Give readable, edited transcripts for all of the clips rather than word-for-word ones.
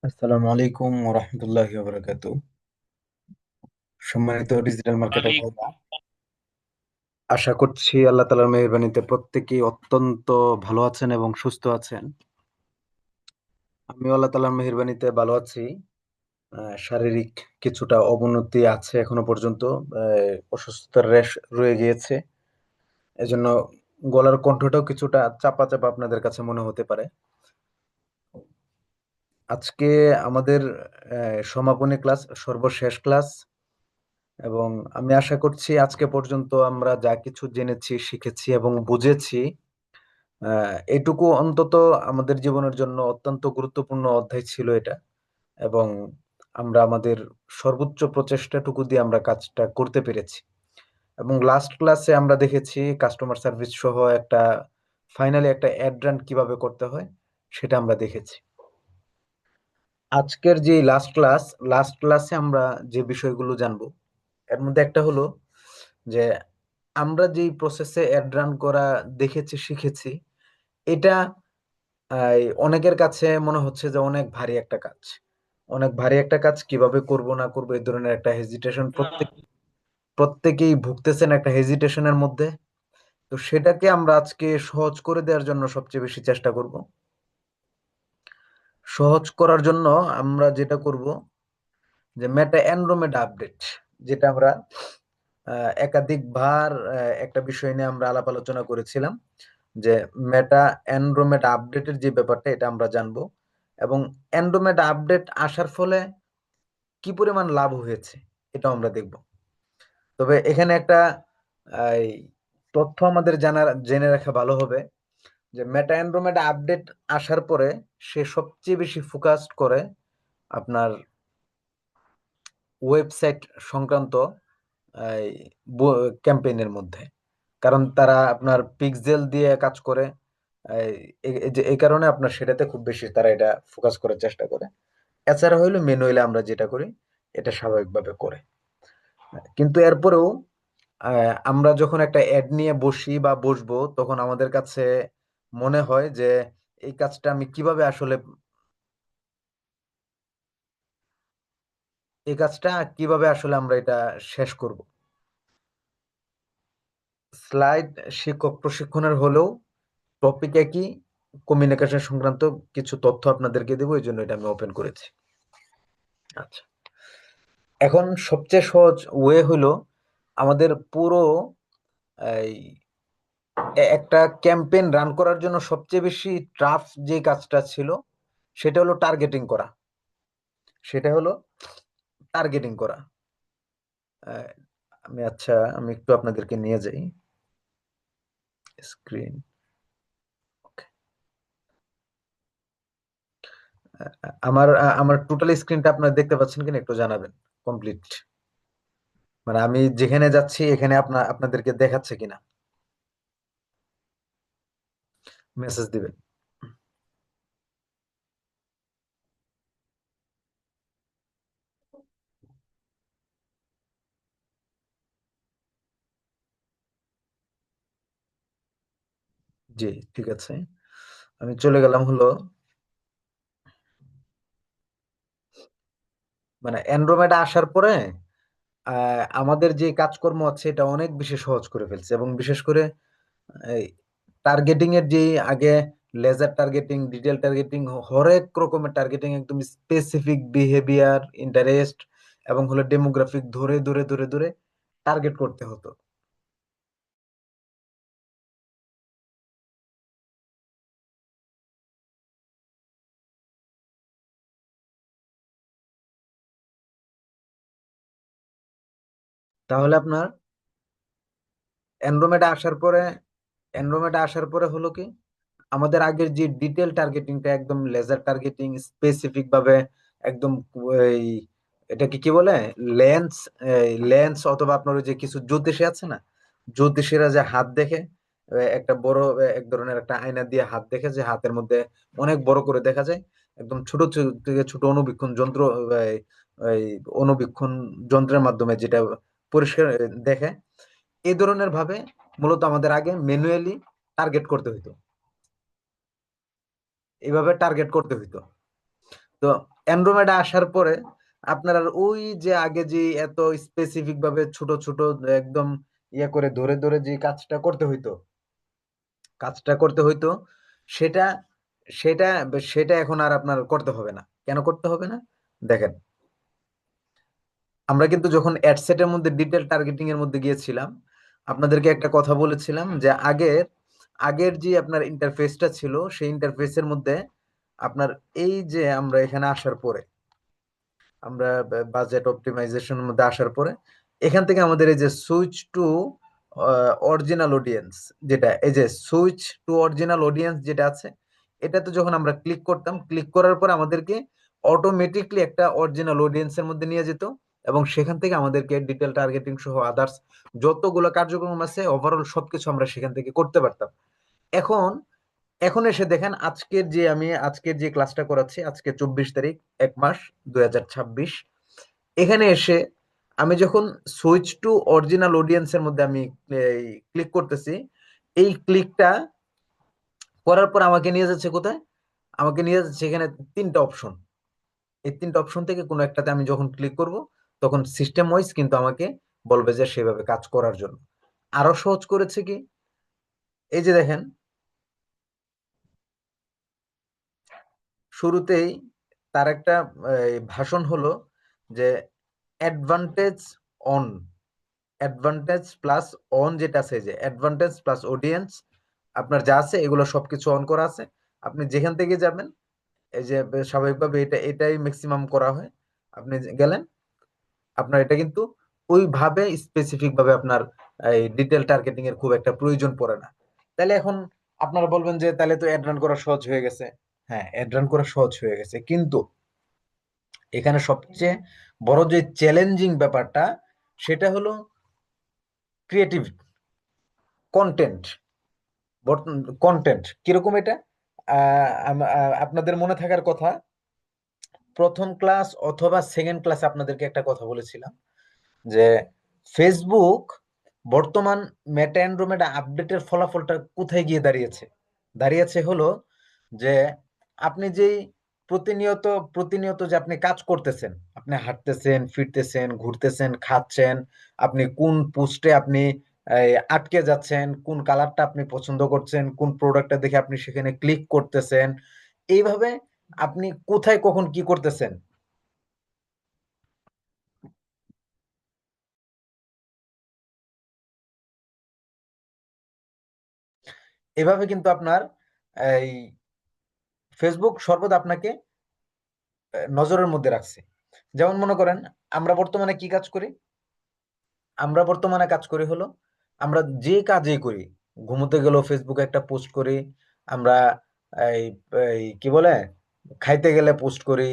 আসসালামু আলাইকুম ওরহমতুল্লাহি ওবারাকাতু। সম্মানিত ডিজিটাল মার্কেটার ওয়ালাইকুম। ভাইরা, আশা করছি আল্লাহ তাআলার মেহেরবানিতে প্রত্যেকেই অত্যন্ত ভালো আছেন এবং সুস্থ আছেন। আমিও আল্লাহ তাআলার মেহেরবানিতে ভালো আছি। শারীরিক কিছুটা অবনতি আছে এখনো পর্যন্ত। অসুস্থতার রেশ রয়ে গিয়েছে, এজন্য গলার কণ্ঠটাও কিছুটা চাপা চাপা আপনাদের কাছে মনে হতে পারে। আজকে আমাদের সমাপনী ক্লাস, সর্বশেষ ক্লাস, এবং আমি আশা করছি আজকে পর্যন্ত আমরা যা কিছু জেনেছি, শিখেছি এবং বুঝেছি, এটুকু অন্তত আমাদের জীবনের জন্য অত্যন্ত গুরুত্বপূর্ণ অধ্যায় ছিল এটা। এবং আমরা আমাদের সর্বোচ্চ প্রচেষ্টাটুকু দিয়ে আমরা কাজটা করতে পেরেছি। এবং লাস্ট ক্লাসে আমরা দেখেছি কাস্টমার সার্ভিস সহ একটা ফাইনালি একটা অ্যাড রান কিভাবে করতে হয় সেটা আমরা দেখেছি। আজকের যে লাস্ট ক্লাসে আমরা যে বিষয়গুলো জানবো, এর মধ্যে একটা হলো যে আমরা যেই প্রসেসে অ্যাড রান করা দেখেছি, শিখেছি, এটা অনেকের কাছে মনে হচ্ছে যে অনেক ভারী একটা কাজ। অনেক ভারী একটা কাজ, কিভাবে করব না করব এই ধরনের একটা হেজিটেশন প্রত্যেকেই ভুগতেছেন একটা হেজিটেশনের মধ্যে। তো সেটাকে আমরা আজকে সহজ করে দেওয়ার জন্য সবচেয়ে বেশি চেষ্টা করব। সহজ করার জন্য আমরা যেটা করব, যে মেটা এনরোমেট আপডেট, যেটা আমরা একাধিকবার একটা বিষয় নিয়ে আমরা আলাপ আলোচনা করেছিলাম, যে মেটা এনরোমেট আপডেটের যে ব্যাপারটা এটা আমরা জানবো। এবং এনরোমেট আপডেট আসার ফলে কি পরিমাণ লাভ হয়েছে এটাও আমরা দেখব। তবে এখানে একটা এই, তথ্য আমাদের জেনে রাখা ভালো হবে, যে মেটা এনরোমেট আপডেট আসার পরে সে সবচেয়ে বেশি ফোকাসড করে আপনার ওয়েবসাইট সংক্রান্ত ক্যাম্পেইনের মধ্যে। কারণ তারা আপনার পিক্সেল দিয়ে কাজ করে। এই এই কারণে আপনার সেটাতে খুব বেশি তারা এটা ফোকাস করার চেষ্টা করে। এছাড়া হইলো ম্যানুয়ালি আমরা যেটা করি এটা স্বাভাবিকভাবে করে। কিন্তু এরপরেও আমরা যখন একটা অ্যাড নিয়ে বসি বা বসবো, তখন আমাদের কাছে মনে হয় যে এই কাজটা আমি কিভাবে আসলে, এই কাজটা কিভাবে আসলে আমরা এটা শেষ করব। স্লাইড শিক্ষক প্রশিক্ষণের হলেও টপিক একই, কমিউনিকেশন সংক্রান্ত কিছু তথ্য আপনাদেরকে দেবো, এই জন্য এটা আমি ওপেন করেছি। আচ্ছা, এখন সবচেয়ে সহজ ওয়ে হলো আমাদের পুরো এই একটা ক্যাম্পেইন রান করার জন্য সবচেয়ে বেশি টাফ যে কাজটা ছিল সেটা হলো টার্গেটিং করা। সেটা হলো টার্গেটিং করা। আহ, আমি একটু আপনাদেরকে নিয়ে যাই স্ক্রিন। আমার টোটাল স্ক্রিনটা আপনারা দেখতে পাচ্ছেন কিনা একটু জানাবেন। কমপ্লিট, মানে আমি যেখানে যাচ্ছি এখানে আপনাদেরকে দেখাচ্ছে কিনা মেসেজ দিবেন। জি, ঠিক আছে, আমি চলে গেলাম হলো, মানে অ্যান্ড্রোমেডা আসার পরে আমাদের যে কাজকর্ম আছে এটা অনেক বেশি সহজ করে ফেলছে। এবং বিশেষ করে এই টার্গেটিং এর যে আগে লেজার টার্গেটিং, ডিটেল টার্গেটিং, হরেক রকমের টার্গেটিং, একদম স্পেসিফিক বিহেভিয়ার, ইন্টারেস্ট এবং হলো ডেমোগ্রাফিক ধরে ধরে ধরে ধরে টার্গেট করতে হতো। তাহলে আপনার অ্যান্ড্রোমেডা আসার পরে হলো কি, আমাদের আগের যে ডিটেল টার্গেটিংটা, একদম লেজার টার্গেটিং, স্পেসিফিক ভাবে একদম এই এটাকে কি বলে, লেন্স, লেন্স অথবা আপনার ওই যে কিছু জ্যোতিষী আছে না, জ্যোতিষীরা যে হাত দেখে, একটা বড় এক ধরনের একটা আয়না দিয়ে হাত দেখে, যে হাতের মধ্যে অনেক বড় করে দেখা যায়, একদম ছোট থেকে ছোট অনুবীক্ষণ যন্ত্র, এই এই অনুবীক্ষণ যন্ত্রের মাধ্যমে যেটা পরিষ্কার দেখে, এই ধরনের ভাবে মূলত আমাদের আগে ম্যানুয়ালি টার্গেট করতে হইতো, এইভাবে টার্গেট করতে হইতো। তো অ্যান্ড্রোমেডা আসার পরে আপনার আর ওই যে আগে যে এত স্পেসিফিক ভাবে ছোট ছোট একদম ইয়ে করে ধরে ধরে যে কাজটা করতে হইতো সেটা সেটা সেটা এখন আর আপনার করতে হবে না। কেন করতে হবে না? দেখেন, আমরা কিন্তু যখন অ্যাডসেটের মধ্যে ডিটেল টার্গেটিং এর মধ্যে গিয়েছিলাম, আপনাদেরকে একটা কথা বলেছিলাম যে আগের আগের যে আপনার ইন্টারফেসটা ছিল সেই ইন্টারফেসের মধ্যে আপনার এই যে আমরা এখানে আসার পরে, আমরা বাজেট অপটিমাইজেশনের মধ্যে আসার পরে এখান থেকে আমাদের এই যে সুইচ টু অরিজিনাল অডিয়েন্স, যেটা এই যে সুইচ টু অরিজিনাল অডিয়েন্স যেটা আছে, এটাতে যখন আমরা ক্লিক করতাম, ক্লিক করার পর আমাদেরকে অটোমেটিকলি একটা অরিজিনাল অডিয়েন্সের মধ্যে নিয়ে যেত এবং সেখান থেকে আমাদেরকে ডিটেল টার্গেটিং সহ আদার্স যতগুলো কার্যক্রম আছে ওভারঅল সবকিছু আমরা সেখান থেকে করতে পারতাম। এখন এখন এসে দেখেন, আজকের যে ক্লাসটা করাচ্ছি, আজকে 24 তারিখ, 1 মাস, 2026, এখানে এসে আমি যখন সুইচ টু অরিজিনাল অডিয়েন্সের মধ্যে আমি ক্লিক করতেছি, এই ক্লিকটা করার পর আমাকে নিয়ে যাচ্ছে কোথায়? আমাকে নিয়ে যাচ্ছে এখানে 3টা অপশন। এই 3টা অপশন থেকে কোনো একটাতে আমি যখন ক্লিক করব, তখন সিস্টেম ওয়াইজ কিন্তু আমাকে বলবে যে সেভাবে কাজ করার জন্য। আরো সহজ করেছে কি, এই যে দেখেন, শুরুতেই তার একটা ভাষণ হলো যে advantage on, advantage plus on যেটা আছে, যে অ্যাডভান্টেজ প্লাস অডিয়েন্স আপনার যা আছে এগুলো সবকিছু অন করা আছে। আপনি যেখান থেকে যাবেন, এই যে স্বাভাবিকভাবে এটাই ম্যাক্সিমাম করা হয়। আপনি গেলেন, আপনার এটা কিন্তু ওইভাবে স্পেসিফিক ভাবে আপনার এই ডিটেল টার্গেটিং এর খুব একটা প্রয়োজন পড়ে না। তাহলে এখন আপনারা বলবেন যে তাহলে তো অ্যাড রান করা সহজ হয়ে গেছে। হ্যাঁ, অ্যাড রান করা সহজ হয়ে গেছে, কিন্তু এখানে সবচেয়ে বড় যে চ্যালেঞ্জিং ব্যাপারটা সেটা হলো ক্রিয়েটিভ কন্টেন্ট। কন্টেন্ট কিরকম এটা? আপনাদের মনে থাকার কথা, প্রথম ক্লাস অথবা সেকেন্ড ক্লাসে আপনাদেরকে একটা কথা বলেছিলাম যে ফেসবুক বর্তমান মেটা অ্যান্ড্রোমেডা আপডেটের ফলাফলটা কোথায় গিয়ে দাঁড়িয়েছে? দাঁড়িয়েছে হলো যে আপনি যেই প্রতিনিয়ত প্রতিনিয়ত যে আপনি কাজ করতেছেন, আপনি হাঁটতেছেন, ফিরতেছেন, ঘুরতেছেন, খাচ্ছেন, আপনি কোন পোস্টে আপনি আটকে যাচ্ছেন, কোন কালারটা আপনি পছন্দ করছেন, কোন প্রোডাক্টটা দেখে আপনি সেখানে ক্লিক করতেছেন, এইভাবে আপনি কোথায় কখন কি করতেছেন, এভাবে কিন্তু আপনার এই ফেসবুক সর্বদা আপনাকে নজরের মধ্যে রাখছে। যেমন মনে করেন, আমরা বর্তমানে কি কাজ করি? আমরা বর্তমানে কাজ করি হলো, আমরা যে কাজেই করি, ঘুমোতে গেলেও ফেসবুকে একটা পোস্ট করি, আমরা এই এই কি বলে, খাইতে গেলে পোস্ট করি,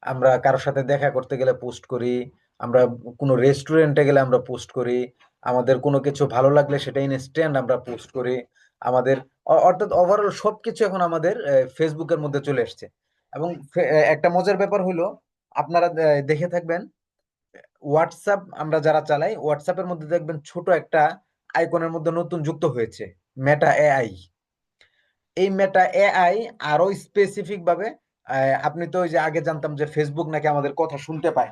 আমরা কারোর সাথে দেখা করতে গেলে পোস্ট করি, আমরা কোনো রেস্টুরেন্টে গেলে আমরা পোস্ট করি, আমাদের কোনো কিছু ভালো লাগলে সেটা ইনস্ট্যান্ট আমরা পোস্ট করি। আমাদের অর্থাৎ ওভারঅল সবকিছু এখন আমাদের ফেসবুকের মধ্যে চলে এসছে। এবং একটা মজার ব্যাপার হলো, আপনারা দেখে থাকবেন, হোয়াটসঅ্যাপ আমরা যারা চালাই, হোয়াটসঅ্যাপের মধ্যে দেখবেন ছোট একটা আইকনের মধ্যে নতুন যুক্ত হয়েছে মেটা এআই। এই মেটা এআই আরো স্পেসিফিক ভাবে, আপনি তো ওই যে আগে জানতাম যে ফেসবুক নাকি আমাদের কথা শুনতে পায়,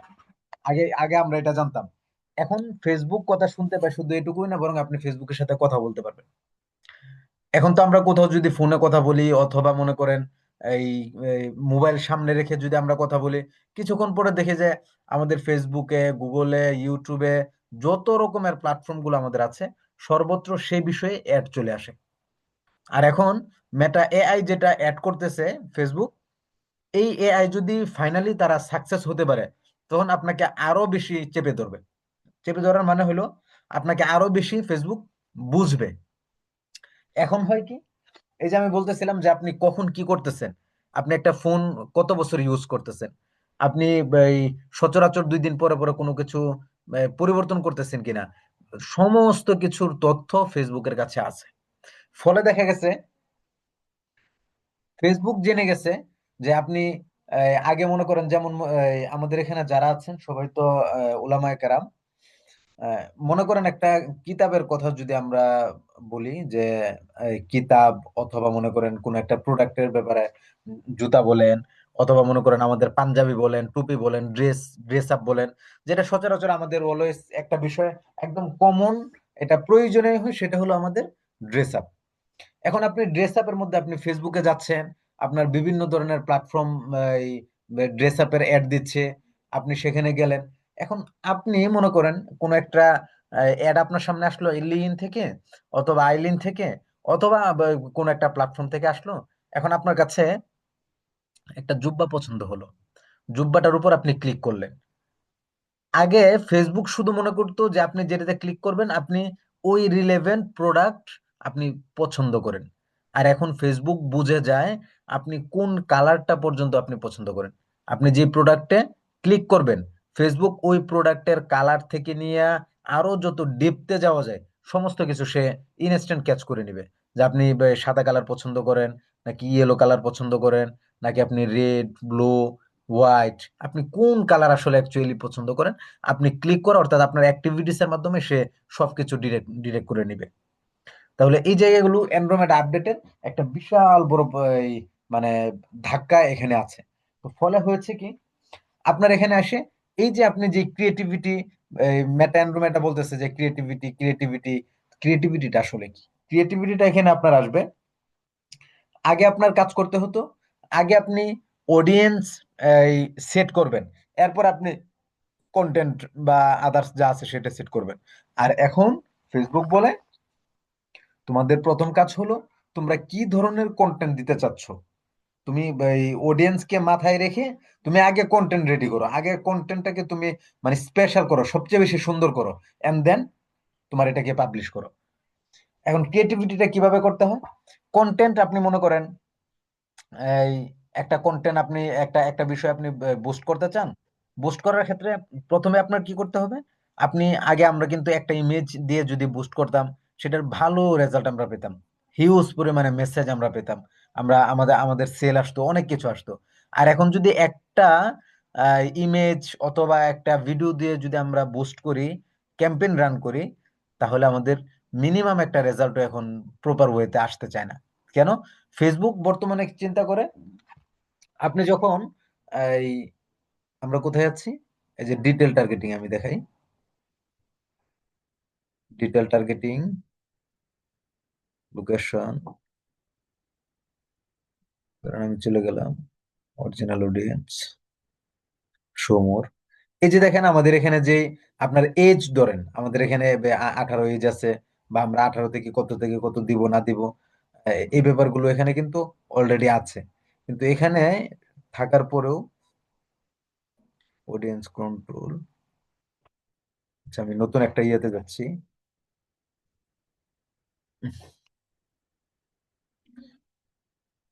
আগে আগে আমরা এটা জানতাম। এখন ফেসবুক কথা শুনতে পায় শুধু এটুকুই না, বরং আপনি ফেসবুকের সাথে কথা বলতে পারবেন। এখন তো আমরা কোথাও যদি ফোনে কথা বলি অথবা মনে করেন এই মোবাইল সামনে রেখে যদি আমরা কথা বলি, কিছুক্ষণ পরে দেখে যে আমাদের ফেসবুকে, গুগলে, ইউটিউবে যত রকমের প্ল্যাটফর্ম গুলো আমাদের আছে, সর্বত্র সেই বিষয়ে অ্যাড চলে আসে। আর এখন মেটা এআই যেটা অ্যাড করতেছে ফেসবুক, এই এআই যদি ফাইনালি তারা সাকসেস হতে পারে, তখন আপনাকে আরো বেশি চেপে ধরবে। চেপে ধরার মানে হলো আপনাকে আরো বেশি ফেসবুক বুঝবে। এখন হয় কি, এই যে আমি বলতেছিলাম যে আপনি কখন কি করতেছেন, আপনি একটা ফোন কত বছর ইউজ করতেছেন, আপনি এই সচরাচর 2 দিন পরে পরে কোনো কিছু পরিবর্তন করতেছেন কিনা, সমস্ত কিছুর তথ্য ফেসবুকের কাছে আছে। ফলে দেখা গেছে ফেসবুক জেনে গেছে যে আপনি আগে মনে করেন যেমন আমাদের এখানে যারা আছেন সবাই তো উলামায়ে কেরাম। মনে করেন একটা কিতাবের কথা যদি আমরা বলি যে কিতাব, অথবা মনে করেন কোন একটা প্রোডাক্টের ব্যাপারে, জুতা বলেন অথবা মনে করেন আমাদের পাঞ্জাবি বলেন, টুপি বলেন, ড্রেস আপ বলেন, যেটা সচরাচর আমাদের অলওয়েজ একটা বিষয় একদম কমন, এটা প্রয়োজনীয় হয়, সেটা হলো আমাদের ড্রেস আপ। এখন আপনি ড্রেস আপের মধ্যে আপনি ফেসবুকে যাচ্ছেন, আপনার বিভিন্ন ধরনের প্ল্যাটফর্ম ড্রেস আপের অ্যাড দিচ্ছে, আপনি সেখানে গেলেন। এখন আপনি মনে করেন কোন একটা অ্যাড আপনার সামনে আসলো লিন থেকে, অথবা আইলিন থেকে, অথবা কোন একটা প্ল্যাটফর্ম থেকে আসলো। এখন আপনার কাছে একটা জুব্বা পছন্দ হলো, জুব্বাটার উপর আপনি ক্লিক করলেন। আগে ফেসবুক শুধু মনে করতো যে আপনি যেটাতে ক্লিক করবেন আপনি ওই রিলেভেন্ট প্রোডাক্ট আপনি পছন্দ করেন। আর এখন ফেসবুক বুঝে যায় আপনি কোন কালারটা পর্যন্ত আপনি পছন্দ করেন। আপনি যে প্রোডাক্টে ক্লিক করবেন, ফেসবুক ওই প্রোডাক্টের কালার থেকে নিয়ে আরো যত ডিপতে যাওয়া যায় সমস্ত কিছু সে ইনস্ট্যান্ট ক্যাচ করে নিবে। যে আপনি সাদা কালার পছন্দ করেন, নাকি ইয়েলো কালার পছন্দ করেন, নাকি আপনি রেড, ব্লু, হোয়াইট, আপনি কোন কালার আসলে অ্যাকচুয়ালি পছন্দ করেন, আপনি ক্লিক করে অর্থাৎ আপনার অ্যাক্টিভিটিস এর মাধ্যমে সে সবকিছু ডিরেক্ট ডিরেক্ট করে নিবে। তাহলে এই জায়গাগুলো অ্যান্ড্রয়েড আপডেটের একটা বিশাল বড় এই মানে ধাক্কা এখানে আছে। তো ফলে হয়েছে কি, আপনার এখানে আসে এই যে আপনি যে ক্রিয়েটিভিটি, মেটা অ্যান্ড্রোমেটা বলতেছে যে ক্রিয়েটিভিটিটা আসলে কি? ক্রিয়েটিভিটিটা এখানে আপনার আসবে। আগে আপনার কাজ করতে হতো, আগে আপনি অডিয়েন্স সেট করবেন, এরপর আপনি কন্টেন্ট বা আদার্স যা আছে সেটা সেট করবেন। আর এখন ফেসবুক বলে তোমাদের প্রথম কাজ হলো তোমরা কি ধরনের কন্টেন্ট দিতে চাচ্ছ। তুমি এই অডিয়েন্সকে মাথায় রেখে তুমি আগে কন্টেন্ট রেডি করো, আগে কন্টেন্টটাকে তুমি মানে স্পেশাল করো, সবচেয়ে বেশি সুন্দর করো, এন্ড দেন তোমার এটাকে পাবলিশ করো। এখন ক্রিয়েটিভিটিটা কিভাবে করতে হয়? কন্টেন্ট আপনি মনে করেন এই একটা কন্টেন্ট আপনি একটা একটা বিষয় আপনি বুস্ট করতে চান। বুস্ট করার ক্ষেত্রে প্রথমে আপনার কি করতে হবে, আপনি আগে আমরা কিন্তু একটা ইমেজ দিয়ে যদি বুস্ট করতাম সেটার ভালো রেজাল্ট আমরা পেতাম, হিউজ পরিমাণে মেসেজ আমরা পেতাম, আমরা আমাদের আমাদের সেল আসতো, অনেক কিছু আসতো। আর এখন যদি একটা ইমেজ অথবা একটা ভিডিও দিয়ে যদি আমরা বুস্ট করি, ক্যাম্পেইন রান করি, তাহলে আমাদের মিনিমাম একটা রেজাল্টও এখন প্রপার ওয়েতে আসতে চায় না। কেন? ফেসবুক বর্তমানে চিন্তা করে আপনি যখন এই আমরা কোথায় যাচ্ছি, এই যে ডিটেল টার্গেটিং আমি দেখাই, ডিটেল টার্গেটিং, লোকেশন, কারণ আমি চলে গেলাম অরিজিনাল অডিয়েন্স, শো মোর। এই যে দেখেন আমাদের এখানে যে আপনার এজ ধরেন, আমাদের এখানে 18 এজ আছে, বা আমরা 18 থেকে কত দিব না দিব, এই ব্যাপারগুলো এখানে কিন্তু অলরেডি আছে। কিন্তু এখানে থাকার পরেও অডিয়েন্স কন্ট্রোল, আচ্ছা আমি নতুন একটা ইয়েতে যাচ্ছি।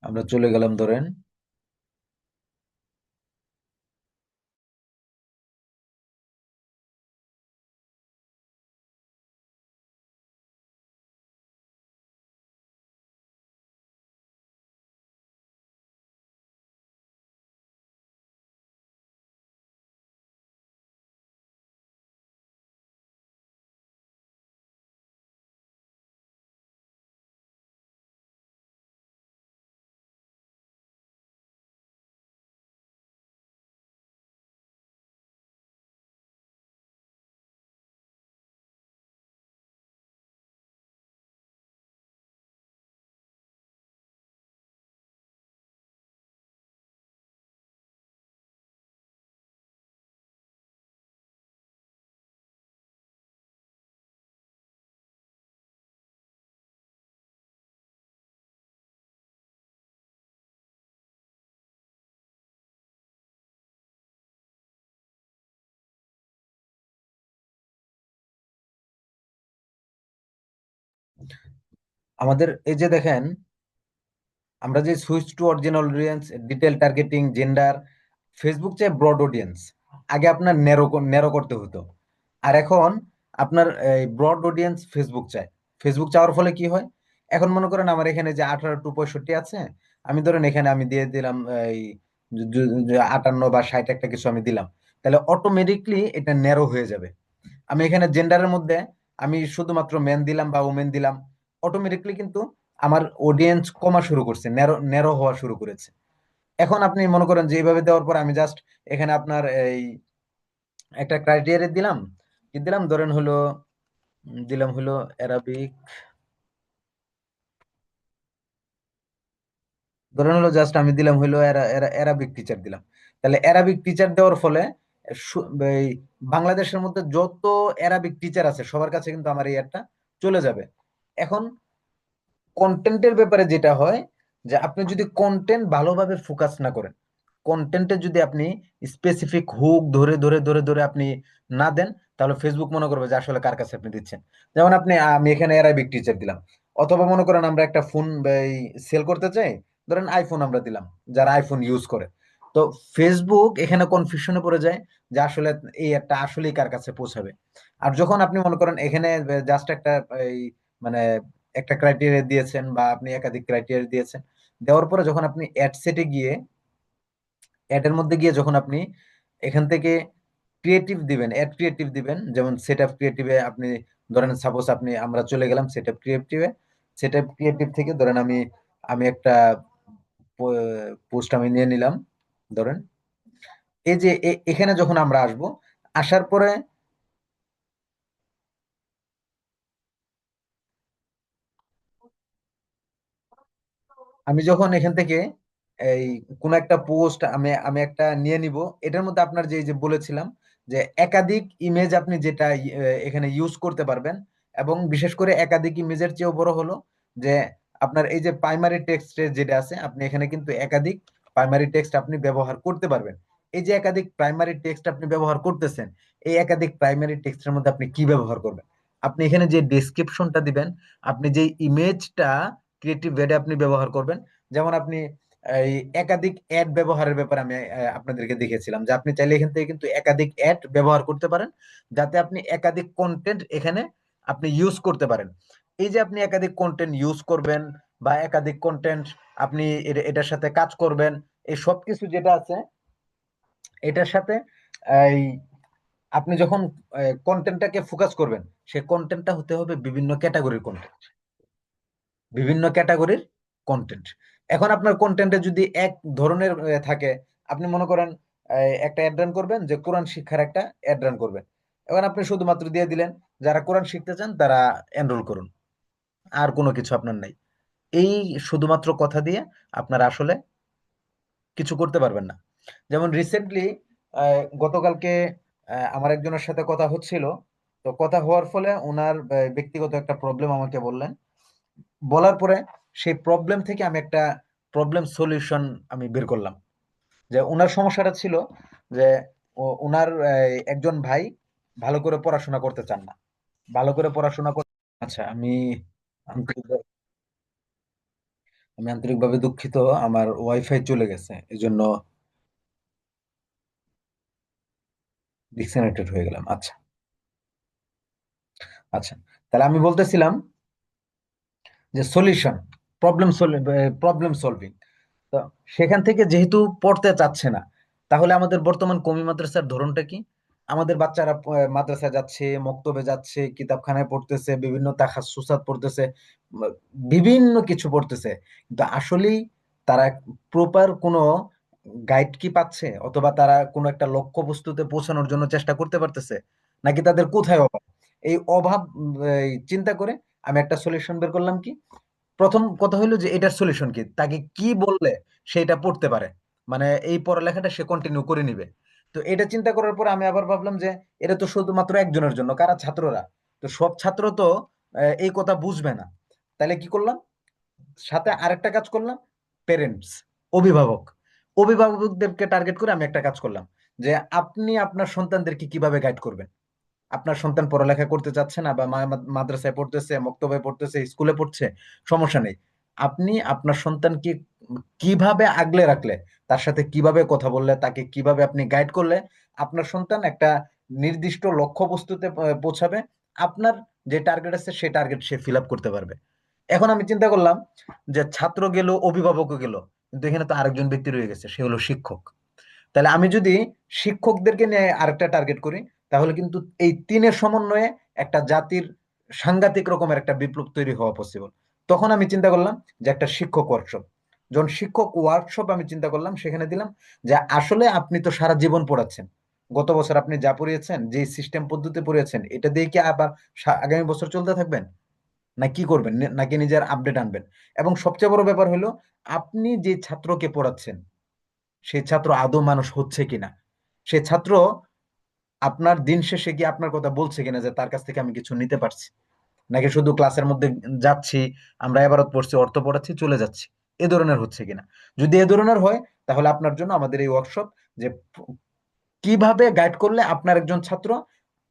আমরা চলে গেলাম ধরেন আমাদের এই যে দেখেন আমরা যে switch to original audience, detail targeting, gender, Facebook চাই ব্রড অডিয়েন্স। আগে আপনার ন্যারো ন্যারো করতে হতো, আর এখন আপনার এই ব্রড অডিয়েন্স ফেসবুক চায়। ফেসবুক চাওয়ার ফলে কি হয়, এখন মনে করেন আমার এখানে যে 18 টু 65 আছে, আমি ধরেন এখানে আমি দিয়ে দিলাম এই 58 বা 60 একটা কিছু আমি দিলাম, তাহলে অটোমেটিকলি এটা ন্যারো হয়ে যাবে। আমি এখানে জেন্ডারের মধ্যে আমি শুধুমাত্র মেন দিলাম বা ওমেন দিলাম, অটোমেটিকলি কিন্তু আমার অডিয়েন্স কমা শুরু করছে, ন্যারো ন্যারো হওয়া শুরু করেছে। এখন আপনি মনে করেন যে এইভাবে দেওয়ার পর আমি জাস্ট এখানে আপনার এই একটা ক্রাইটেরিয়া দিলাম, কি দিলাম ধরেন হলো, দিলাম হলো অ্যারাবিক, ধরেন হলো জাস্ট আমি দিলাম হলো অ্যারাবিক টিচার দিলাম। তাহলে অ্যারাবিক টিচার দেওয়ার ফলে এই বাংলাদেশের মধ্যে যত অ্যারাবিক টিচার আছে সবার কাছে কিন্তু আমার এই অ্যাডটা চলে যাবে। এখন কন্টেন্টের ব্যাপারে যেটা হয়, যে আপনি যদি কন্টেন্ট ভালোভাবে ফোকাস না করেন, কন্টেন্টে যদি আপনি স্পেসিফিক হুক ধরে ধরে ধরে ধরে আপনি না দেন, তাহলে ফেসবুক মনে করবে যে আসলে কার কাছে আপনি দিচ্ছেন। যেমন আপনি, আমি এখানে অ্যারাবিক টিচার দিলাম, অথবা মনে করেন আমরা একটা ফোন সেল করতে চাই, ধরেন আইফোন আমরা দিলাম, যারা আইফোন ইউজ করে। তো ফেসবুক এখানে কনফিউশনে পড়ে যায় যে আসলে এই একটা আসলেই কার কাছে পৌঁছাবে। আর যখন আপনি মনে করেন এখানে জাস্ট একটা এই মানে একটা ক্রাইটেরিয়া দিয়েছেন বা আপনি একাধিক ক্রাইটেরিয়া দিয়েছেন, দেওয়ার পরে যখন আপনি অ্যাড সেটে গিয়ে, অ্যাডের মধ্যে গিয়ে যখন আপনি এখান থেকে ক্রিয়েটিভ দিবেন, অ্যাড ক্রিয়েটিভ দিবেন, যেমন সেট আপ ক্রিয়েটিভে আপনি ধরেন সাপোজ আপনি, আমরা চলে গেলাম সেট আপ ক্রিয়েটিভে। সেট আপ ক্রিয়েটিভ থেকে ধরেন আমি আমি একটা পোস্ট আমি নিয়ে নিলাম ধরেন। এই যে এখানে যখন আমরা আসব, আসার পরে আমি যখন এখান থেকে এই কোন একটা পোস্ট আমি আমি একটা নিয়ে নিব, এটার মধ্যে আপনার যে এই যে বলেছিলাম যে একাধিক ইমেজ আপনি যেটা এখানে ইউজ করতে পারবেন, এবং বিশেষ করে একাধিক ইমেজের চেয়েও বড় হলো যে আপনার এই যে প্রাইমারি টেক্সট যেটা আছে, আপনি এখানে কিন্তু একাধিক প্রাইমারি টেক্সট আপনি ব্যবহার করতে পারবেন। এই যে একাধিক প্রাইমারি টেক্সট আপনি ব্যবহার করতেছেন, এই একাধিক প্রাইমারি টেক্সটের মধ্যে আপনি কি ব্যবহার করবেন? আপনি এখানে যে ডেসক্রিপশনটা দিবেন, আপনি যে ইমেজটা ক্রিয়েটিভ ওয়েতে আপনি ব্যবহার করবেন। যেমন আপনি এই একাধিক অ্যাড ব্যবহারের ব্যাপারে আমি আপনাদেরকে দেখেছিলাম যে আপনি চাইলে এখান থেকে কিন্তু একাধিক অ্যাড ব্যবহার করতে পারেন, যাতে আপনি একাধিক কন্টেন্ট এখানে আপনি ইউজ করতে পারেন। এই যে আপনি একাধিক কন্টেন্ট ইউজ করবেন বা একাধিক কন্টেন্ট আপনি এটার সাথে কাজ করবেন, এই সব কিছু যেটা আছে এটার সাথে এই আপনি যখন কন্টেন্টটাকে ফোকাস করবেন, সে কন্টেন্টটা হতে হবে বিভিন্ন ক্যাটাগরির কন্টেন্ট, বিভিন্ন ক্যাটাগরির কন্টেন্ট। এখন আপনার কন্টেন্টে যদি এক ধরনের থাকে, আপনি মনে করেন একটা অ্যাড রান করবেন যে কোরআন শিক্ষার একটা অ্যাড রান করবেন, এখন আপনি শুধুমাত্র দিয়ে দিলেন যারা কোরআন শিখতে চান তারা এনরোল করুন, আর কোনো কিছু আপনার নাই। এই শুধুমাত্র কথা দিয়ে আপনারা আসলে কিছু করতে পারবেন না। যেমন রিসেন্টলি গতকালকে আমার একজনের সাথে কথা হচ্ছিল, তো কথা হওয়ার ফলে ওনার ব্যক্তিগত একটা প্রবলেম আমাকে বললেন, বলার পরে সেই প্রবলেম থেকে আমি একটা প্রবলেম সলিউশন আমি বের করলাম। যে ওনার সমস্যাটা ছিল যে ওনার একজন ভাই ভালো করে পড়াশোনা করতে চান না, ভালো করে পড়াশোনা করতে। আচ্ছা, আন্তরিক- আমি আন্তরিকভাবে দুঃখিত, আমার ওয়াইফাই চলে গেছে, এই জন্য ডিসকানেক্টেড হয়ে গেলাম। আচ্ছা, আচ্ছা, তাহলে আমি বলতেছিলাম যে সলিউশন, প্রবলেম সলভিং। তো সেখান থেকে যেহেতু পড়তে চাচ্ছে না, তাহলে আমাদের বর্তমান কওমি মাদ্রাসার ধরনটা কি? আমাদের বাচ্চারা মাদ্রাসায় যাচ্ছে, মক্তবে যাচ্ছে, কিতাবখানায় পড়তেছে, বিভিন্ন তাখাসুসাত পড়তেছে, উম, বিভিন্ন কিছু পড়তেছে, কিন্তু আসলেই তারা প্রপার কোনো গাইড কি পাচ্ছে, অথবা তারা কোনো একটা লক্ষ্য বস্তুতে পৌঁছানোর জন্য চেষ্টা করতে পারতেছে, নাকি তাদের কোথায় অভাব? এই অভাব এই চিন্তা করে আমি একটা সলিউশন বের করলাম কি, প্রথম কথা হইলো যে এটার সলিউশন কি, তাকে কি বললে সেটা পড়তে পারে, মানে এই পড়ালেখাটা সে কন্টিনিউ করে নিবে। তো এটা চিন্তা করার পর আমি আবার ভাবলাম যে এটা তো শুধুমাত্র একজনের জন্য, কারা? ছাত্ররা। তো সব ছাত্র তো এই কথা বুঝবে না। তাহলে কি করলাম, সাথে আরেকটা কাজ করলাম, পেরেন্টস, অভিভাবক, অভিভাবকদেরকে টার্গেট করে আমি একটা কাজ করলাম, যে আপনি আপনার সন্তানদেরকে কিভাবে গাইড করবেন। আপনার সন্তান পড়ালেখা করতে চাচ্ছে না, বা মাদ্রাসায় পড়তেছে, মক্তবে পড়তেছে, স্কুলে পড়ছে, সমস্যা নেই। আপনি আপনার সন্তানকে কিভাবে আগলে রাখলে, তার সাথে কিভাবে কথা বললে, তাকে কিভাবে আপনি গাইড করলে আপনার সন্তান একটা নির্দিষ্ট লক্ষ্যবস্তুতে পৌঁছাবে, আপনার যে টার্গেট আছে সেই টার্গেট সে ফিল আপ করতে পারবে। এখন আমি চিন্তা করলাম যে ছাত্র গেল, অভিভাবকও গেল, কিন্তু এখানে তো আরেকজন ব্যক্তি রয়ে গেছে, সে হলো শিক্ষক। তাহলে আমি যদি শিক্ষকদেরকে নিয়ে আরেকটা টার্গেট করি, তাহলে কিন্তু এই তিনের সমন্বয়ে একটা জাতির সাংঘাতিক রকমের একটা বিপ্লব তৈরি হওয়া পসিবল। তখন আমি চিন্তা করলাম যে একটা শিক্ষক ওয়ার্কশপ। যখন শিক্ষক ওয়ার্কশপ আমি চিন্তা করলাম, সেখানে দিলাম যে আসলে আপনি তো সারা জীবন পড়াচ্ছেন, গত বছর আপনি যা পড়িয়েছেন, যে সিস্টেম পদ্ধতি পড়িয়েছেন, এটা দিয়ে কি আবার আগামী বছর চলতে থাকবেন, না কি করবেন, নাকি নিজের আপডেট আনবেন? এবং সবচেয়ে বড় ব্যাপার হলো, আপনি যে ছাত্রকে পড়াচ্ছেন সেই ছাত্র আদৌ মানুষ হচ্ছে কিনা, সে ছাত্র আপনার দিন শেষে কি আপনার কথা বলছে কিনা যে তার কাছ থেকে আমি কিছু নিতে পারছি, নাকি শুধু ক্লাসের মধ্যে যাচ্ছি, আমরা এবারত পড়ছি, অর্থ পড়াচ্ছি, চলে যাচ্ছি, এ ধরনের হচ্ছে কিনা। যদি এ ধরনের হয়, তাহলে আপনার জন্য আমাদের এই ওয়ার্কশপ, যে কিভাবে গাইড করলে আপনার একজন ছাত্র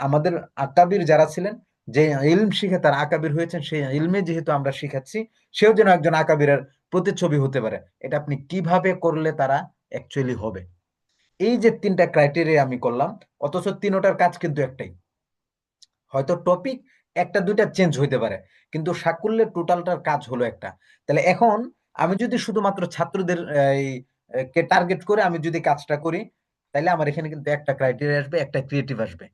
আমাদের আকাবির যারা ছিলেন, যে ইলম শিখে তারা আকাবির হয়েছেন, সেই ইলমে যেহেতু আমরা শিখাচ্ছি, সেও যেন একজন আকাবিরের প্রতিচ্ছবি হতে পারে, এটা আপনি কিভাবে করলে তারা অ্যাকচুয়ালি হবে। এই যে তিনটা ক্রাইটেরিয়া আমি করলাম, অথচ তিনোটার কাজ কিন্তু একটাই। হয়তো টপিক একটা দুইটা চেঞ্জ হইতে পারে, কিন্তু সাকুল্যের টোটালটার কাজ হলো একটা। তাহলে এখন আমি যদি শুধুমাত্র ছাত্রদের এই, কে টার্গেট করে আমি যদি কাজটা করি, তাহলে আমার এখানে কিন্তু একটা ক্রাইটেরিয়া আসবে, একটা ক্রিয়েটিভ আসবে।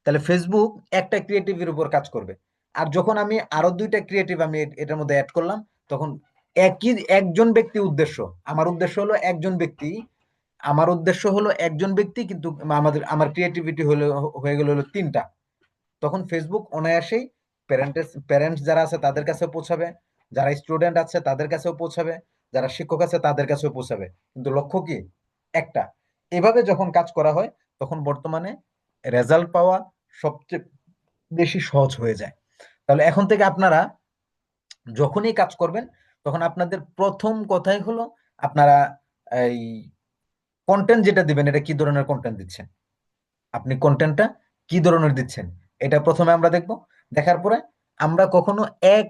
তাহলে ফেসবুক একটা ক্রিয়েটিভের উপর কাজ করবে। আর যখন আমি আরো দুইটা ক্রিয়েটিভ আমি এটার মধ্যে অ্যাড করলাম, তখন একই একজন ব্যক্তি উদ্দেশ্য, আমার উদ্দেশ্য হলো একজন ব্যক্তি, আমার উদ্দেশ্য হলো একজন ব্যক্তি, কিন্তু আমার ক্রিয়েটিভিটি হলো, হয়ে গেল হলো তিনটা। তখন ফেসবুক অনায়াসেই প্যারেন্টস যারা আছে তাদের কাছে পৌঁছাবে, যারা স্টুডেন্ট আছে তাদের কাছেও পৌঁছাবে, যারা শিক্ষক আছে তাদের কাছেও পৌঁছাবে, কিন্তু লক্ষ্য কি? একটা। এভাবে যখন কাজ করা হয়, তখন বর্তমানে রেজাল্ট পাওয়া সবচেয়ে বেশি সহজ হয়ে যায়। তাহলে এখন থেকে আপনারা যখনই কাজ করবেন, তখন আপনাদের প্রথম কথাই হলো, আপনারা এই কন্টেন্ট যেটা দিবেন, এটা কি ধরনের কন্টেন্ট দিচ্ছেন, আপনি কন্টেন্টটা কি ধরনের দিচ্ছেন, এটা প্রথমে আমরা দেখব। দেখার পরে আমরা কখনো এক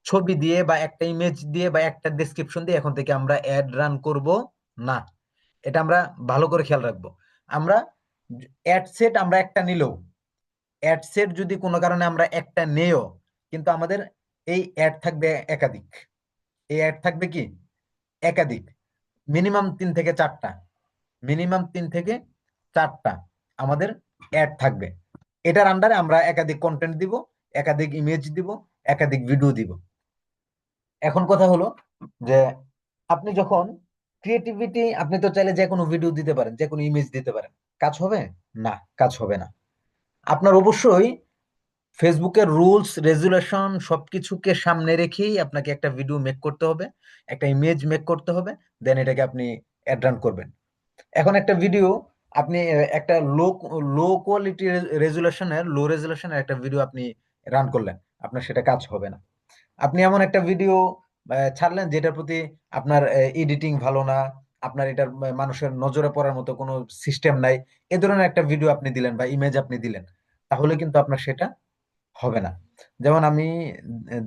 ছবি দিয়ে বা একটা ইমেজ দিয়ে বা একটা ডেসক্রিপশন দিয়ে এখন থেকে আমরা অ্যাড রান করব না। এটা আমরা ভালো করে খেয়াল রাখবো। আমরা অ্যাড সেট আমরা একটা নিলেও, অ্যাড সেট যদি কোনো কারণে আমরা একটা নেও, কিন্তু আমাদের এই অ্যাড থাকবে একাধিক। এই অ্যাড থাকবে কি? একাধিক। মিনিমাম 3 থেকে 4টা, মিনিমাম 3 থেকে 4টা আমাদের অ্যাড থাকবে। এটার আন্ডারে আমরা একাধিক কন্টেন্ট দিব, একাধিক ইমেজ দিব, একাধিক ভিডিও দিব। এখন কথা হলো যে আপনি যখন ক্রিয়েটিভিটি, আপনি তো চাইলে যে কোনো ভিডিও দিতে পারেন, যে কোনো ইমেজ দিতে পারেন, কাজ হবে না? কাজ হবে না। আপনার অবশ্যই ফেসবুকের রুলস রেজুলেশন সবকিছুকে সামনে রেখেই আপনাকে একটা ভিডিও মেক করতে হবে, একটা ইমেজ মেক করতে হবে, দেন এটাকে আপনি অ্যাড রান করবেন। এখন একটা ভিডিও আপনি একটা লো কোয়ালিটি লো রেজুলেশনের একটা ভিডিও আপনি রান করলেন, আপনার সেটা কাজ হবে না। আপনি এমন একটা ভিডিও ছাড়লেন যেটার প্রতি আপনার এডিটিং ভালো না, আপনার এটার মানুষের নজরে পড়ার মতো কোনো সিস্টেম নাই, এ ধরনের একটা ভিডিও আপনি দিলেন বা ইমেজ আপনি দিলেন, তাহলে কিন্তু আপনার সেটা হবে না। যেমন আমি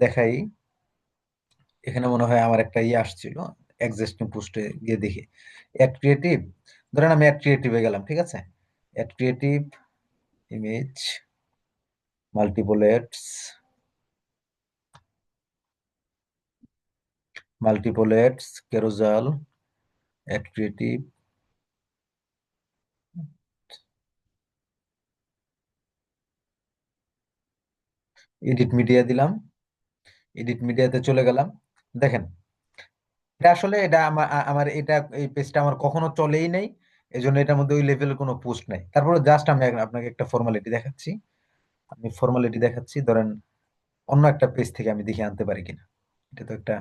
দেখাই, এখানে মনে হয় আমার একটা ইয়ে আসছিল, এক্সিস্টিং পোস্টে গিয়ে দেখি, অ্যাড ক্রিয়েটিভ, ধরেন আমি অ্যাড ক্রিয়েটিভে গেলাম, ঠিক আছে, অ্যাড ক্রিয়েটিভ, ইমেজ, মাল্টিপোলেটস, carousel, ad creative, edit media দিলাম, এডিট মিডিয়াতে চলে গেলাম। দেখেন, এটা আসলে এটা আমার এটা এই পেজটা আমার কখনো চলেই নাই, এই জন্য এটার মধ্যে ওই লেভেলের কোনো পোস্ট নাই। তারপরে জাস্ট আমি আপনাকে একটা ফর্মালিটি দেখাচ্ছি, ধরেন অন্য একটা পেজ থেকে আমি দেখে আনতে পারি কিনা। এটা তো একটা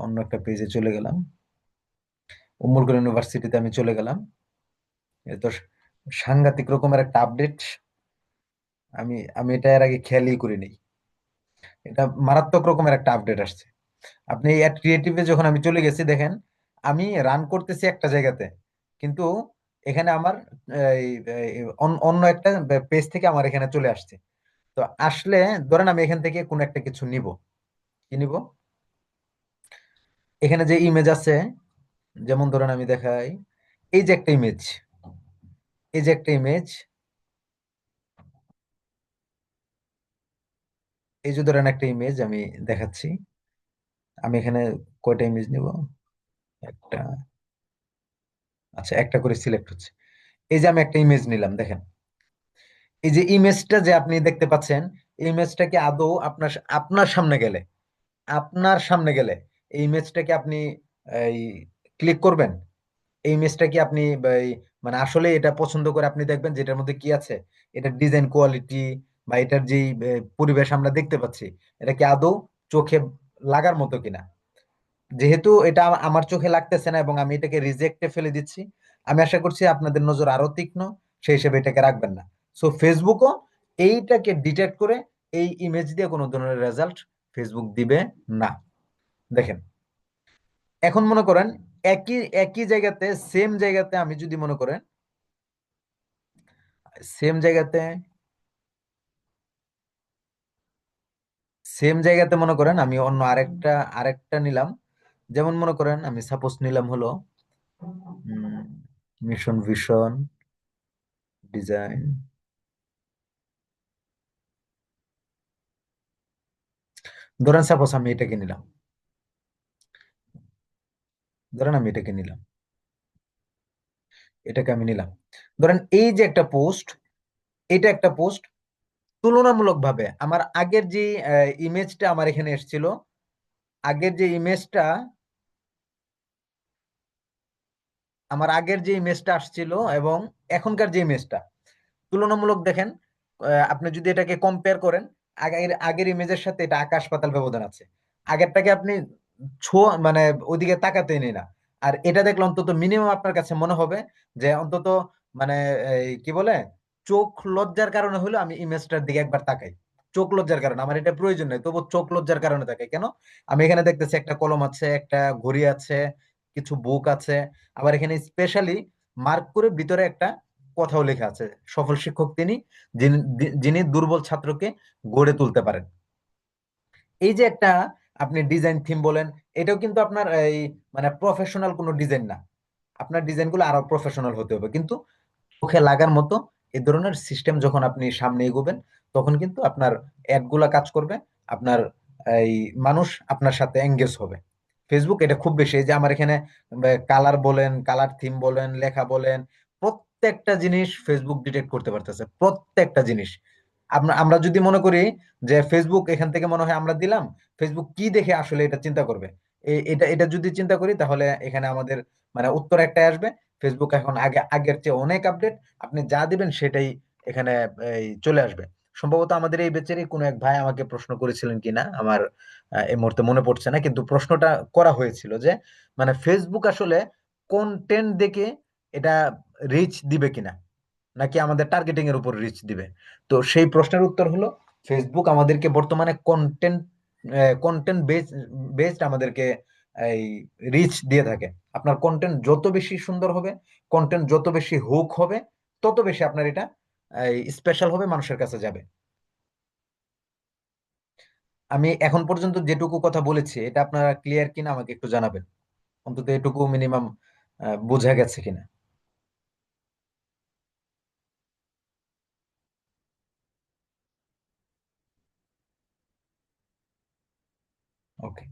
অন্য একটা পেজে চলে গেলাম, উম্মুল ইউনিভার্সিটিতে আমি চলে গেলাম। এটা তো সাংঘাতিক রকমের একটা আপডেট, আমি আমি এটা এর আগে খেয়ালই করিনি। এটা মারাত্মক রকমের একটা আপডেট আসছে। আপনি অ্যাড ক্রিয়েটিভে যখন আমি চলে গেছি, দেখেন আমি রান করতেছি একটা জায়গাতে, কিন্তু এখানে আমার এই, অন্য একটা পেজ থেকে আমার এখানে চলে আসছে। তো আসলে ধরেন আমি এখান থেকে কোন একটা কিছু নিব, কি নিব? এখানে যে ইমেজ আছে, যেমন ধরেন আমি দেখাই, এই যে একটা ইমেজ, এই যে একটা ইমেজ, এই যে ধরেন একটা ইমেজ আমি দেখাচ্ছি, আমি এখানে কয়টা ইমেজ নিব? একটা, আচ্ছা একটা করে সিলেক্ট হচ্ছে। এই যে আমি একটা ইমেজ নিলাম, দেখেন এই যে ইমেজটা যে আপনি দেখতে পাচ্ছেন, এই ইমেজটা কি আদৌ আপনার আপনার সামনে গেলে, আপনার সামনে গেলে এই ইমেজটাকে আপনি এই ক্লিক করবেন, এই ইমেজটা কি আপনি এই, মানে আসলে এটা পছন্দ করে আপনি দেখবেন যে এটার মধ্যে কি আছে, এটার ডিজাইন কোয়ালিটি বা এটার যে পরিবেশ আমরা দেখতে পাচ্ছি, এটা কি আদৌ চোখে লাগার মতো কিনা। যেহেতু এটা আমার চোখে লাগতেছে না এবং আমি এটাকে রিজেক্টে ফেলে দিচ্ছি, আমি আশা করছি আপনাদের নজর আরো তীক্ষ্ণ, সেই হিসেবে এটাকে রাখবেন না। সো ফেসবুকও এইটাকে ডিটেক্ট করে এই ইমেজ দিয়ে কোনো ধরনের রেজাল্ট ফেসবুক দিবে না। দেখেন, এখন মনে করেন একই একই জায়গাতে, সেম জায়গাতে আমি যদি মনে করেন, সেম জায়গাতে সেম জায়গাতে মনে করেন আমি অন্য আরেকটা আরেকটা নিলাম। যেমন মনে করেন আমি সাপোজ নিলাম হলো মিশন ভিশন ডিজাইন। ধরেন সাপোজ আমি এটাকে নিলাম, ধরেন আমি এটাকে নিলাম, এটাকে আমি নিলাম। ধরেন এই যে একটা পোস্ট, এটা একটা পোস্ট তুলনামূলকভাবে আমার আগের যে ইমেজটা আমার এখানে এসেছিল, আগের যে ইমেজটা আগের যে ইমেজটা আসছিল এবং এখনকার যে ইমেজটা তুলনামূলক দেখেন, আপনি যদি এটাকে কম্পেয়ার করেন, আগের আগের ইমেজের সাথে এটা আকাশ পাতাল ব্যবধান আছে। আগেরটাকে আপনি মানে ওইদিকে তাকাতেই নেই না, আর এটা দেখলে অন্তত মিনিমাম আপনার কাছে মনে হবে যে অন্তত মানে এই কি বলে, চোখ লজ্জার কারণে হলো আমি ইমেজটার দিকে একবার তাকাই। চোখ লজ্জার কারণে, আমার এটা প্রয়োজন নেই তবু চোখ লজ্জার কারণে তাকাই কেন? আমি এখানে দেখতেছি একটা কলম আছে, একটা ঘড়ি আছে, কিছু বুক আছে, আবার এখানে স্পেশালি মার্ক করে ভিতরে একটা কথাও লেখা আছে, সফল শিক্ষক তিনি, যিনি যিনি দুর্বল ছাত্রকে গড়ে তুলতে পারেন। এই যে একটা আপনি ডিজাইন থিম বলেন, এটাও কিন্তু আপনার এই মানে প্রফেশনাল কোনো ডিজাইন না। আপনার ডিজাইন গুলো আরো প্রফেশনাল হতে হবে, কিন্তু চোখে লাগার মতো এই ধরনের সিস্টেম যখন আপনি সামনে এগোবেন, তখন কিন্তু আপনার অ্যাড গুলা কাজ করবে, আপনার এই মানুষ আপনার সাথে এঙ্গেজ হবে। ফেসবুক এটা খুব বেশি, এই যে আমার এখানে কালার বলেন, কালার থিম বলেন, লেখা বলেন, প্রত্যেকটা জিনিস ফেসবুক ডিটেক্ট করতে পারতেছে, প্রত্যেকটা জিনিস। আমরা যদি মনে করি যে ফেসবুক এখান থেকে মনে হয় আমরা দিলাম, ফেসবুক কি দেখে আসলে এটা চিন্তা করবে, এটা এটা যদি চিন্তা করি তাহলে এখানে আমাদের মানে উত্তর একটাই আসবে, ফেসবুক এখন আগের চেয়ে অনেক আপডেট, আপনি যা দিবেন সেটাই এখানে এই চলে আসবে। সম্ভবত আমাদের এই বেচারি কোনো এক ভাই আমাকে প্রশ্ন করেছিলেন কিনা, আমার এই মুহূর্তে মনে পড়ছে না, কিন্তু প্রশ্নটা করা হয়েছিল যে মানে ফেসবুক আসলে কন্টেন্ট দেখে এটা রিচ দিবে কিনা, নাকি আমাদের টার্গেটিং এর উপর রিচ দিবে। তো সেই প্রশ্নের উত্তর হলো ফেসবুক আমাদেরকে বর্তমানে কন্টেন্ট কন্টেন্ট বেসড আমাদেরকে এই রিচ দিয়ে থাকে। আপনার কন্টেন্ট যত বেশি সুন্দর হবে, কন্টেন্ট যত বেশি হুক হবে, তত বেশি আপনার এটা স্পেশাল হবে, মানুষের কাছে যাবে। আমি এখন পর্যন্ত যেটুকু কথা বলেছি এটা আপনারা ক্লিয়ার কিনা আমাকে একটু জানাবেন, অন্তত এটুকু মিনিমাম বোঝা গেছে কিনা। ওকে,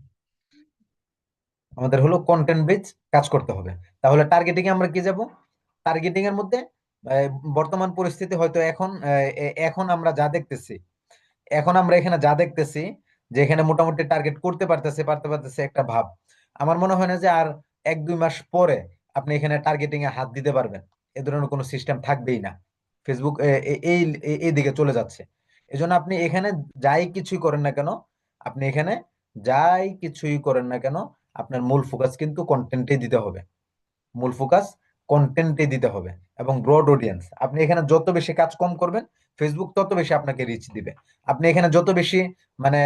আমাদের হলো কন্টেন্ট বেজ কাজ করতে হবে। তাহলে টার্গেটিং এ আমরা কি যাব? টার্গেটিং এর মধ্যে আহ, বর্তমান পরিস্থিতি হয়তো এখন এখন আমরা যা দেখতেছি, এখন আমরা এখানে যা দেখতেছি যে এখানে মোটামুটি টার্গেট করতে পারতেছে একটা ভাব। আমার মনে হয় না যে আর 1-2 মাস পরে আপনি এখানে টার্গেটিং এ হাত দিতে পারবেন, এ ধরনের কোনো সিস্টেম থাকবেই না। ফেসবুক এই দিকে চলে যাচ্ছে। এজন্য আপনি এখানে যাই কিছুই করেন না কেন, আপনি এখানে যাই কিছুই করেন না কেন, আপনার মূল ফোকাস কিন্তু কন্টেন্টে দিতে হবে। মূল ফোকাস কন্টেন্টে দিতে হবে এবং ব্রড অডিয়েন্স। আপনি এখানে যত বেশি কাজ কম করবেন, ফেসবুক তত বেশি আপনাকে রিচ দিবে। আপনি এখানে যত বেশি মানে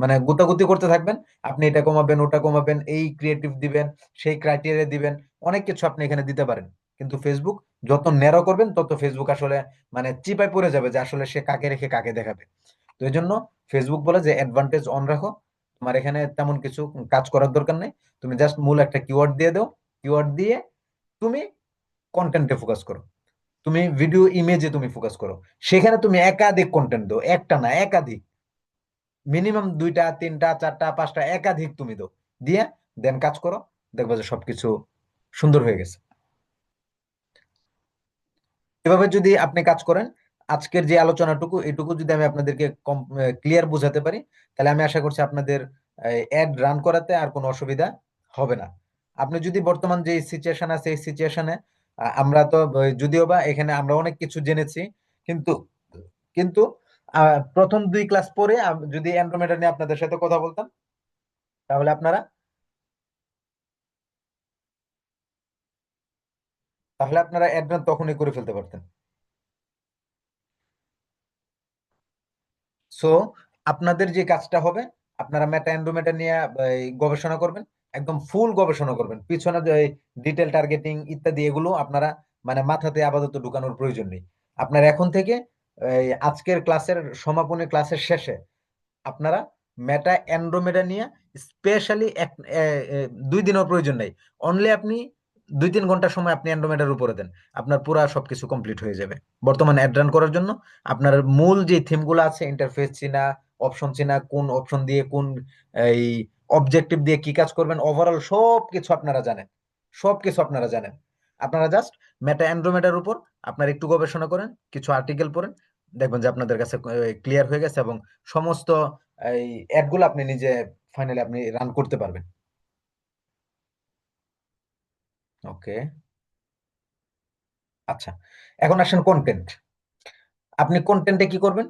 মানে গুতাগুতি করতে থাকবেন, আপনি এটা কমাবেন, ওটা কমাবেন, এই ক্রিয়েটিভ দিবেন, সেই ক্রাইটেরিয়া দিবেন, অনেক কিছু আপনি এখানে দিতে পারেন। কিন্তু ফেসবুক যত ন্যারো করবেন তত ফেসবুক আসলে মানে চিপায় পড়ে যাবে যে আসলে সে কাকে রেখে কাকে দেখাবে। তো এই জন্য ফেসবুক বলে যে অ্যাডভান্টেজ অন রাখো, তোমার এখানে তেমন কিছু কাজ করার দরকার নেই, তুমি জাস্ট মূল একটা কিওয়ার্ড দিয়ে দাও, কিওয়ার্ড দিয়ে তুমি কন্টেন্টে ফোকাস করো, তুমি ভিডিও ইমেজে তুমি ফোকাস করো, সেখানে তুমি একাধিক কন্টেন্ট দাও, একটা না একাধিক, মিনিমাম 2টা 3টা 4টা 5টা একাধিক তুমি দাও, দিয়ে দেন কাজ করো, দেখবো যে সবকিছু সুন্দর হয়ে গেছে। এভাবে যদি আপনি কাজ করেন, আজকের যে আলোচনাটুকু এটুকু যদি আমি আপনাদেরকে ক্লিয়ার বোঝাতে পারি, তাহলে আমি আশা করছি আপনাদের অ্যাড রান করাতে আর কোনো অসুবিধা হবে না। আপনি যদি বর্তমান যে সিচুয়েশন আছে এই সিচুয়েশনে আমরা তো যদিও বা এখানে আমরা অনেক কিছু জেনেছি, কিন্তু কিন্তু প্রথম 2 ক্লাস পরে যদি অ্যান্ড্রোমেডা নিয়ে আপনাদের সাথে কথা বলতাম, তাহলে আপনারা অ্যাড রান তখনই করে ফেলতে পারতেন। সো আপনাদের যে কাজটা হবে, আপনারা মেটা অ্যান্ড্রোমেটা নিয়ে গবেষণা করবেন, একদম ফুল গবেষণা করবেন। পিছনে যে ডিটেল টার্গেটিং ইত্যাদি এগুলো আপনারা মানে মাথাতে আপাতত ঢুকানোর প্রয়োজন নেই। আপনার এখন থেকে আজকের ক্লাসের সমাপনী ক্লাসের শেষে আপনারা মেটা অ্যান্ড্রোমেডা নিয়ে স্পেশালি 2 দিনের প্রয়োজন নেই, অনলি আপনি 2-3 ঘন্টা সময় আপনি অ্যান্ড্রোমেডার উপরে দেন, আপনার পুরা সবকিছু কমপ্লিট হয়ে যাবে। বর্তমানে অ্যাড রান করার জন্য আপনার মূল যে থিমগুলো আছে, ইন্টারফেস চিনা, অপশন চিনা, কোন অপশন দিয়ে কোন এই অবজেক্টিভ দিয়ে কি কাজ করবেন, ওভারঅল সবকিছু আপনারা জানেন, সবকিছু আপনারা জানেন। আপনারা জাস্ট মেটা অ্যান্ড্রোমেডার উপর আপনার একটু গবেষণা করেন, কিছু আর্টিকেল পড়েন, দেখবেন যে আপনাদের কাছে ক্লিয়ার হয়ে গেছে, এবং সমস্ত এই অ্যাডগুলো আপনি নিজে ফাইনালি আপনি রান করতে পারবেন। ওকে, আচ্ছা, এখন আসেন কন্টেন্ট। আপনি কন্টেন্টে কি করবেন?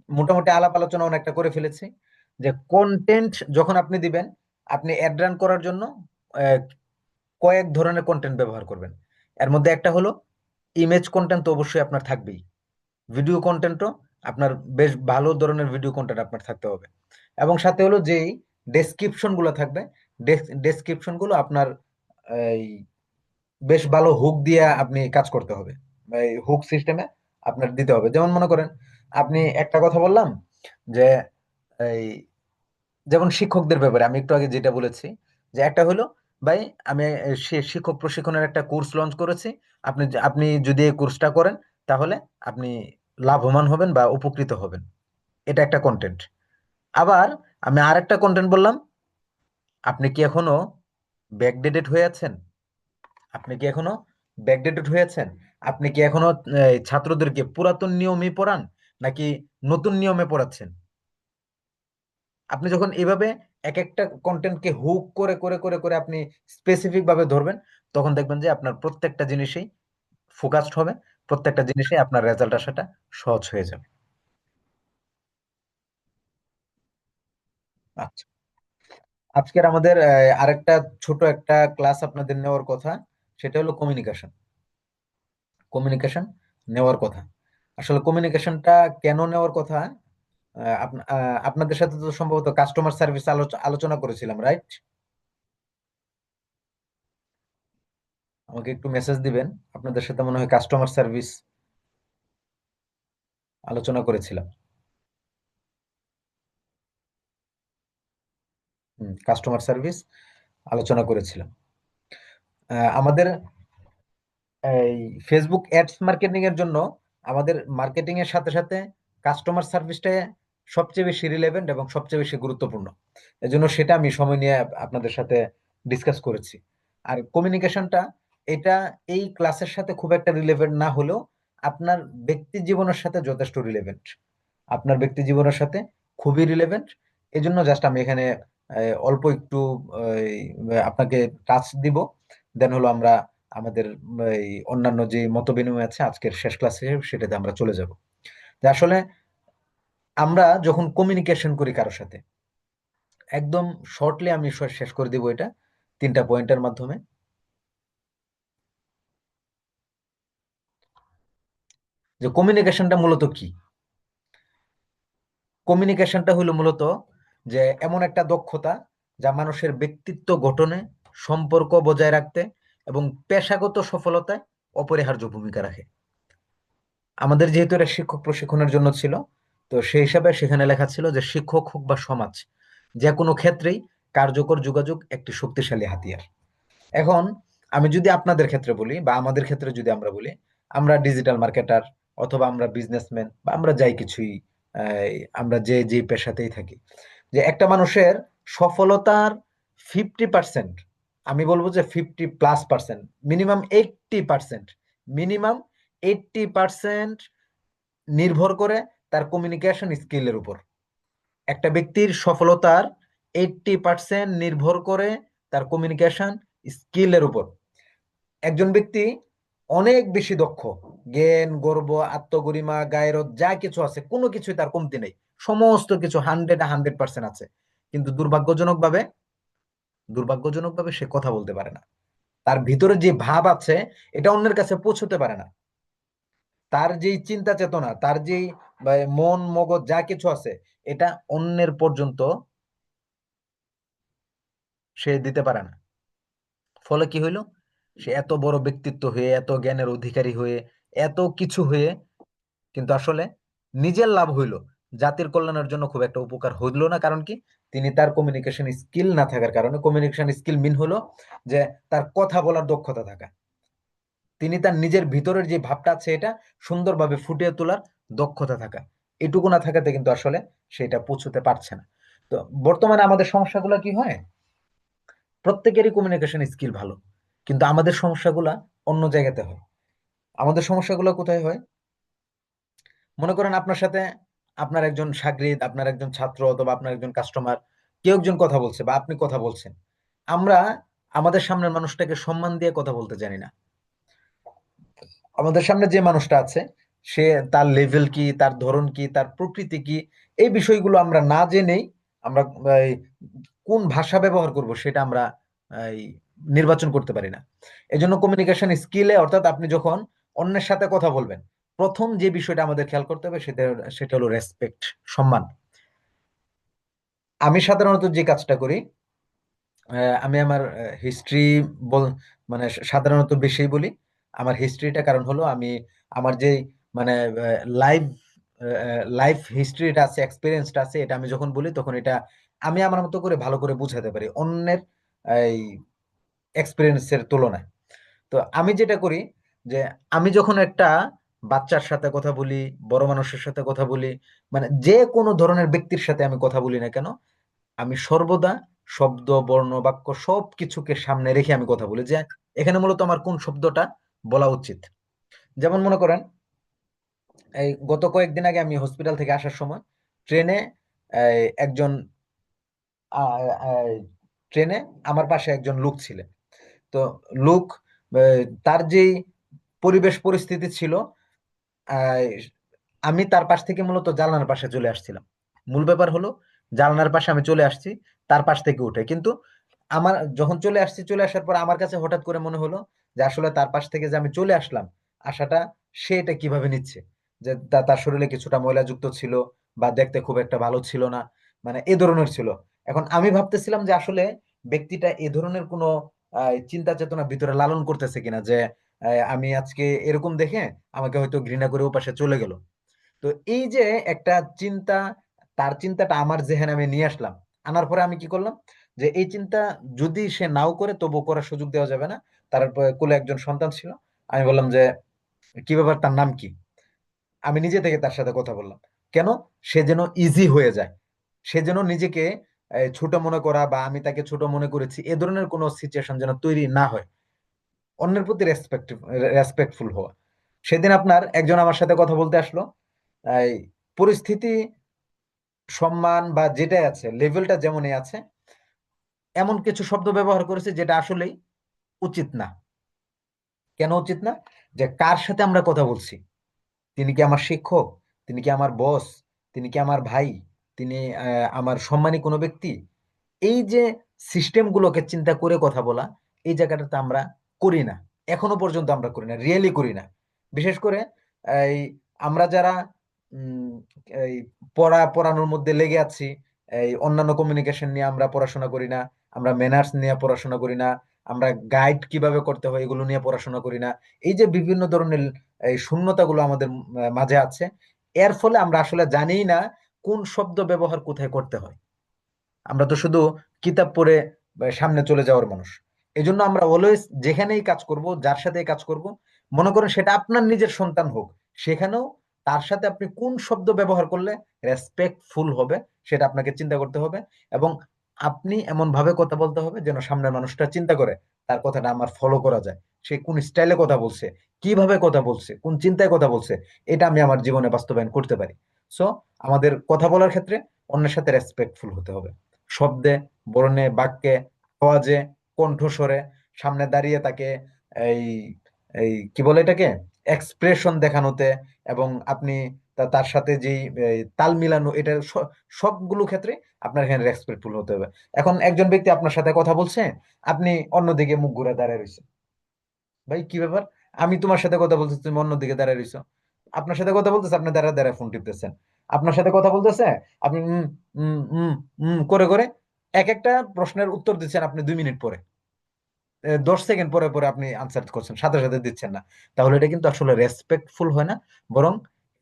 মোটামুটি আলাপ আলোচনা অনেকটা করে ফেলেছি, যে কন্টেন্ট যখন আপনি দিবেন, আপনি অ্যাড রান করার জন্য আহ, কয়েক ধরনের কন্টেন্ট ব্যবহার করবেন। এর মধ্যে একটা হলো ইমেজ কন্টেন্ট, তো অবশ্যই আপনার থাকবেই। ভিডিও কন্টেন্টও আপনার বেশ ভালো ধরনের ভিডিও কন্টেন্ট আপনার থাকতে হবে। এবং সাথে হলো যেই ডেসক্রিপশন গুলো থাকবে, ডেসক্রিপশন গুলো আপনার এই বেশ ভালো হুক দিয়ে আপনি কাজ করতে হবে, এই হুক সিস্টেমে আপনার দিতে হবে। যেমন মনে করেন আপনি একটা কথা বললাম যে এই যেমন শিক্ষকদের ব্যাপারে আমি একটু আগে যেটা বলেছি, যে একটা হলো ভাই আমি শিক্ষক প্রশিক্ষণের একটা কোর্স লঞ্চ করেছি, আপনি যদি এই কোর্সটা করেন তাহলে আপনি লাভবান হবেন বা উপকৃত হবেন। এটা একটা কন্টেন্ট। আবার আমি আরেকটা কন্টেন্ট বললাম, আপনি কি এখনো ব্যাকডেটেড হয়ে আছেন? আপনি কি এখনো ব্যাকডেটেড হয়ে আছেন? আপনি কি এখনো ছাত্রদেরকে পুরাতন নিয়মে পড়ান, নাকি নতুন নিয়মে পড়াচ্ছেন? আপনি যখন এভাবে এক একটা কন্টেন্টকে হুক করে করে করে করে আপনি স্পেসিফিক ভাবে ধরবেন, তখন দেখবেন যে আপনার প্রত্যেকটা জিনিসেই ফোকাসড হবে, প্রত্যেকটা জিনিসে আপনার রেজাল্ট আসাটা সহজ হয়ে যাবে। আচ্ছা, আজকের আমাদের আরেকটা ছোট একটা ক্লাস আপনাদের নেওয়ার কথা, সেটা হলো কমিউনিকেশন। কমিউনিকেশন নেওয়ার কথা, আসলে কমিউনিকেশনটা কেন নেওয়ার কথা, আপনাদের সাথে তো সম্ভবত কাস্টমার সার্ভিস আলোচনা করেছিলাম, রাইট? আমাকে একটু মেসেজ দিবেন, আপনাদের সাথে মনে হয় কাস্টমার সার্ভিস আলোচনা করেছিলাম। কাস্টমার সার্ভিস আলোচনা করেছিলাম। আমাদের এই ফেসবুক অ্যাডস মার্কেটিং এর জন্য আমাদের মার্কেটিং এর সাথে সাথে কাস্টমার সার্ভিসটা সবচেয়ে বেশি রিলেভেন্ট এবং সবচেয়ে বেশি গুরুত্বপূর্ণ। এজন্য সেটা আমি সময় নিয়ে আপনাদের সাথে ডিসকাস করেছি। আর কমিউনিকেশনটা, এটা এই ক্লাসের সাথে খুব একটা রিলেভেন্ট না হলেও আপনার ব্যক্তি জীবনের সাথে যথেষ্ট রিলেভেন্ট, আপনার ব্যক্তি জীবনের সাথে খুবই রিলেভেন্ট। এজন্য জাস্ট আমি এখানে অল্প একটু আপনাকে টাচ দিব, দেন হলো আমরা আমাদের এই অন্যান্য যে মত বিনিময় আছে আজকের শেষ ক্লাসে সেটাতে আমরা চলে যাব। যে আসলে আমরা যখন কমিউনিকেশন করি কারোর সাথে, একদম শর্টলি আমি শেষ করে দিব এটা 3টা পয়েন্টের মাধ্যমে। যে কমিউনিকেশনটা মূলত কি? কমিউনিকেশনটা হলো মূলত যে এমন একটা দক্ষতা যা মানুষের ব্যক্তিত্ব গঠনে, সম্পর্ক বজায় রাখতে এবং পেশাগত সফলতায় অপরিহার্য ভূমিকা রাখে। আমাদের যেহেতু এটা শিক্ষক প্রশিক্ষণের জন্য ছিল, তো সেই হিসাবে সেখানে লেখা ছিল যে শিক্ষক হোক বা সমাজ, যে কোনো ক্ষেত্রেই কার্যকর যোগাযোগ একটি শক্তিশালী হাতিয়ার। এখন আমি যদি আপনাদের ক্ষেত্রে বলি বা আমাদের ক্ষেত্রে যদি আমরা বলি, আমরা ডিজিটাল মার্কেটার অথবা আমরা বিজনেসম্যান বা আমরা যাই কিছুই, আমরা যে যে পেশাতেই থাকি, যে একটা মানুষের সফলতার 50%, আমি বলবো যে 50+%, মিনিমাম 80%, মিনিমাম 80% নির্ভর করে তার কমিউনিকেশন স্কিলের উপর। একটা ব্যক্তির সফলতার 80% নির্ভর করে তার কমিউনিকেশন স্কিলের উপর। একজন ব্যক্তি অনেক বেশি দক্ষ, জ্ঞান, গর্ব, আত্মগরিমা, গায়রত যা কিছু আছে কোনো কিছুই তার কমতি নেই, সমস্ত কিছু 100% আছে, কিন্তু দুর্ভাগ্যজনক ভাবে সে কথা বলতে পারে না। তার ভিতরে যে ভাব আছে এটা অন্যের কাছে পৌঁছতে পারে না। তার যেই চিন্তা চেতনা, তার যেই মন মগজ যা কিছু আছে, এটা অন্যের পর্যন্ত সে দিতে পারে না। ফলে কি হইলো, সে এত বড় ব্যক্তিত্ব হয়ে, এত জ্ঞানের অধিকারী হয়ে, এত কিছু হয়ে, কিন্তু আসলে নিজের লাভ হইলো, জাতির কল্যাণের জন্য খুব একটা উপকার হইলো না। কারণ কি, তিনি তার কমিউনিকেশন স্কিল না থাকার কারণে, কমিউনিকেশন স্কিল মিন হলো যে তার কথা বলার দক্ষতা থাকা, তিনি তার নিজের ভিতরের যে ভাবটা আছে এটা সুন্দরভাবে ফুটিয়ে তোলার দক্ষতা থাকা, এটুকু না থাকাতে কিন্তু আসলে সেটা পৌঁছতে পারছে না। তো বর্তমানে আমাদের সমস্যাগুলো কি হয়, প্রত্যেকেরই কমিউনিকেশন স্কিল ভালো, কিন্তু আমাদের সমস্যাগুলা অন্য জায়গাতে হয়। আমাদের সমস্যাগুলো কোথায় হয়, মনে করেন আপনার সাথে আপনার একজন সাগরিদ, আপনার একজন ছাত্র, অথবা আপনার একজন কাস্টমার, কেউ একজন কথা বলছে বা আপনি কথা বলছেন, আমরা আমাদের সামনের মানুষটাকে সম্মান দিয়ে কথা বলতে জানি না। আমাদের সামনে যে মানুষটা আছে, সে তার লেভেল কি, তার ধরন কি, তার প্রকৃতি কি, এই বিষয়গুলো আমরা না জেনেই আমরা এই, কোন ভাষা ব্যবহার করব সেটা আমরা এই, নির্বাচন করতে পারি না। এজন্য কমিউনিকেশন স্কিলে, অর্থাৎ আপনি যখন অন্যের সাথে কথা বলবেন, প্রথম যে বিষয়টা আমাদের খেয়াল করতে হবে সেটা সেটা হলো রেসপেক্ট, সম্মান। আমি সাধারণত যে কাজটা করি, আমি আমার হিস্ট্রি বল মানে সাধারণত বেশি বলি আমার হিস্ট্রিটা, কারণ হলো আমি আমার যে মানে লাইভ লাইফ হিস্ট্রিটা আছে, এক্সপিরিয়েন্সটা আছে, এটা আমি যখন বলি তখন এটা আমি আমার মতো করে ভালো করে বুঝাতে পারি অন্যের এই এক্সপিরিয়েন্সের তুলনায়। তো আমি যেটা করি, যে আমি যখন একটা বাচ্চার সাথে কথা বলি, বড় মানুষের সাথে কথা বলি, মানে যে কোনো ধরনের ব্যক্তির সাথে আমি কথা বলি না কেন, আমি সর্বদা শব্দ, বর্ণ, বাক্য সবকিছুকে সামনে রেখে আমি কথা বলি, যে এখানে মূলত আমার কোন শব্দটা বলা উচিত। যেমন মনে করেন, এই গত কয়েকদিন আগে আমি হসপিটাল থেকে আসার সময় ট্রেনে একজন ট্রেনে আমার পাশে একজন লোক ছিলেন। তো লোক, তার যেই পরিবেশ পরিস্থিতি ছিল, আহ, আমি তার পাশ থেকে মূলত জানলার পাশে চলে আসছিলাম। মূল ব্যাপার হলো, জানলার পাশে আমি চলে আসছি তার পাশ থেকে উঠে, কিন্তু আমার যখন চলে আসছি, চলে আসার পর আমার কাছে হঠাৎ করে মনে হলো যে আসলে তার পাশ থেকে যে আমি চলে আসলাম, আসাটা সে এটা কিভাবে নিচ্ছে, যে তার শরীরে কিছুটা ময়লাযুক্ত ছিল, বা দেখতে খুব একটা ভালো ছিল না, মানে এ ধরনের ছিল। এখন আমি ভাবতেছিলাম যে আসলে ব্যক্তিটা এ ধরনের কোনো চিন্তা চেতনা ভিতরে লালন করতেছে কিনা, যে আমি আজকে এরকম দেখে আমাকে হয়তো ঘৃণা করে ওপাশে চলে গেল। তো এই যে একটা চিন্তা, তার চিন্তাটা আমার জেহেনে আমি নিয়ে আসলাম, আনার পরে আমি কি করলাম, যে এই চিন্তা যদি সে নাও করে তবু করার সুযোগ দেওয়া যাবে না। তারপরে কোলে একজন সন্তান ছিল, আমি বললাম যে কি ব্যাপার, তার নাম কি। আমি নিজে থেকে তার সাথে কথা বললাম, কেন, সে যেন ইজি হয়ে যায়, সে যেন নিজেকে ছোট মনে করা, বা আমি তাকে ছোট মনে করেছি, এ ধরনের কোনো সিচুয়েশন যেন তৈরি না হয়। অন্যের প্রতি রেসপেক্টফুল হওয়া। সেদিন আপনার একজন আমার সাথে কথা বলতে আসলো, এই পরিস্থিতি, সম্মান বা যেটাই আছে, লেভেলটা যেমনই আছে, এমন কিছু শব্দ ব্যবহার করেছে যেটা আসলেই উচিত না। কেন উচিত না, যে কার সাথে আমরা কথা বলছি, তিনি কি আমার শিক্ষক, তিনি কি আমার বস, তিনি কি আমার ভাই, তিনি আমার সম্মানী কোনো ব্যক্তি, এই যে সিস্টেম গুলোকে চিন্তা করে কথা বলা, এই জায়গাটাতে আমরা করি না। এখনো পর্যন্ত আমরা করি না, রিয়েলি করি না। বিশেষ করে এই আমরা যারা উম, এই পড়ানোর মধ্যে লেগে আছি, এই অন্যান্য কমিউনিকেশন নিয়ে আমরা পড়াশোনা করি না, আমরা ম্যানার্স নিয়ে পড়াশোনা করি না, আমরা গাইড কিভাবে করতে হয় এগুলো নিয়ে পড়াশোনা করি না। এই যে বিভিন্ন ধরনের এই শূন্যতাগুলো আমাদের মাঝে আছে, এর ফলে আমরা আসলে জানিই না কোন শব্দ ব্যবহার কোথায় করতে হয়। আমরা তো শুধু কিতাব পড়ে সামনে চলে যাওয়ার মানুষ। এই জন্য আমরা অলওয়েজ যেখানেই কাজ করব, যার সাথেই কাজ করব, মনে করেন সেটা আপনার নিজের সন্তান হোক, সেখানেও তার সাথে আপনি কোন শব্দ ব্যবহার করলে রেসপেক্টফুল হবে সেটা আপনাকে চিন্তা করতে হবে। এবং আপনি এমন ভাবে কথা বলতে হবে যেন সামনের মানুষটা চিন্তা করে তার কথাটা আমার ফলো করা যায়। সে কোন স্টাইলে কথা বলছে, কিভাবে কথা বলছে, কোন চিন্তায় কথা বলছে, এটা আমি আমার জীবনে বাস্তবায়ন করতে পারি। সো আমাদের কথা বলার ক্ষেত্রে অন্যের সাথে রেসপেক্টফুল হতে হবে, শব্দে, বর্ণে, বাক্যে, আওয়াজে, কণ্ঠস্বরে, সামনে দাঁড়িয়ে তাকে এই এই কি বলে এটাকে এক্সপ্রেশন দেখানোতে, এবং আপনি তার সাথে যেই তাল মিলানো, এটা সবগুলো ক্ষেত্রে আপনার এখানে রেসপেক্টফুল হতে হবে। এখন একজন ব্যক্তি আপনার সাথে কথা বলছে, আপনি অন্যদিকে মুখ ঘুরে দাঁড়ায় রয়েছেন, ভাই কি ব্যাপার, আমি তোমার সাথে কথা বলতেছি, তুমি অন্যদিকে দাঁড়ায় রইছো, আপনার সাথে কথা বলতেছে, আপনি দাঁড়ায় দাঁড়ায় ফোন টিপতেছেন, আপনার সাথে কথা বলতেছে, আপনি করে করে এক একটা প্রশ্নের উত্তর দিচ্ছেন আপনি 2 মিনিট পরে, 10 সেকেন্ড পরে পরে আপনি আনসার করছেন, সাথে সাথে দিচ্ছেন না। তাহলে এটা কিন্তু আসলে রেসপেক্টফুল হয় না, বরং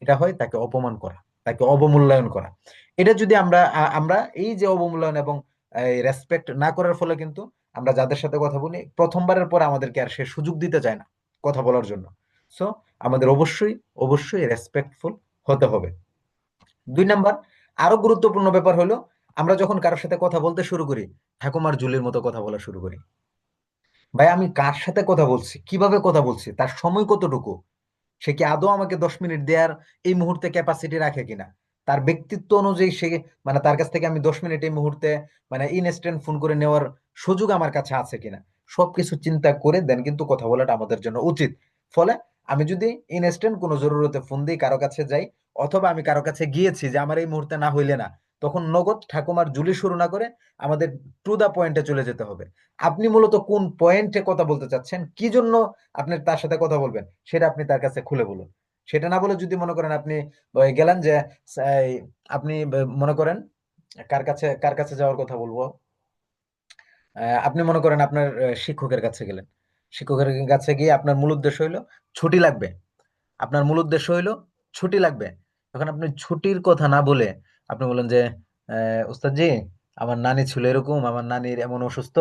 এটা হয় তাকে অপমান করা, তাকে অবমূল্যায়ন করা। এটা যদি আমরা এই যে অবমূল্যায়ন এবং রেসপেক্ট না করার ফলে কিন্তু আমরা যাদের সাথে কথা বলি, প্রথমবারের পর আমাদেরকে আর সে সুযোগ দিতে চায় না কথা বলার জন্য। সো আমাদের অবশ্যই অবশ্যই রেসপেক্টফুল হতে হবে। 2 নাম্বার, আরো গুরুত্বপূর্ণ ব্যাপার হলো, আমরা যখন কারোর সাথে কথা বলতে শুরু করি, ঠাকুমার ঝুলির মতো কথা বলা শুরু করি। ভাই আমি কার সাথে কথা বলছি, কিভাবে কথা বলছি, তার সময় কতটুকু, সে কি আদৌ আমাকে 10 মিনিট দেওয়ার এই মুহূর্তে ক্যাপাসিটি রাখে কিনা, তার ব্যক্তিত্ব অনুযায়ী সে, মানে তার কাছ থেকে আমি 10 মিনিট এই মুহূর্তে মানে ইনস্ট্যান্ট ফোন করে নেওয়ার সুযোগ আমার কাছে আছে কিনা, সবকিছু চিন্তা করে দেন কিন্তু কথা বলাটা আমাদের জন্য উচিত। ফলে আমি যদি ইনস্ট্যান্ট কোনো জরুরতে ফোন দিই, কারো কাছে যাই, অথবা আমি কারো কাছে গিয়েছি যে আমার এই মুহূর্তে না হইলে না, তখন নগদ ঠাকুমার জুলি শুরু না করে আমাদের টু দা পয়েন্টে চলে যেতে হবে। আপনি মূলত কোন পয়েন্টে কথা বলতে চাচ্ছেন, কি জন্য আপনি তার সাথে কথা বলবেন, সেটা আপনি তার কাছে খুলে বলুন। সেটা না বলে যদি মনে করেন আপনি গেলেন যে এই, আপনি মনে করেন কার কাছে যাওয়ার কথা বলবো, আপনি মনে করেন আপনার শিক্ষকের কাছে গেলেন, শিক্ষকের কাছে গিয়ে আপনার মূল উদ্দেশ্য হইলো ছুটি লাগবে, আপনার মূল উদ্দেশ্য হইলো ছুটি লাগবে। তখন আপনি ছুটির কথা না বলে আপনি বলেন যে উস্তাদ জি, আমার নানি ছিল এরকম, আমার নানির এমন অসুস্থ,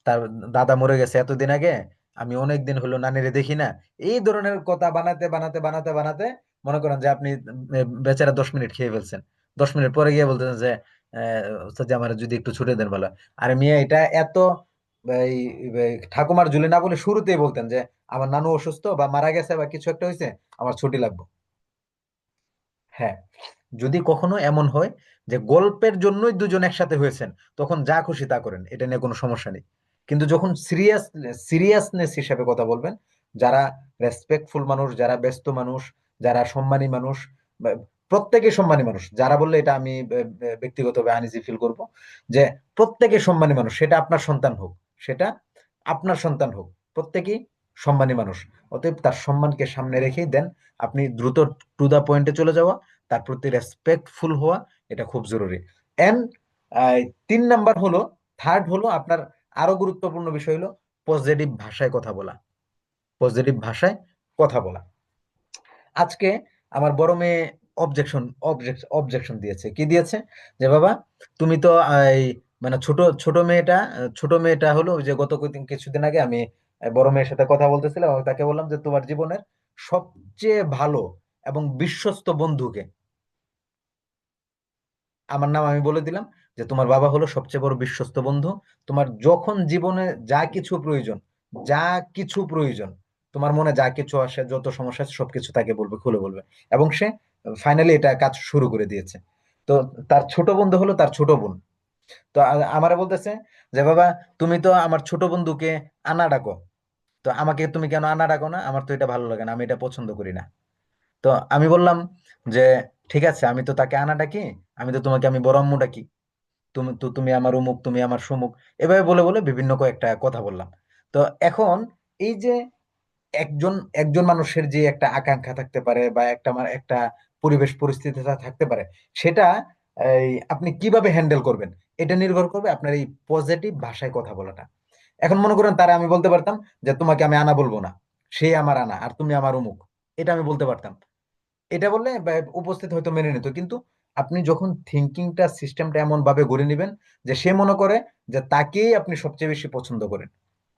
তার দাদা মরে গেছে এতদিন আগে, আমি অনেক দিন হলো নানিরে দেখি না। এই ধরনের কথা বানাতে বানাতে বানাতে বানাতে মনে করেন যে আপনি বেচারা 10 মিনিট খেয়ে ফেলছেন। 10 মিনিট পরে গিয়ে বলতেছেন যে উস্তাদ জি, আমার যদি একটু ছুটি দেন বলা। আরে মিয়া, এটা এত এই ঠাকুমার ঝুলি না বলে শুরুতেই বলতেন যে আমার নানু অসুস্থ বা মারা গেছে বা কিছু একটা হয়েছে, আমার ছুটি লাগবে। হ্যাঁ, যদি কখনো এমন হয় যে গল্পের জন্যই দুজন একসাথে হয়েছেন, তখন যা খুশি তা করেন, এটা নিয়ে কোনো সমস্যা নেই। কিন্তু যখন সিরিয়াসনেস হিসেবে কথা বলবেন, যারা রেসপেক্টফুল মানুষ, যারা ব্যস্ত মানুষ, যারা সম্মানী মানুষ, বা- প্রত্যেকে সম্মানী মানুষ, যারা বললে এটা আমি ব্যক্তিগতভাবে আনইজি ফিল করব, যে প্রত্যেকে সম্মানী মানুষ, সেটা আপনার সন্তান হোক, সেটা আপনার সন্তান হোক, প্রত্যেকেই সম্মানী মানুষ। অতএব তার সম্মানকে সামনে রেখেই দেন আপনি দ্রুত টু দা পয়েন্টে চলে যাওয়া, তার প্রতি রেসপেক্টফুল হওয়া, এটা খুব জরুরি। এন্ড 3 নাম্বার হলো, থার্ড হলো আপনার আরো গুরুত্বপূর্ণ বিষয় হলো পজিটিভ ভাষায় কথা বলা, পজিটিভ ভাষায় কথা বলা। আজকে আমার বড় মেয়ে অবজেকশন অবজেকশন দিয়েছে, কি দিয়েছে, যে বাবা তুমি তো এই মানে ছোট মেয়েটা হলো ওই যে গত কিছুদিন আগে আমি বড় মেয়ের সাথে কথা বলতেছিলাম এবং তাকে বললাম যে তোমার জীবনের সবচেয়ে ভালো এবং বিশ্বস্ত বন্ধুকে, আমার নাম আমি বলে দিলাম, যে তোমার বাবা হলো সবচেয়ে বড় বিশ্বস্ত বন্ধু। তোমার যখন জীবনে যা কিছু প্রয়োজন, যা কিছু প্রয়োজন, তোমার মনে যা কিছু আসে, যত সমস্যা আছে সবকিছু তাকে বলবে, খুলে বলবে। এবং সে ফাইনালি এটা কাজ শুরু করে দিয়েছে। তো তার ছোট বন্ধু হলো তার ছোট বোন। তো আমারে বলতেছে যে বাবা, তুমি তো আমার ছোট বন্ধুকে আনা ডাকো, তো আমাকে তুমি কেন আনা ডাকো না, আমার তো এটা ভালো লাগে না, আমি এটা পছন্দ করি না। তো আমি বললাম যে ঠিক আছে, আমি তো তাকে আনা ডাকি, আমি বড় আম্মু ডাকি, তুমি আমার অমুক, তুমি আমার সমুক, এভাবে বলে বলে বিভিন্ন কয়েকটা কথা বললাম। তো এখন এই যে একজন একজন মানুষের যে একটা আকাঙ্ক্ষা থাকতে পারে বা একটা পরিবেশ পরিস্থিতি থাকতে পারে, সেটা আপনি কিভাবে হ্যান্ডেল করবেন, এটা নির্ভর করবে আপনার এই পজিটিভ ভাষায় কথা বলাটা। এখন মনে করেন তারা আমি বলতে পারতাম যে তোমাকে আমি আনা বলবো না, সে আমার আনা আর তুমি আমার অমুক, এটা আমি বলতে পারতাম। এটা বললে উপস্থিত হয়তো মেনে নিত, কিন্তু আপনি যখন থিঙ্কিংটা সিস্টেমটা এমন ভাবে গড়ে নেবেন যে সে মনে করে যে তাকেই আপনি সবচেয়ে বেশি পছন্দ করেন,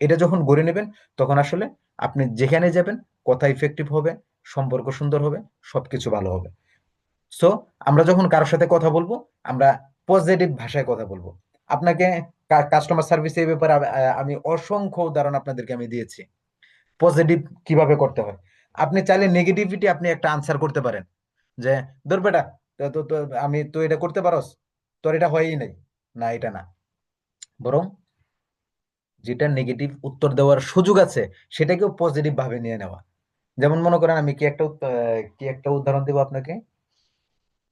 এটা যখন গড়ে নেবেন, তখন আসলে আপনি যেখানে যাবেন কথা ইফেক্টিভ হবে, সম্পর্ক সুন্দর হবে, সবকিছু ভালো হবে। সো আমরা যখন কারোর সাথে কথা বলবো, আমরা পজিটিভ ভাষায় কথা বলবো। আপনাকে কাস্টমার সার্ভিস এই ব্যাপারে আমি অসংখ্য উদাহরণ আপনাদেরকে আমি দিয়েছি। পজিটিভ কিভাবে করতে হয়। আপনি চাইলে নেগেটিভিটি আপনি একটা আনসার করতে পারেন, যে ধর বেটা, তো আমি তো এটা করতে পারোস, তোর এটা হয়ই নাই। না, এটা না, বরং যেটা নেগেটিভ উত্তর দেওয়ার সুযোগ আছে সেটাকেও পজিটিভ ভাবে নিয়ে নেওয়া। যেমন মনে করেন, আমি কি একটা উদাহরণ দিব আপনাকে,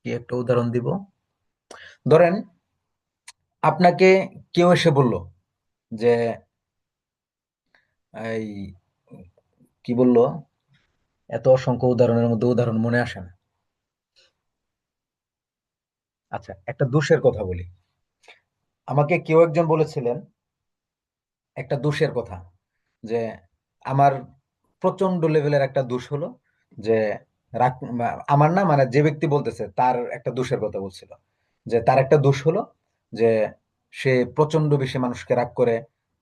কি একটা উদাহরণ দিব। ধরেন আপনাকে কেউ এসে বলল যে এই কি বললো, এত অসংখ্য উদাহরণের মধ্যে উদাহরণ মনে আসে না। আচ্ছা, একটা দোষের কথা বলি। আমাকে কেউ একজন বলেছিলেন একটা দোষের কথা, যে আমার প্রচন্ড লেভেলের একটা দোষ হলো যে রাগ, আমার না মানে যে ব্যক্তি বলতেছে তার একটা দোষের কথা বলছিল, যে তার একটা দোষ হলো যে সে প্রচন্ড বেশি মানুষকে রাগ করে,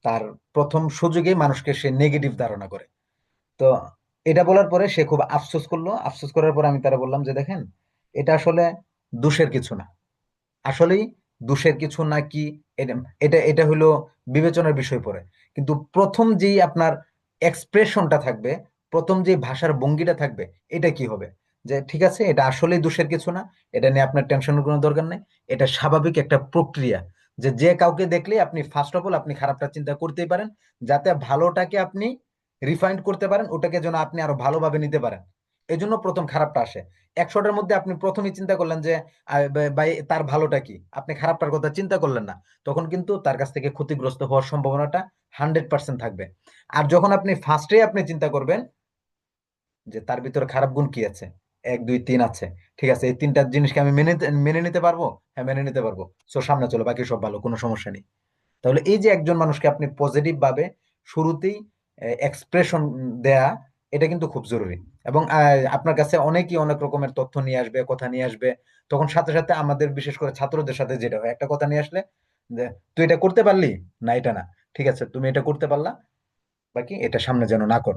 তার প্রথম সুযোগেই মানুষকে সে নেগেটিভ ধারণা করে। তো এটা বলার পরে সে খুব আফসোস করলো। আফসোস করার পরে আমি তারা বললাম যে দেখেন, এটা আসলে দোষের কিছু না, আসলেই দোষের কিছু নাকি, এটা এটা এটা হলো বিবেচনার বিষয় পড়ে। কিন্তু প্রথম যেই আপনার এক্সপ্রেশনটা থাকবে, প্রথম যে ভাষার ভঙ্গিটা থাকবে, এটা কি হবে, যে ঠিক আছে এটা আসলেই দোষের কিছু না, এটা নিয়ে আপনার টেনশনের কোনো দরকার নেই, এটা স্বাভাবিক একটা প্রক্রিয়া। যে যে কাউকে দেখলে আপনি ফার্স্ট অফ অল আপনি খারাপটা চিন্তা করতেই পারেন, যাতে ভালোটাকে আপনি রিফাইন্ড করতে পারেন, ওটাকে যেন আপনি আরো ভালোভাবে নিতে পারেন। এই জন্য প্রথম খারাপটা আসে। 100টার মধ্যে আপনি প্রথমেই চিন্তা করলেন যে ভাই তার ভালোটা কি, আপনি খারাপটার কথা চিন্তা করলেন না, তখন কিন্তু তার কাছ থেকে ক্ষতিগ্রস্ত হওয়ার সম্ভাবনাটা 100% থাকবে। আর যখন আপনি ফার্স্টে আপনি চিন্তা করবেন যে তার ভিতরে খারাপ গুণ কি আছে, 1 2 3 আছে, ঠিক আছে, এই তিনটা জিনিসকে আমি মেনে নিতে পারবো, হ্যাঁ মেনে নিতে পারবো, সো সামনে চলো, বাকি সব ভালো, কোনো সমস্যা নেই। তাহলে এই যে একজন মানুষকে আপনি পজিটিভ ভাবে শুরুতেই এক্সপ্রেশন দেয়া, এটা কিন্তু খুব জরুরি। এবং আপনার কাছে অনেকেই অনেক রকমের তথ্য নিয়ে আসবে, কথা নিয়ে আসবে, তখন সাথে সাথে আমাদের বিশেষ করে ছাত্রদের সাথে যেটা হয়, একটা কথা নিয়ে আসলে যে তুই এটা করতে পারলি, না এটা না, ঠিক আছে তুমি এটা করতে পারলা, বাকি এটা সামনে যেন না কর।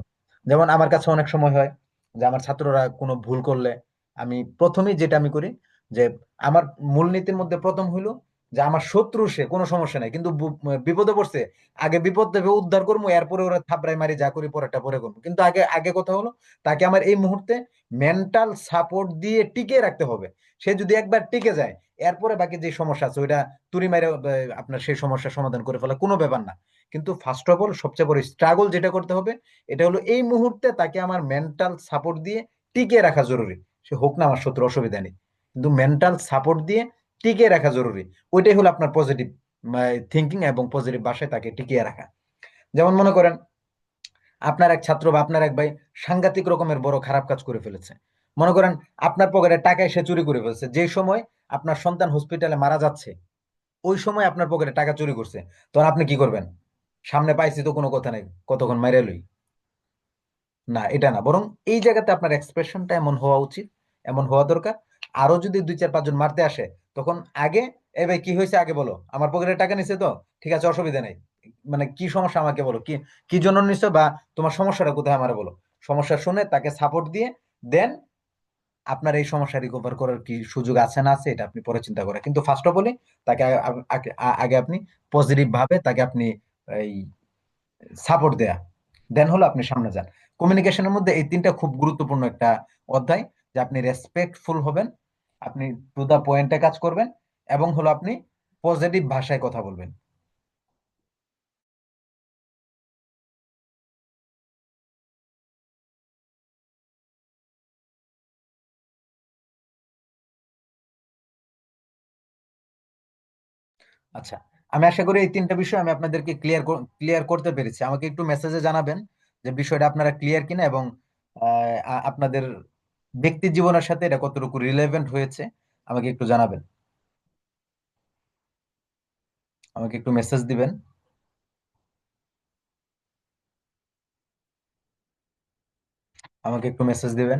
যেমন আমার কাছে অনেক সময় হয় যে আমার ছাত্ররা কোনো ভুল করলে আমি প্রথমেই যেটা আমি করি, যে আমার মূলনীতির মধ্যে প্রথম হইলো যে আমার শত্রু সে, কোনো সমস্যা নাই, কিন্তু বিপদে পড়ছে, আগে বিপদ থেকে উদ্ধার করবো, এরপরে ওরা থাপড়াই মারি যা করি পরেরটা পরে করবো, কিন্তু আগে আগে কথা হলো তাকে আমার এই মুহূর্তে মেন্টাল সাপোর্ট দিয়ে টিকে রাখতে হবে। সে যদি একবার টিকে যায়, এরপরে বাকি যে সমস্যা আছে ওইটা তুড়ি মারে আপনার সেই সমস্যার সমাধান করে ফেলা কোনো ব্যাপার না। কিন্তু ফার্স্ট অফ অল সবচেয়ে বড় স্ট্রাগল যেটা করতে হবে, এটা হলো এই মুহূর্তে তাকে আমার মেন্টাল সাপোর্ট দিয়ে টিকে রাখা জরুরি। সে হোক না আমার শত্রু, অসুবিধা নেই, কিন্তু মেন্টাল সাপোর্ট দিয়ে টিকে রাখা জরুরি। ওইটাই হলো আপনার পজিটিভ থিঙ্কিং এবং পজিটিভ ভাষায় তাকে টিকিয়ে রাখা। যেমন মনে করেন আপনার এক ছাত্র বা আপনার এক ভাই সাংঘাতিক রকমের বড় খারাপ কাজ করে ফেলেছে। মনে করেন আপনার পকেটে টাকা এসে চুরি করে ফেলেছে, যে সময় আপনার সন্তান হসপিটালে মারা যাচ্ছে, ওই সময় আপনার পকেটে টাকা চুরি করছে, তখন আপনি কি করবেন? সামনে পাইছি তো কোনো কথা নেই, কতক্ষণ মাইরে লই, না এটা না, বরং এই জায়গাতে আপনার এক্সপ্রেশনটা এমন হওয়া উচিত, এমন হওয়া দরকার। আরো যদি 2 4 5 জন মারতে আসে, তখন আগে, এ ভাই কি হয়েছে আগে বলো, আমার পকেটে টাকা নিছে তো, ঠিক আছে অসুবিধা নেই, মানে কি সমস্যা আমাকে বলো, কি কি জন্য নিছো, বা তোমার সমস্যাটা কোথায় আমারে বলো। সমস্যা শুনে তাকে সাপোর্ট দিয়ে দেন আপনার এই সমস্যা রিকভার করার কি সুযোগ আছে না আছে, এটা আপনি পরে চিন্তা করেন, কিন্তু ফার্স্ট অফ অল তাকে আগে আপনি পজিটিভ ভাবে তাকে আপনি এই সাপোর্ট দেয়া, দেন হলো আপনি সামনে যান। কমিউনিকেশনের মধ্যে এই তিনটা খুব গুরুত্বপূর্ণ একটা অধ্যায়, যে আপনি রেসপেক্টফুল হবেন, আপনি টু দা পয়েন্টে কাজ করবেন, এবং হলো আপনি পজিটিভ ভাষায় কথা বলবেন। আচ্ছা, আমি আশা করি এই তিনটা বিষয় আমি আপনাদেরকে ক্লিয়ার করতে পেরেছি। আমাকে একটু মেসেজে জানাবেন যে বিষয়টা আপনারা ক্লিয়ার কিনা, এবং আপনাদের ব্যক্তি জীবনের সাথে এটা কতটুকু রিলেভেন্ট হয়েছে, আমাকে একটু জানাবেন। আমাকে একটু মেসেজ দিবেন। আমাকে একটু মেসেজ দিবেন।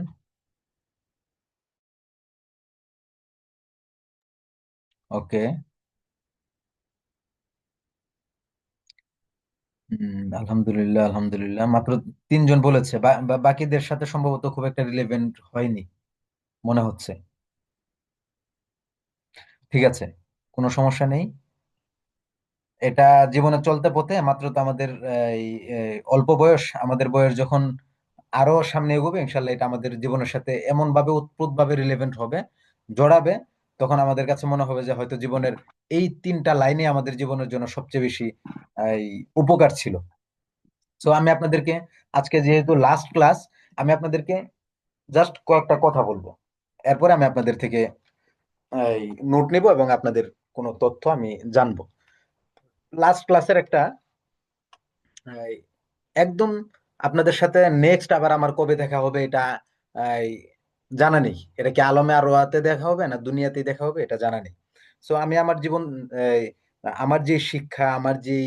ওকে। আলহামদুলিল্লাহ, আলহামদুলিল্লাহ, মাত্র 3 জন বলেছে, বাকিদের সাথে সম্ভবত খুব একটা রিলেভেন্ট হয়নি মনে হচ্ছে। ঠিক আছে, কোনো সমস্যা নেই। এটা জীবনে চলতে পথে মাত্র তো আমাদের এই অল্প বয়স, আমাদের বয়স যখন আরো সামনে এগোবে ইনশাল্লাহ এটা আমাদের জীবনের সাথে এমন ভাবে উৎপ্রুত ভাবে রিলেভেন্ট হবে, জড়াবে, তখন আমাদের কাছে মনে হবে যে হয়তো জীবনের এই 3টা লাইনে আমাদের জীবনের জন্য সবচেয়ে বেশি এই উপকার ছিল। তো আমি আপনাদেরকে আজকে যেহেতু লাস্ট ক্লাস, আমি আপনাদেরকে জাস্ট কয়েকটা কথা বলবো, এরপরে আমি আপনাদের থেকে এই নোট নেব এবং আপনাদের কোনো তথ্য আমি জানবো। লাস্ট ক্লাসের একটা এই, একদম আপনাদের সাথে নেক্সট আবার আমার কবে দেখা হবে এটা এই, জানা নেই। এটা কি আলমে আর ওয়াতে দেখা হবে না দুনিয়াতেই দেখা হবে এটা জানা নেই। সো আমি আমার জীবন এই, আমার যে শিক্ষা, আমার যে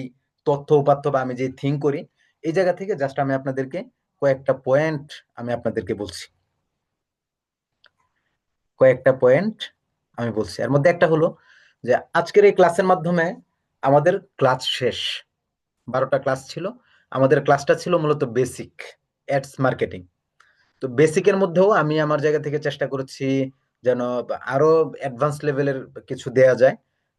তথ্য উপাত্ত বা আমি যে থিঙ্ক করি, এই জায়গা থেকে জাস্ট আমি আপনাদেরকে কয়েকটা পয়েন্ট আমি আপনাদেরকে বলছি। কয়েকটা পয়েন্ট আমি বলছি, এর মধ্যে একটা হলো যে আজকের এই ক্লাসের মাধ্যমে আমাদের ক্লাস শেষ। 12টা ক্লাস ছিল, আমাদের ক্লাসটা ছিল মূলত বেসিক অ্যাডস মার্কেটিং। তো বেসিকের মধ্যেও আমি আমার জায়গা থেকে চেষ্টা করেছি যেন আরো অ্যাডভান্স লেভেলের কিছু দেয়া যায়,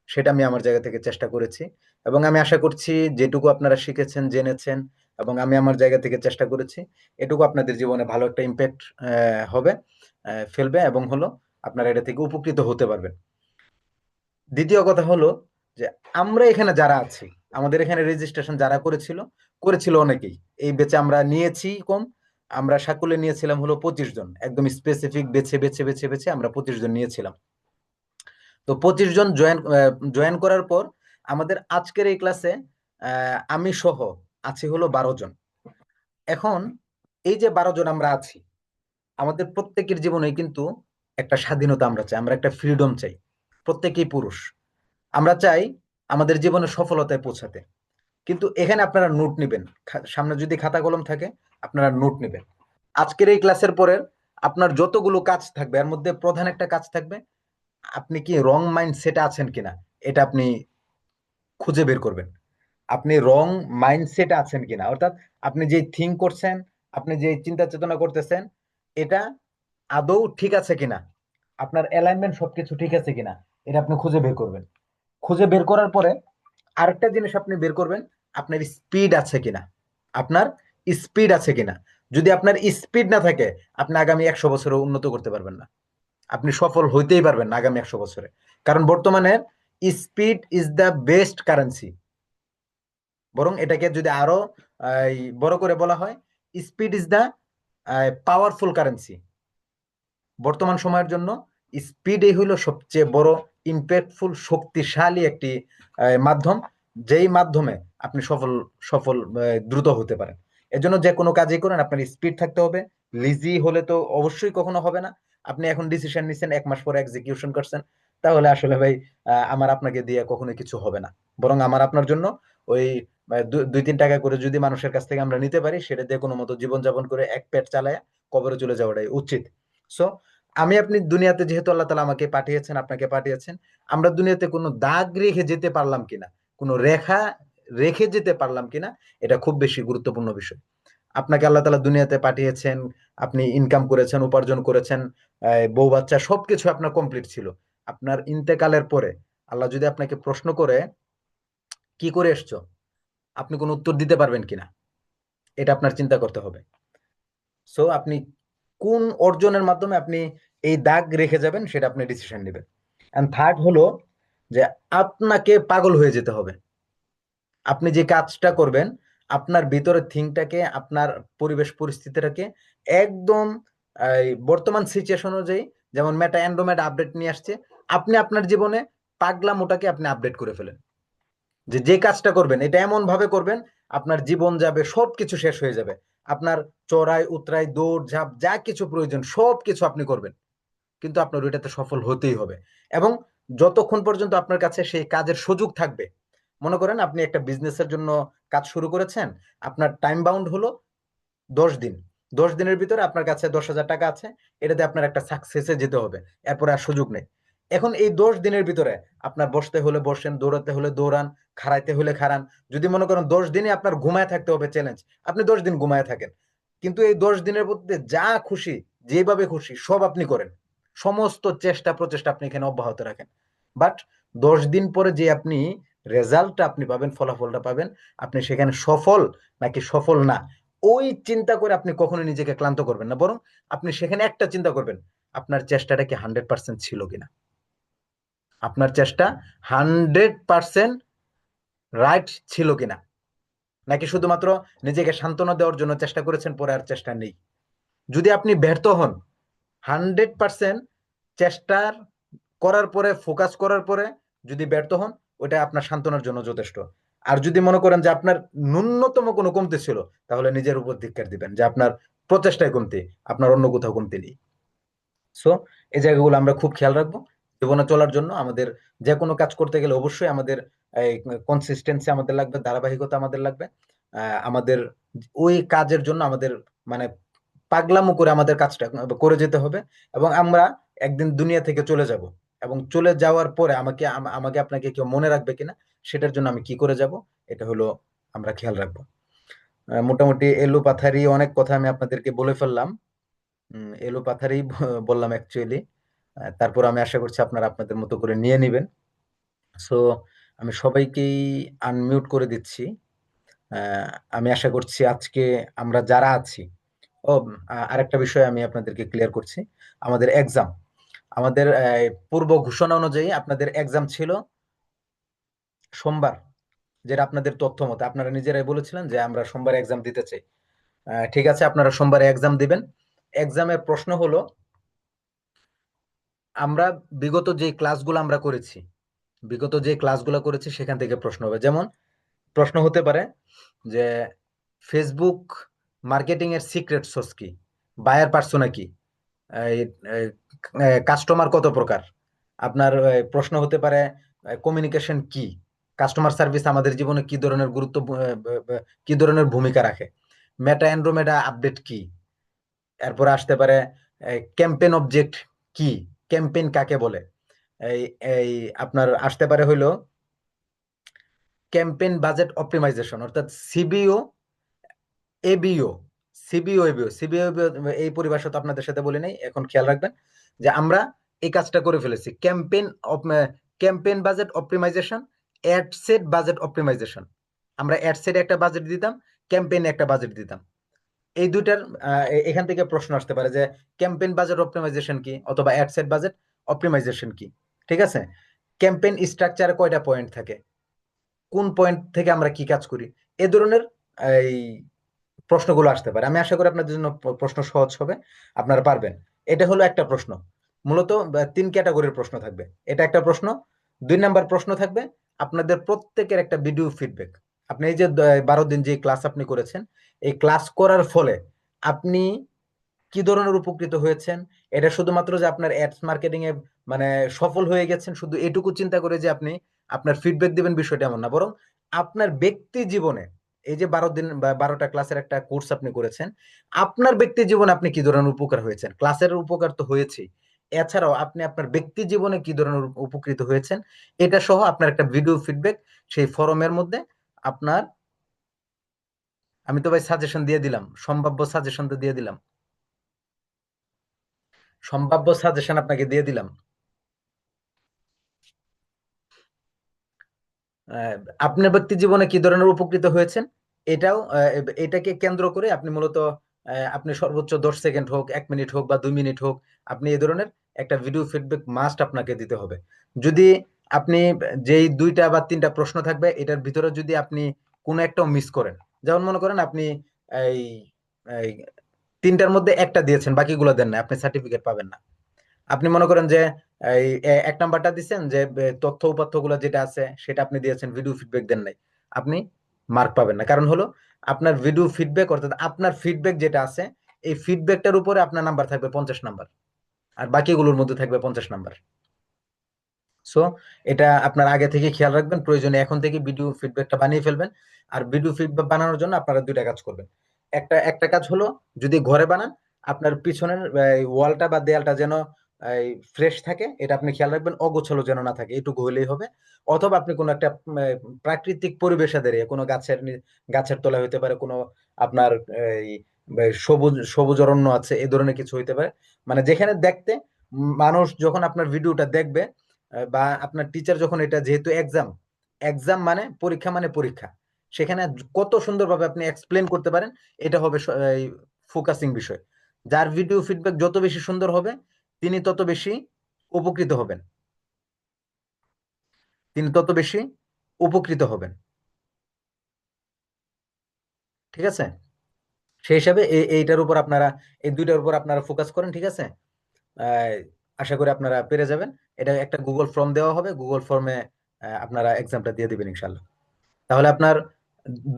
সেটা আমি আমার জায়গা থেকে চেষ্টা করেছি। এবং আমি আশা করছি যেটুকু আপনারা শিখেছেন, জেনেছেন, এবং আমি আমার জায়গা থেকে চেষ্টা করেছি, এটুকু আপনাদের জীবনে ভালো একটা ইম্প্যাক্ট হবে, ফেলবে, এবং হলো আপনারা এটা থেকে উপকৃত হতে পারবেন। দ্বিতীয় কথা হলো যে আমরা এখানে যারা আছি, আমাদের এখানে রেজিস্ট্রেশন যারা করেছিল, করেছিল অনেকেই, এই বেচে আমরা নিয়েছি কম। আমরা সাকুলে নিয়েছিলাম হলো 25 জন, একদম স্পেসিফিক বেছে বেছে বেছে বেছে আমরা 25 জন নিয়েছিলাম। তো 25 জন জয়েন করার পর আমাদের আজকের এই ক্লাসে আমি সহ আছি হলো 12 জন। এখন এই যে 12 জন আমরা আছি, আমাদের প্রত্যেকের জীবনে কিন্তু একটা স্বাধীনতা আমরা চাই, আমরা একটা ফ্রিডম চাই। প্রত্যেকেই পুরুষ, আমরা চাই আমাদের জীবনে সফলতায় পৌঁছাতে। কিন্তু এখানে আপনারা নোট নেবেন, সামনে যদি খাতা কলম থাকে আপনারা নোট নেবেন। আজকের এই ক্লাসের পরের আপনার যতগুলো কাজ থাকবে এর মধ্যে প্রধান একটা কাজ থাকবে, আপনি কি রং মাইন্ড সেটে আছেন কিনা এটা আপনি খুঁজে বের করবেন। আপনি রং মাইন্ডসেটে আছেন কিনা, অর্থাৎ আপনি যে থিঙ্ক করছেন, আপনি যে চিন্তা চেতনা করতেছেন, এটা আদৌ ঠিক আছে কিনা, আপনার অ্যালাইনমেন্ট সবকিছু ঠিক আছে কিনা, এটা আপনি খুঁজে বের করবেন। খুঁজে বের করার পরে আরেকটা জিনিস আপনি বের করবেন, আপনার স্পিড আছে কিনা। আপনার স্পিড আছে কিনা। যদি আপনার স্পিড না থাকে, আপনি আগামী 100 বছরে উন্নত করতে পারবেন না, আপনি সফল হইতেই পারবেন না আগামী 100 বছরে। কারণ বর্তমানে speed is the best currency. বরং এটাকে যদি আরো বড় করে বলা হয়, speed is the powerful currency. বর্তমান সময়ের জন্য স্পিডই হইল সবচেয়ে বড় ইম্প্যাক্টফুল শক্তিশালী একটি মাধ্যম, যেই মাধ্যমে আপনি সফল সফল দ্রুত হতে পারেন। এজন্য যে কোনো কাজই করেন আপনার স্পিড থাকতে হবে। লিজি হলে তো অবশ্যই কখনো হবে না। আপনি এখন ডিসিশন নিছেন, 1 মাস পরে এক্সিকিউশন করছেন, তাহলে আসলে ভাই আমার আপনাকে দিয়ে কখনো কিছু হবে না। বরং আমার আপনার জন্য ওই 2-3 টাকা করে যদি মানুষের কাছ থেকে আমরা নিতে পারি, সেটা দিয়ে কোনো মতো জীবনযাপন করে এক পেট চালায় কবরে চলে যাওয়াটাই উচিত। সো আমি আপনি দুনিয়াতে যেহেতু আল্লাহ তালা আমাকে পাঠিয়েছেন, আপনাকে পাঠিয়েছেন, আমরা দুনিয়াতে কোনো দাগ রেখে যেতে পারলাম কিনা, কোনো রেখা রেখে যেতে পারলাম কিনা, এটা খুব বেশি গুরুত্বপূর্ণ বিষয়। আপনাকে আল্লাহ তালা দুনিয়াতে পাঠিয়েছেন, আপনি ইনকাম করেছেন, উপার্জন করেছেন, বউ বাচ্চা সবকিছু আপনার কমপ্লিট ছিল। আপনার ইন্তেকালের পরে আল্লাহ যদি আপনাকে প্রশ্ন করে কি করে এসছো, আপনি কোনো উত্তর দিতে পারবেন কিনা, এটা আপনার চিন্তা করতে হবে। সো আপনি কোন অর্জনের মাধ্যমে আপনি এই দাগ রেখে যাবেন সেটা আপনি ডিসিশন নেবেন। এন্ড থার্ড হলো যে আপনাকে পাগল হয়ে যেতে হবে। আপনি যে কাজটা করবেন, আপনার ভিতরে থিঙ্কটাকে, আপনার পরিবেশ পরিস্থিতিটাকে একদম বর্তমান সিচুয়েশন অনুযায়ী, যেমন মেটা অ্যান্ড্রোমেড আপডেট নিয়ে আসছে, আপনি আপনার জীবনে পাগলামোটাকে আপনি আপডেট করে ফেলেন। যে যে কাজটা করবেন এটা এমন ভাবে করবেন, আপনার জীবন যাবে, সবকিছু শেষ হয়ে যাবে। আপনার চড়াই উতরাই দৌড় ঝাঁপ যা কিছু প্রয়োজন সবকিছু আপনি করবেন, কিন্তু আপনার ওইটাতে সফল হতেই হবে। এবং যতক্ষণ পর্যন্ত আপনার কাছে সেই কাজের সুযোগ থাকবে, মনে করেন আপনি একটা বিজনেসের জন্য কাজ শুরু করেছেন, আপনার টাইম বাউন্ড হলো 10 দিন। 10 দিনের ভিতরে আপনার কাছে 10,000 টাকা আছে, এটাতে আপনার একটা সাকসেসে যেতে হবে, এরপরে আর সুযোগ নেই। এখন এই 10 দিনের ভিতরে আপনার বসতে হলে বসেন, দৌড়াতে হলে দৌড়ান, খাড়াইতে হলে খাড়ান। যদি মনে করেন 10 দিনে আপনার ঘুমায় থাকতে হবে চ্যালেঞ্জ, আপনি 10 দিন ঘুমায় থাকেন। কিন্তু এই 10 দিনের মধ্যে যা খুশি, যেভাবে খুশি সব আপনি করেন, সমস্ত চেষ্টা প্রচেষ্টা আপনি এখানে অব্যাহত রাখেন। বাট 10 দিন পরে যে আপনি রেজাল্টটা আপনি পাবেন, ফলাফলটা পাবেন, আপনি সেখানে সফল নাকি সফল না, ওই চিন্তা করে আপনি কখনো নিজেকে ক্লান্ত করবেন না, বরং আপনি সেখানে একটা চিন্তা করবেন, আপনার চেষ্টাটা কি 100% ছিল কিনা, আপনার চেষ্টা 100% রাইট ছিল কিনা, নাকি শুধুমাত্র নিজেকে সান্ত্বনা দেওয়ার জন্য চেষ্টা করেছেন, পরে আর চেষ্টা নেই। যদি আপনি ব্যর্থ হন, 100% চেষ্টার করার পরে, ফোকাস করার পরে যদি ব্যর্থ হন, ওটা আপনার সান্ত্বনার জন্য যথেষ্ট। আর যদি মনে করেন যে আপনার ন্যূনতম কোনো কমতি ছিল, তাহলে নিজের উপর ধিক্কার দিবেন যে আপনার প্রচেষ্টায় কমতি, আপনার অন্য কোথাও কমতি নেই। সো এই জায়গাগুলো আমরা খুব খেয়াল রাখবো। জীবনে চলার জন্য আমাদের যে কোনো কাজ করতে গেলে অবশ্যই আমাদের কনসিস্টেন্সি আমাদের লাগবে, ধারাবাহিকতা আমাদের লাগবে। আমাদের ওই কাজের জন্য আমাদের মানে পাগলামো করে আমাদের কাজটা করে যেতে হবে। এবং আমরা একদিন দুনিয়া থেকে চলে যাব, এবং চলে যাওয়ার পরে আমাকে আপনাকে কেউ মনে রাখবে কিনা, সেটার জন্য আমি কি করে যাব, এটা হলো আমরা খেয়াল রাখবো। মোটামুটি এলু পাথারি অনেক কথা আমি আপনাদেরকে বলে ফেললাম। এলো পাথারেই বললাম অ্যাকচুয়ালি। তারপর আমি আশা করছি আপনারা আপনাদের মতো করে নিয়ে নিবেন। সো আমি সবাইকেই আনমিউট করে দিচ্ছি। আহ, আমি আশা করছি আজকে আমরা যারা আছি, ও আরেকটা বিষয় আমি আপনাদেরকে ক্লিয়ার করছি। আমাদের এক্সাম, আমাদের পূর্ব ঘোষণা অনুযায়ী আপনাদের এক্সাম ছিল সোমবার, যেটা আপনাদের তথ্য মতে আপনারা নিজেরাই বলেছিলেন যে আমরা সোমবার এক্সাম দিতে চাই। ঠিক আছে, আপনারা সোমবারে এক্সাম দিবেন। এক্সামের প্রশ্ন হলো, আমরা বিগত যে ক্লাসগুলো আমরা করেছি, বিগত যে ক্লাসগুলো করেছি সেখান থেকে প্রশ্ন হবে। যেমন প্রশ্ন হতে পারে যে ফেসবুক মার্কেটিং এর সিক্রেট সস কি, বায়ার পার্সোনা কি, কাস্টমার কত প্রকার, আপনার প্রশ্ন হতে পারে কমিউনিকেশন কি, কাস্টমার সার্ভিস আমাদের জীবনে কি ধরনের গুরুত্ব, কি ধরনের ভূমিকা রাখে, মেটা অ্যান্ড্রোমেডা আপডেট কি, এরপর আসতে পারে ক্যাম্পেইন অবজেক্ট কি, ক্যাম্পেইন কাকে বলে, এই এই আপনার আসতে পারে হইলো ক্যাম্পেইন বাজেট অপটিমাইজেশন, অর্থাৎ সিবিও এবিও, সিবিও এবিও, সিবিও এই পরিভাষা তো আপনাদের সাথে বলি নাই, এখন খেয়াল রাখবেন যে আমরা এই কাজটা করে ফেলেছি। Campaign budget optimisation, ad set budget optimisation. আমরা অ্যাড সেটে একটা বাজেট দিতাম, ক্যাম্পেইনে একটা বাজেট দিতাম। এই দুইটার এখান থেকে প্রশ্ন আসতে পারে যে ক্যাম্পেইন বাজেট অপটিমাইজেশন কি, অথবা অ্যাড সেট বাজেট অপটিমাইজেশন কি। ঠিক আছে, ক্যাম্পেইন স্ট্রাকচারে কয়টা পয়েন্ট থাকে, কোন পয়েন্ট থেকে আমরা কি কাজ করি, এ ধরনের এই প্রশ্নগুলো আসতে পারে। আমি আশা করি আপনাদের জন্য প্রশ্ন সহজ হবে, আপনারা পারবেন। এটা হলো একটা প্রশ্ন। মূলত তিন ক্যাটাগরির প্রশ্ন থাকবে, এটা একটা প্রশ্ন। 2 নাম্বার প্রশ্ন থাকবে আপনাদের প্রত্যেকের একটা ভিডিও ফিডব্যাক। আপনি এই যে 12 দিন যে ক্লাস আপনি করেছেন, এই ক্লাস করার ফলে আপনি কি ধরনের উপকৃত হয়েছেন, এটা শুধুমাত্র যে আপনার অ্যাডস মার্কেটিং এ মানে সফল হয়ে গেছেন শুধু এটুকু চিন্তা করে যে আপনি আপনার ফিডব্যাক দিবেন, বিষয়টা এমন না, বরং আপনার ব্যক্তি জীবনে এই যে 12 দিন বা 12টা ক্লাসের একটা কোর্স আপনি করেছেন, আপনার ব্যক্তি জীবনে আপনি কি ধরনের উপকার হয়েছেন, ক্লাসের উপকার তো হয়েছে, এছাড়াও আপনি আপনার ব্যক্তি জীবনে কি ধরনের উপকৃত হয়েছেন, এটা সহ আপনার একটা ভিডিও ফিডব্যাক সেই ফরমের মধ্যে আপনার, আমি তো ভাই সাজেশন দিয়ে দিলাম, সম্ভাব্য সাজেশন তো দিয়ে দিলাম, সম্ভাব্য সাজেশন আপনাকে দিয়ে দিলাম। আহ, আপনার ব্যক্তি জীবনে কি ধরনের উপকৃত হয়েছেন, এটাও এটাকে কেন্দ্র করে আপনি মূলত আপনি সর্বোচ্চ 10 সেকেন্ড হোক, 1 মিনিট হোক বা 2 মিনিট হোক, আপনি এই ধরনের একটা ভিডিও ফিডব্যাক মাস্ট আপনাকে দিতে হবে। যদি আপনি যেই 2টা বা 3টা প্রশ্ন থাকবে এটার ভিতরে যদি আপনি কোনো একটাও মিস করেন, যেমন মনে করেন আপনি এই এই 3টার মধ্যে একটা দিয়েছেন, বাকিগুলো দেন না, আপনি সার্টিফিকেট পাবেন না। আপনি মনে করেন যে এই 1 নাম্বারটা দিচ্ছেন যে তথ্য উপাত্ত গুলো যেটা আছে সেটা আপনি দিয়েছেন, ভিডিও ফিডব্যাক দেন নাই, আপনি মার্ক পাবেন না। কারণ হলো আপনার ভিডিও ফিডব্যাক, অর্থাৎ আপনার ফিডব্যাক যেটা আছে, এই ফিডব্যাকটার উপরে আপনার নাম্বার থাকবে 50 নাম্বার, আর বাকিগুলোর মধ্যে থাকবে 50 নাম্বার। সো এটা আপনার আগে থেকে খেয়াল রাখবেন, প্রয়োজনে এখন থেকে ভিডিও ফিডব্যাকটা বানিয়ে ফেলবেন। আর ভিডিও ফিডব্যাক বানানোর জন্য আপনারা 2টা কাজ করবেন। একটা কাজ হলো, যদি ঘরে বানান, আপনার পিছনের ওয়ালটা বা দেয়ালটা যেন ফ্রেশ থাকে, এটা আপনি খেয়াল রাখবেন, অগোছালো যেন না থাকে, এটুকু হলেই হবে। অথবা আপনি কোনো একটা প্রাকৃতিক পরিবেশে দাঁড়িয়ে কোনো গাছের তলায় হইতে পারে, কোনো আপনার এই সবুজ সবুজ অরণ্য আছে, এই ধরনের কিছু হইতে পারে, মানে যেখানে দেখতে মানুষ যখন আপনার ভিডিওটা দেখবে, বা আপনার টিচার যখন, এটা যেহেতু এক্সাম, এক্সাম মানে পরীক্ষা মানে পরীক্ষা, সেখানে কত সুন্দরভাবে আপনি এক্সপ্লেন করতে পারেন, এটা হবে ফোকাসিং বিষয়। যার ভিডিও ফিডব্যাক যত বেশি সুন্দর হবে, তিনি তত বেশি উপকৃত হবেন, তিনি তত বেশি উপকৃত হবেন। ঠিক আছে, সেই হিসাবে এইটার উপর আপনারা, এই দুইটার উপর আপনারা ফোকাস করেন। ঠিক আছে, আহ, আশা করি আপনারা পেরে যাবেন। এটা একটা গুগল ফর্ম দেওয়া হবে, গুগল ফর্মে আপনারা এক্সামটা দিয়ে দিবেন ইনশাল্লাহ। তাহলে আপনার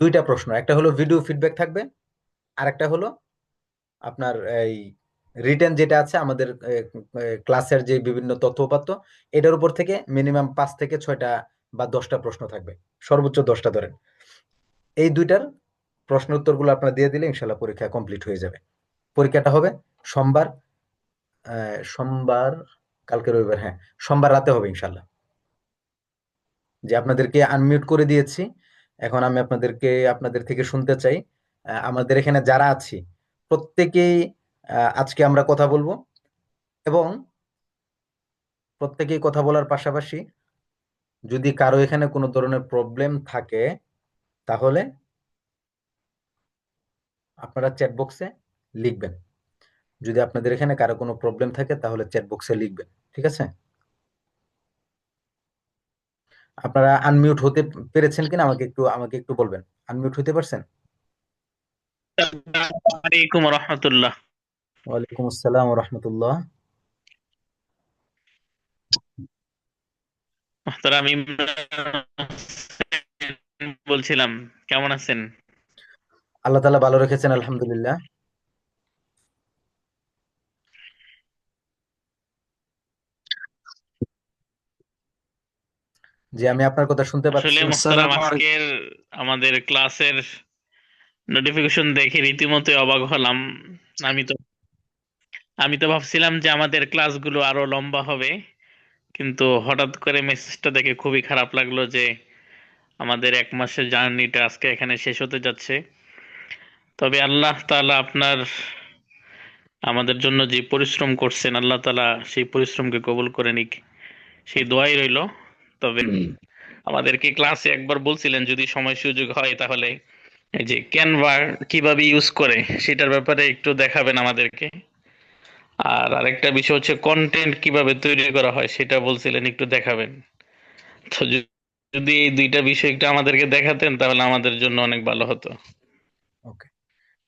দুইটা প্রশ্ন, একটা হলো ভিডিও ফিডব্যাক থাকবে, আর একটা হলো আপনার এই রিটেন যেটা আছে আমাদের ক্লাসের যে বিভিন্ন তথ্য উপাত্ত, এটার উপর থেকে মিনিমাম 5 থেকে 6টা বা 10টা প্রশ্ন থাকবে, সর্বোচ্চ 10টা ধরেন। এই দুইটার প্রশ্ন উত্তরগুলো আপনারা দিয়ে দিলে ইনশাল্লাহ পরীক্ষা কমপ্লিট হয়ে যাবে। পরীক্ষাটা হবে সোমবার, সোমবার, কালকে রবিবার, হ্যাঁ সোমবার রাতে হবে ইনশাল্লাহ। যে আপনাদেরকে আনমিউট করে দিয়েছি, এখন আমি আপনাদের থেকে শুনতে চাই, আমাদের এখানে যারা আছি প্রত্যেকেই আজকে আমরা কথা বলবো, এবং প্রত্যেকেই কথা বলার পাশাপাশি যদি কারো এখানে কোনো ধরনের প্রবলেম থাকে, তাহলে আপনারা চ্যাট বক্সে লিখবেন। যদি আপনাদের এখানে কারো কোনো প্রবলেম থাকে তাহলে চ্যাট বক্সে লিখবেন। ঠিক আছে, আপনারা আনমিউট হতে পেরেছেন কিনা আমাকে একটু বলবেন। আনমিউট হতে পারছেন? আলাইকুম রহমতুল্লাহ। ওয়ালাইকুম আসসালাম ওয়া রাহমাতুল্লাহ। মোহতারাম ইমরান হোসেন বলছিলাম, কেমন আছেন? আল্লাহ তাআলা ভালো রেখেছেন আলহামদুলিল্লাহ। জি, আমি আপনার কথা শুনতে আসলে পাচ্ছি। মোহতারাম আজকের আমাদের ক্লাসের নোটিফিকেশন দেখে রীতিমতো অবাক হলাম। আমি তো আমি তো ভাবছিলাম যে আমাদের ক্লাসগুলো আরো লম্বা হবে, কিন্তু হঠাৎ করে মেসেজটা দেখে খুবই খারাপ লাগলো যে আমাদের 1 মাসের জার্নিটা আজকে এখানে শেষ হতে যাচ্ছে। তবে আল্লাহ তাআলা আপনার আমাদের জন্য যে পরিশ্রম করছেন, আল্লাহ তাআলা সেই পরিশ্রমকে কবুল করে নিক, সেই দোয়াই রইলো। তবে আমাদেরকে ক্লাসে একবার বলছিলেন যদি সময় সুযোগ হয় তাহলে এই যে ক্যানভা কিভাবে ইউজ করে সেটার ব্যাপারে একটু দেখাবেন আমাদেরকে। আর আরেকটা বিষয় হচ্ছে কন্টেন্ট কিভাবে তৈরি করা হয় সেটা বলছিলেন একটু দেখাবেন। তো যদি এই দুইটা বিষয় একটু আমাদেরকে দেখাতেন তাহলে আমাদের জন্য অনেক ভালো হতো। ওকে,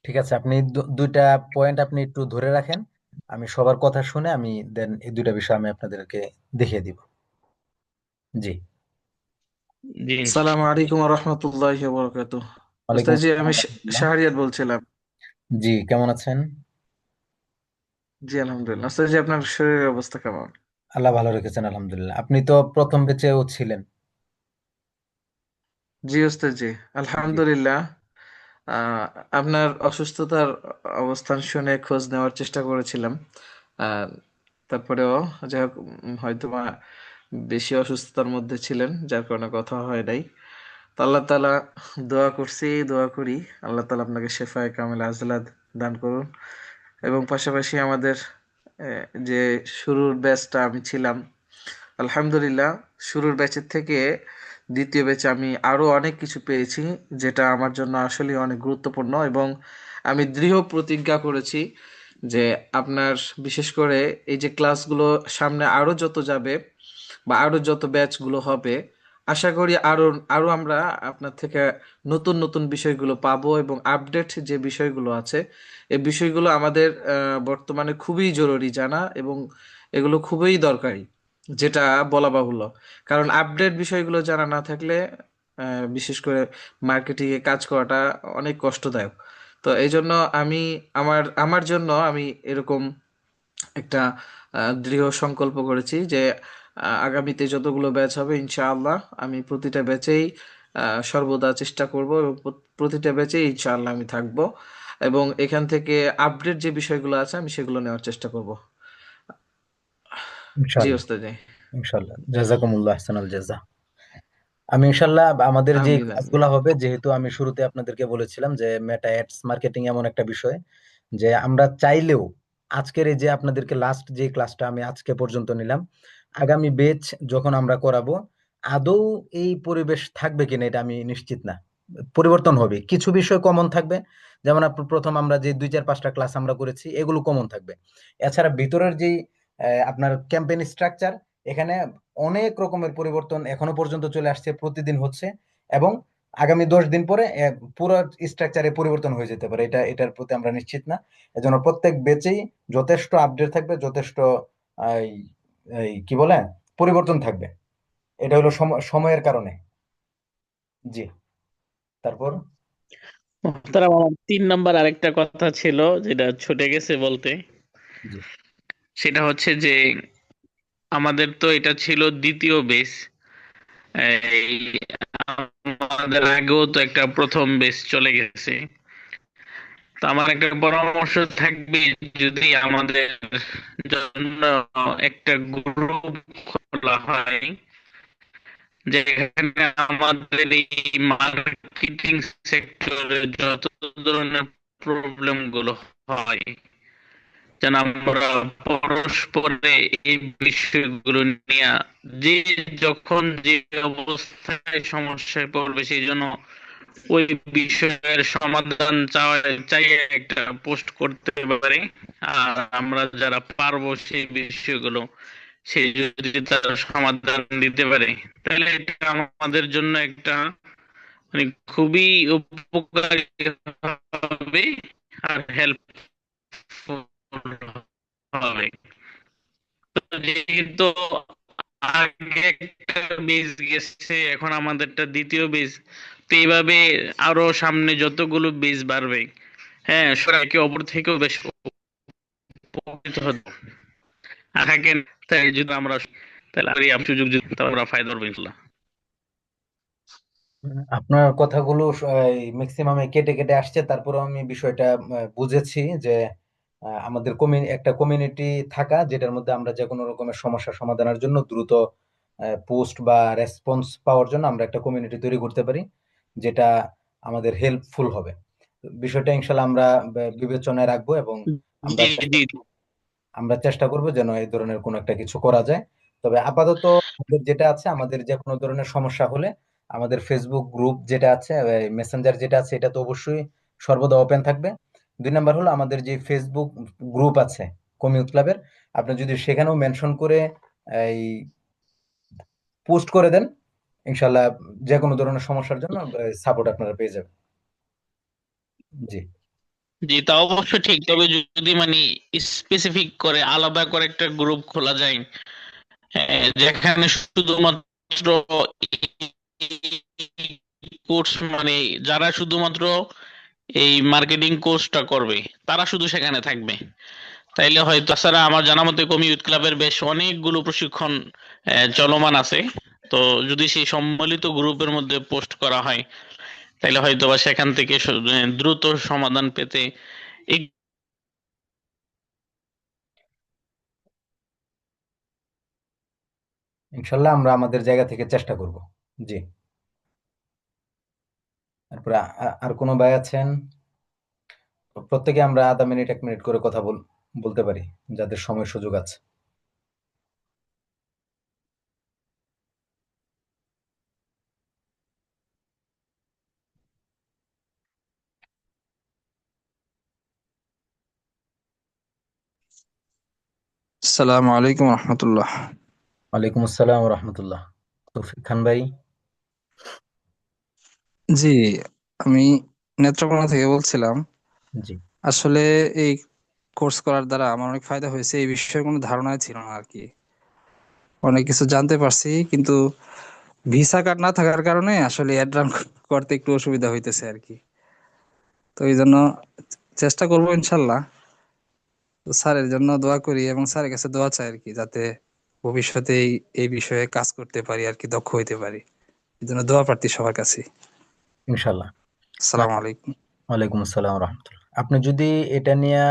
ঠিক আছে, আপনি দুইটা পয়েন্ট আপনি একটু ধরে রাখেন, আমি সবার কথা শুনে আমি দেন এই দুইটা বিষয় আমি আপনাদেরকে দেখিয়ে দিব। জি। জি সালামু আলাইকুম রহমতুল্লাহ বরকাতু। ওয়ালাইকুম ওস্তাদ জি, আসসালাম আমি ওয়া রাহমাতুল্লাহ। শাহরিয়ার বলছিলাম। জি, কেমন আছেন? জি আলহামদুলিল্লাহ। ওস্তাদ জি, আপনার শরীরের অবস্থা কেমন? আল্লাহ ভালো রেখেছেন আলহামদুলিল্লাহ। আপনি তো প্রথম বেচেও ছিলেন। জি ওস্তাদ জি, জি। আলহামদুলিল্লাহ। আহ, আপনার অসুস্থতার অবস্থান শুনে খোঁজ নেওয়ার চেষ্টা করেছিলাম। আহ, তারপরেও যাই হোক, হয়তো বা বেশি অসুস্থতার মধ্যে ছিলেন যার কারণে কথা হয় নাই। তো আল্লাহ তাআলা দোয়া করছি, দোয়া করি আল্লাহ তাআলা আপনাকে শেফায়ে কামিল আজলাত দান করুন। এবং পাশাপাশি আমাদের যে শুরুর ব্যাচটা আমি ছিলাম, আলহামদুলিল্লাহ শুরুর ব্যাচের থেকে দ্বিতীয় ব্যাচে আমি আরো অনেক কিছু পেয়েছি, যেটা আমার জন্য আসলে অনেক গুরুত্বপূর্ণ। এবং আমি দৃঢ় প্রতিজ্ঞা করেছি যে আপনার, বিশেষ করে এই যে ক্লাসগুলো সামনে আরো যত যাবে বা আরো যত ব্যাচগুলো হবে, আশা করি আরো আরো আমরা আপনার থেকে নতুন নতুন বিষয়গুলো পাবো। এবং আপডেট যে বিষয়গুলো আছে, এই বিষয়গুলো আমাদের বর্তমানে খুবই জরুরি জানা, এবং এগুলো খুবই দরকারি, যেটা বলা বাহুল্য। কারণ আপডেট বিষয়গুলো জানা না থাকলে বিশেষ করে মার্কেটিংয়ে কাজ করাটা অনেক কষ্টদায়ক। তো এই জন্য আমি আমার আমার জন্য আমি এরকম একটা দৃঢ় সংকল্প করেছি যে আগামীতে যতগুলো ব্যাচ হবে ইনশাআল্লাহ আমি প্রতিটা ব্যাচেই সর্বদা চেষ্টা করব, এবং প্রতিটা ব্যাচেই ইনশাআল্লাহ আমি থাকব। এবং এখান থেকে আপডেট যে বিষয়গুলো আছে আমি সেগুলো নেওয়ার চেষ্টা করব। জি ইনশাআল্লাহ। ওস্তাদ জি। ইনশাআল্লাহ, জাযাকুমুল্লাহ আহসানাল জাযা। আমি ইনশাআল্লাহ আমাদের যে আমিন আমিন। ক্লাসগুলো হবে, যেহেতু আমি শুরুতে আপনাদেরকে বলেছিলাম যে মেটা অ্যাডস মার্কেটিং এমন একটা বিষয় যে আমরা চাইলেও আজকের এই যে আপনাদেরকে লাস্ট যে ক্লাসটা আমি আজকে পর্যন্ত নিলাম, আগামী বেচ যখন আমরা করাবো, আদৌ এই পরিবেশ থাকবে কিনা এটা আমি নিশ্চিত না। পরিবর্তন হবে, কিছু বিষয় কমন থাকবে, যেমন আপনার প্রথম আমরা যে 2 4 5টা ক্লাস আমরা করেছি এগুলো কমন থাকবে। এছাড়া ভিতরের যে আপনার ক্যাম্পেইন স্ট্রাকচার, এখানে অনেক রকমের পরিবর্তন এখনো পর্যন্ত চলে আসছে, প্রতিদিন হচ্ছে, এবং আগামী 10 দিন পরে পুরো স্ট্রাকচারে পরিবর্তন হয়ে যেতে পারে, এটার প্রতি আমরা নিশ্চিত না। এজন্য প্রত্যেক ব্যাচেই যথেষ্ট আপডেট থাকবে, যথেষ্ট এই এই কি বলে পরিবর্তন থাকবে। এটা হলো সময়ের কারণে। জি। তারপর মোহতারাম, আমার 3 নাম্বার আরেকটা কথা ছিল যেটা ছুটে গেছে বলতে। জি সেটা হচ্ছে যে আমাদের তো এটা ছিল দ্বিতীয় বেস। এই আমাদের আগেও তো একটা প্রথম বেস চলে গেছে। তো আমার একটা পরামর্শ থাকবে, যদি আমাদের জন্য একটা গ্রুপ খোলা হয়, যেখানে আমাদের এই মার্কেটিং সেক্টরে যত ধরনের প্রবলেম গুলো হয়, যেন আমরা পরস্পরে এই বিষয়গুলো নিয়ে, যে যখন যে অবস্থায় সমস্যায় পড়বে সেই জন্য ওই বিষয়ের সমাধান চাইয়ে একটা পোস্ট করতে পারে। আর আমরা যারা পারবো সেই বিষয়গুলো, সেই যদি তারা সমাধান দিতে পারে, তাহলে এটা আমাদের জন্য একটা মানে খুবই উপকারী হবে আর হেল্পফুল হবে। তো যেহেতু আগে একটা বেজ গেছে, এখন আমাদেরটা দ্বিতীয় বেজ, তো এইভাবে আরো সামনে যতগুলো বেজ বাড়বে, হ্যাঁ, সবাই একে অপর থেকেও বেশ উপকৃত হতো। আর থাকেন, তাই যদি আমরা, তাহলে আর এই সুযোগ যদি আমরা ফায়দা পাবো ইনশাল্লাহ। আপনার কথাগুলো ম্যাক্সিমামে কেটে কেটে আসছে, তারপরে আমি বিষয়টা বুঝেছি যে আমাদের একটা কমিউনিটি থাকা, যেটার মধ্যে আমরা যে কোনো রকমের সমস্যা সমাধানের জন্য দ্রুত পোস্ট বা রেসপন্স পাওয়ার জন্য আমরা একটা কমিউনিটি তৈরি করতে পারি, যেটা আমাদের হেল্পফুল হবে। বিষয়টা ইনশাল্লাহ আমরা বিবেচনায় রাখবো, এবং আমরা জি, চেষ্টা জি, আমরা চেষ্টা করবো যেন এই ধরনের কোনো একটা কিছু করা যায়। তবে আপাতত আমাদের যেটা আছে, আমাদের যে কোনো ধরনের সমস্যা হলে আমাদের ফেসবুক গ্রুপ যেটা আছে, মেসেঞ্জার যেটা আছে, এটা তো অবশ্যই সর্বদা ওপেন থাকবে। 2 নাম্বার হলো আমাদের যে ফেসবুক গ্রুপ আছে কমিউট ক্লাবের, আপনি যদি সেখানেও মেনশন করে এই পোস্ট করে দেন, ইনশাল্লাহ যে কোনো ধরনের সমস্যার জন্য সাপোর্ট আপনারা পেয়ে যাবেন। জি জি, তা অবশ্য ঠিক। তবে যদি মানে স্পেসিফিক করে আলাদা করে একটা গ্রুপ খোলা যায়, যেখানে শুধুমাত্র কোর্স মানে যারা শুধুমাত্র এই মার্কেটিং কোর্সটা করবে তারা শুধু সেখানে থাকবে, তাইলে হয়তো। তাছাড়া আমার জানা মতে কমি ইউথ ক্লাবের বেশ অনেকগুলো প্রশিক্ষণ চলমান আছে। তো যদি সেই সম্মিলিত গ্রুপের মধ্যে পোস্ট করা হয়, তাইলে হয়তো বা সেখান থেকে দ্রুত সমাধান পেতে এক- ইনশাল্লাহ আমরা আমাদের জায়গা থেকে চেষ্টা করব। জি। তারপরে আর কোনো ভাই আছেন? প্রত্যেকে আমরা আধা মিনিট 1 মিনিট করে কথা বলতে পারি, যাদের সময় সুযোগ আছে। আসসালামু আলাইকুম রহমতুল্লাহ। ওয়ালাইকুম আসসালাম রহমতুল্লাহ। তৌফিক খান ভাই। জি, আমি নেত্রকোনা থেকে বলছিলাম। জি আসলে এই কোর্স করার দ্বারা আমার অনেক ফায়দা হয়েছে, এই বিষয়ে কোনো ধারণাই ছিল না আর কি। অনেক কিছু জানতে পারছি, কিন্তু ভিসা কার্ড না থাকার কারণে আসলে অ্যাড রান করতে একটু অসুবিধা হইতেছে আর কি। তো এই জন্য চেষ্টা করবো ইনশাল্লাহ। তো স্যারের জন্য দোয়া করি এবং স্যারের কাছে দোয়া চাই আর কি, যাতে ভবিষ্যতে এই বিষয়ে কাজ করতে পারি আর কি, দক্ষ হইতে পারি। এই জন্য দোয়া প্রার্থী সবার কাছে। ইনশাল্লাহ। না, আসসালামু আলাইকুম। ওয়ালাইকুম আসসালাম রহমতুল্লাহ। আপনি যদি এটা নিয়ে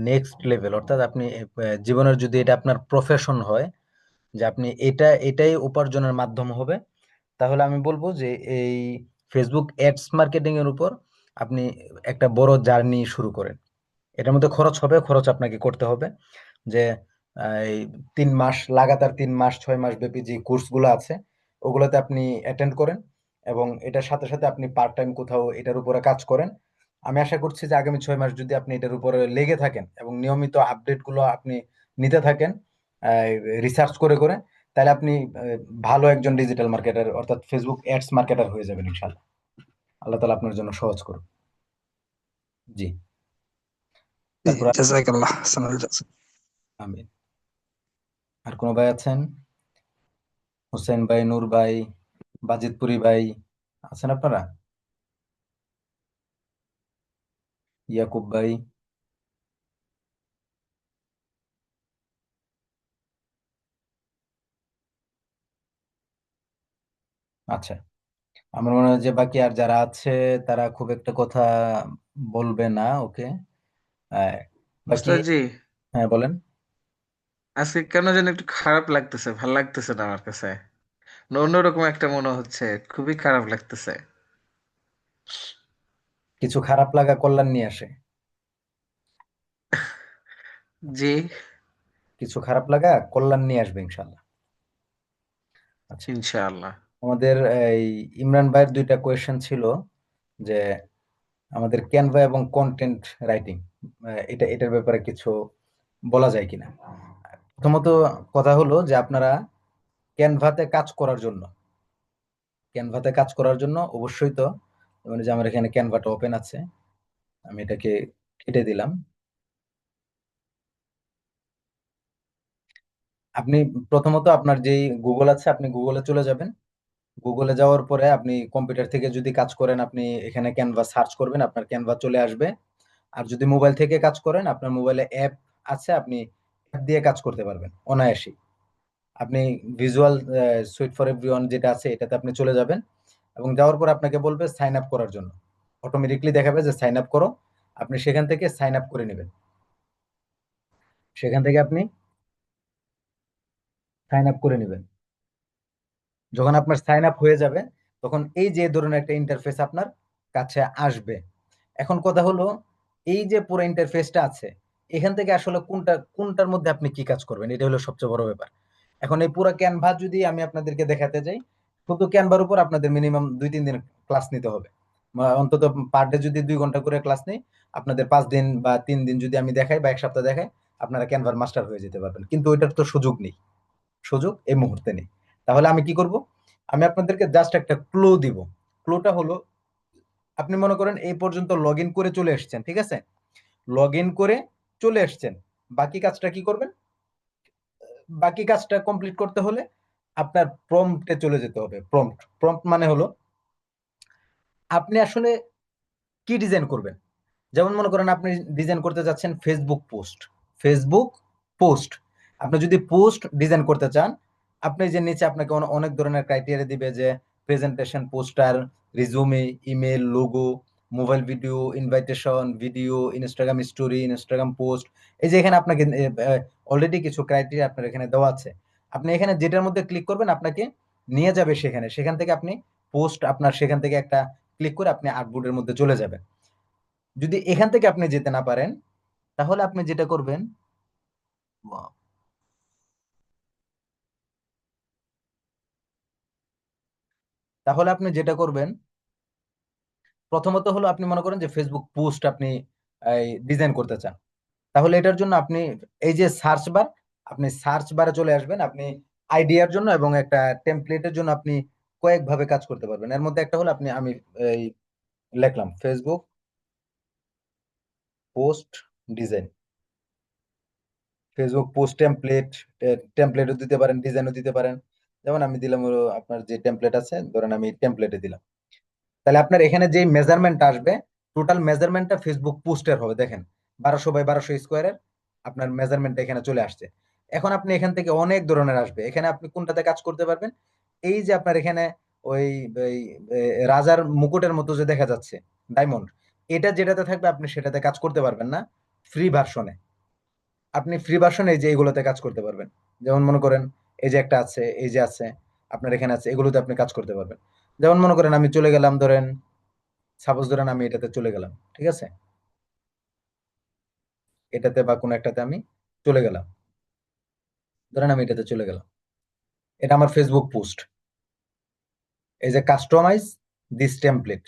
নেক্সট লেভেল, অর্থাৎ আপনি জীবনের যদি এটা আপনার প্রফেশন হয়, যে আপনি এটাই উপার্জনের মাধ্যম হবে, তাহলে আমি বলবো যে এই ফেসবুক অ্যাডস মার্কেটিং এর উপর আপনি একটা বড় জার্নি শুরু করেন। এটার মধ্যে খরচ হবে, খরচ আপনাকে করতে হবে। যে এই 3 মাস লাগাতার 3 মাস 6 মাস ব্যাপী যে কোর্সগুলো আছে, ওগুলোতে আপনি অ্যাটেন্ড করেন এবং এটার সাথে সাথে আপনি পার্ট টাইম কোথাও এটার উপরে কাজ করেন। আমি আশা করছি যে আগামী 6 মাস যদি আপনি এটার উপরে লেগে থাকেন এবং নিয়মিত আপডেট গুলো আপনি নিতে থাকেন রিসার্চ করে করে, তাহলে আপনি আহ, ভালো একজন ডিজিটাল মার্কেটার অর্থাৎ ফেসবুক অ্যাডস মার্কেটার হয়ে যাবেন ইনশাল্লাহ। আল্লাহ তালা আপনার জন্য সহজ করুন। জি। জি, তারপর জাযাকাল্লাহ হাসানুল জাযা। আমি আর কোনো ভাই আছেন? হোসেন ভাই, নূর ভাই, বাজিতপুরি ভাই আছেন আপনারা? ইয়াকুব ভাই? আচ্ছা, আমার মনে হয় যে বাকি আর যারা আছে তারা খুব একটা কথা বলবে না। ওকে। আহ, বাকি ওস্তাদ জি, হ্যাঁ বলেন। আজকে কেন যেন একটু খারাপ লাগতেছে, ভাল লাগতেছে না আমার কাছে। অন্যরকম একটা মনে হচ্ছে, খুবই খারাপ লাগতেছে। কিছু খারাপ লাগা কল্যাণ নিয়ে আসে। জি, কিছু খারাপ লাগা কল্যাণ নিয়ে আসবে ইনশাল্লাহ। আচ্ছা, ইনশাআল্লাহ। আমাদের এই ইমরান ভাইয়ের দুইটা কোয়েশ্চেন ছিল যে আমাদের ক্যানভা এবং কন্টেন্ট রাইটিং এটার ব্যাপারে কিছু বলা যায় কিনা। প্রথমত কথা হলো যে আপনারা ক্যানভাতে কাজ করার জন্য ক্যানভাতে কাজ করার জন্য অবশ্যই তো, মানে যে আমার এখানে ক্যানভাটা ওপেন আছে, আমি এটাকে কেটে দিলাম। আপনি প্রথমত আপনার যেই গুগল আছে আপনি গুগলে চলে যাবেন। গুগলে যাওয়ার পরে আপনি কম্পিউটার থেকে যদি কাজ করেন আপনি এখানে ক্যানভা সার্চ করবেন, আপনার ক্যানভা চলে আসবে। আর যদি মোবাইল থেকে কাজ করেন আপনার মোবাইলে অ্যাপ আছে, আপনি অ্যাপ দিয়ে কাজ করতে পারবেন অনায়াসে। আপনি ভিজুয়াল সুইট ফর এভরিওয়ান যেটা আছে এটাতে আপনি চলে যাবেন এবং যাওয়ার পর আপনাকে বলবে সাইন আপ করার জন্য। অটোমেটিকলি দেখাবে যে সাইন আপ করো, আপনি সেখান থেকে সাইন আপ করে নেবেন। সেখান থেকে আপনি সাইন আপ করে নেবেন। যখন আপনার সাইন আপ হয়ে যাবে তখন এই যে ধরনের একটা ইন্টারফেস আপনার কাছে আসবে। এখন কথা হলো এই যে পুরো ইন্টারফেসটা আছে এখান থেকে আসলে কোনটার মধ্যে আপনি কি কাজ করবেন, এটা হলো সবচেয়ে বড় ব্যাপার। এখন এই পুরো ক্যানভা যদি আমি আপনাদেরকে দেখাতে যাই, শুধু ক্যানভার উপর আপনাদের মিনিমাম 2-3 দিন ক্লাস নিতে হবে। অন্তত পার ডে যদি 2 ঘন্টা করে ক্লাস নেই, আপনাদের 5 দিন বা 3 দিন যদি আমি দেখাই বা এক সপ্তাহ দেখাই, আপনারা ক্যানভার মাস্টার হয়ে যেতে পারবেন। কিন্তু ওইটার তো সুযোগ নেই, সুযোগ এই মুহূর্তে নেই। তাহলে আমি কি করব? আমি আপনাদেরকে জাস্ট একটা ক্লু দিব। ক্লুটা হলো আপনি মনে করেন এই পর্যন্ত লগ ইন করে চলে এসেছেন, ঠিক আছে? লগ ইন করে চলে এসেছেন, বাকি কাজটা কি করবেন? বাকি কাজটা কমপ্লিট করতে হলে আপনার প্রম্পটে চলে যেতে হবে। প্রম্পট প্রম্পট মানে হলো আপনি আসলে কি ডিজাইন করবেন। যেমন মনে করেন আপনি ডিজাইন করতে যাচ্ছেন ফেসবুক পোস্ট। ফেসবুক পোস্ট আপনি যদি পোস্ট ডিজাইন করতে চান, আপনি যে নিচে আপনাকে অনেক ধরনের ক্রাইটেরিয়া দিবে যে presentation, poster, রিজুমে, email, logo, mobile video, invitation video, Instagram story, Instagram post. এই যে এখানে আপনাকে অলরেডি কিছু ক্রাইটেরিয়া আপনার এখানে দেওয়া আছে। আপনি এখানে যেটার মধ্যে ক্লিক করবেন আপনাকে নিয়ে যাবে সেখানে, সেখান থেকে আপনি পোস্ট আপনার সেখান থেকে একটা ক্লিক করে আপনি আর্টবোর্ডের মধ্যে চলে যাবেন। যদি এখান থেকে আপনি যেতে না পারেন তাহলে আপনি যেটা করবেন, তাহলে আপনি যেটা করবেন প্রথমত হলো আপনি মনে করেন যে ফেসবুক পোস্ট আপনি ডিজাইন করতে চান। তাহলে এটার জন্য আপনি এই যে সার্চ বার, আপনি সার্চ বারে চলে আসবেন। আপনি আইডিয়ার জন্য এবং একটা টেমপ্লেটের জন্য আপনি কয়েকভাবে কাজ করতে পারবেন। এর মধ্যে একটা হলো আমি এই লিখলাম Facebook post design. Facebook post template, টেমপ্লেটও দিতে পারেন, ডিজাইনও দিতে পারেন। যেমন আমি দিলাম হলো আপনার যে টেমপ্লেট আছে ধরেন আমি টেমপ্লেটে দিলাম। তাহলে আপনার এখানে যে মেজারমেন্ট আসবে টোটাল মেজারমেন্টটা ফেসবুক পোস্টের হবে। দেখেন 1200 বাই 1200 স্কোয়ারের আপনার মেজারমেন্ট এখানে চলে আসছে। এখন আপনি এখান থেকে অনেক ধরনের আসবে, এখানে আপনি কোনটাতে কাজ করতে পারবেন? এই যে আপনার এখানে ওই ওই, রাজার মুকুটের মতো যে দেখা যাচ্ছে ডায়মন্ড, এটা যেটাতে থাকবে আপনি সেটাতে কাজ করতে পারবেন না ফ্রি ভার্সনে। আপনি ফ্রি ভার্সনে এই যে এগুলোতে কাজ করতে পারবেন। যেমন মনে করেন এই যে একটা আছে, এই যে আছে, আপনার এখানে আছে, এগুলোতে আপনি কাজ করতে পারবেন। যেমন মনে করেন আমি চলে গেলাম, ধরেন সাপোজ ধরেন আমি এটাতে চলে গেলাম, ঠিক আছে? এটাতে বা কোনো একটাতে আমি চলে গেলাম, ধরেন আমি এটাতে চলে গেলাম। এটা আমার ফেসবুক পোস্ট। এই যে কাস্টমাইজ দিস টেমপ্লেট,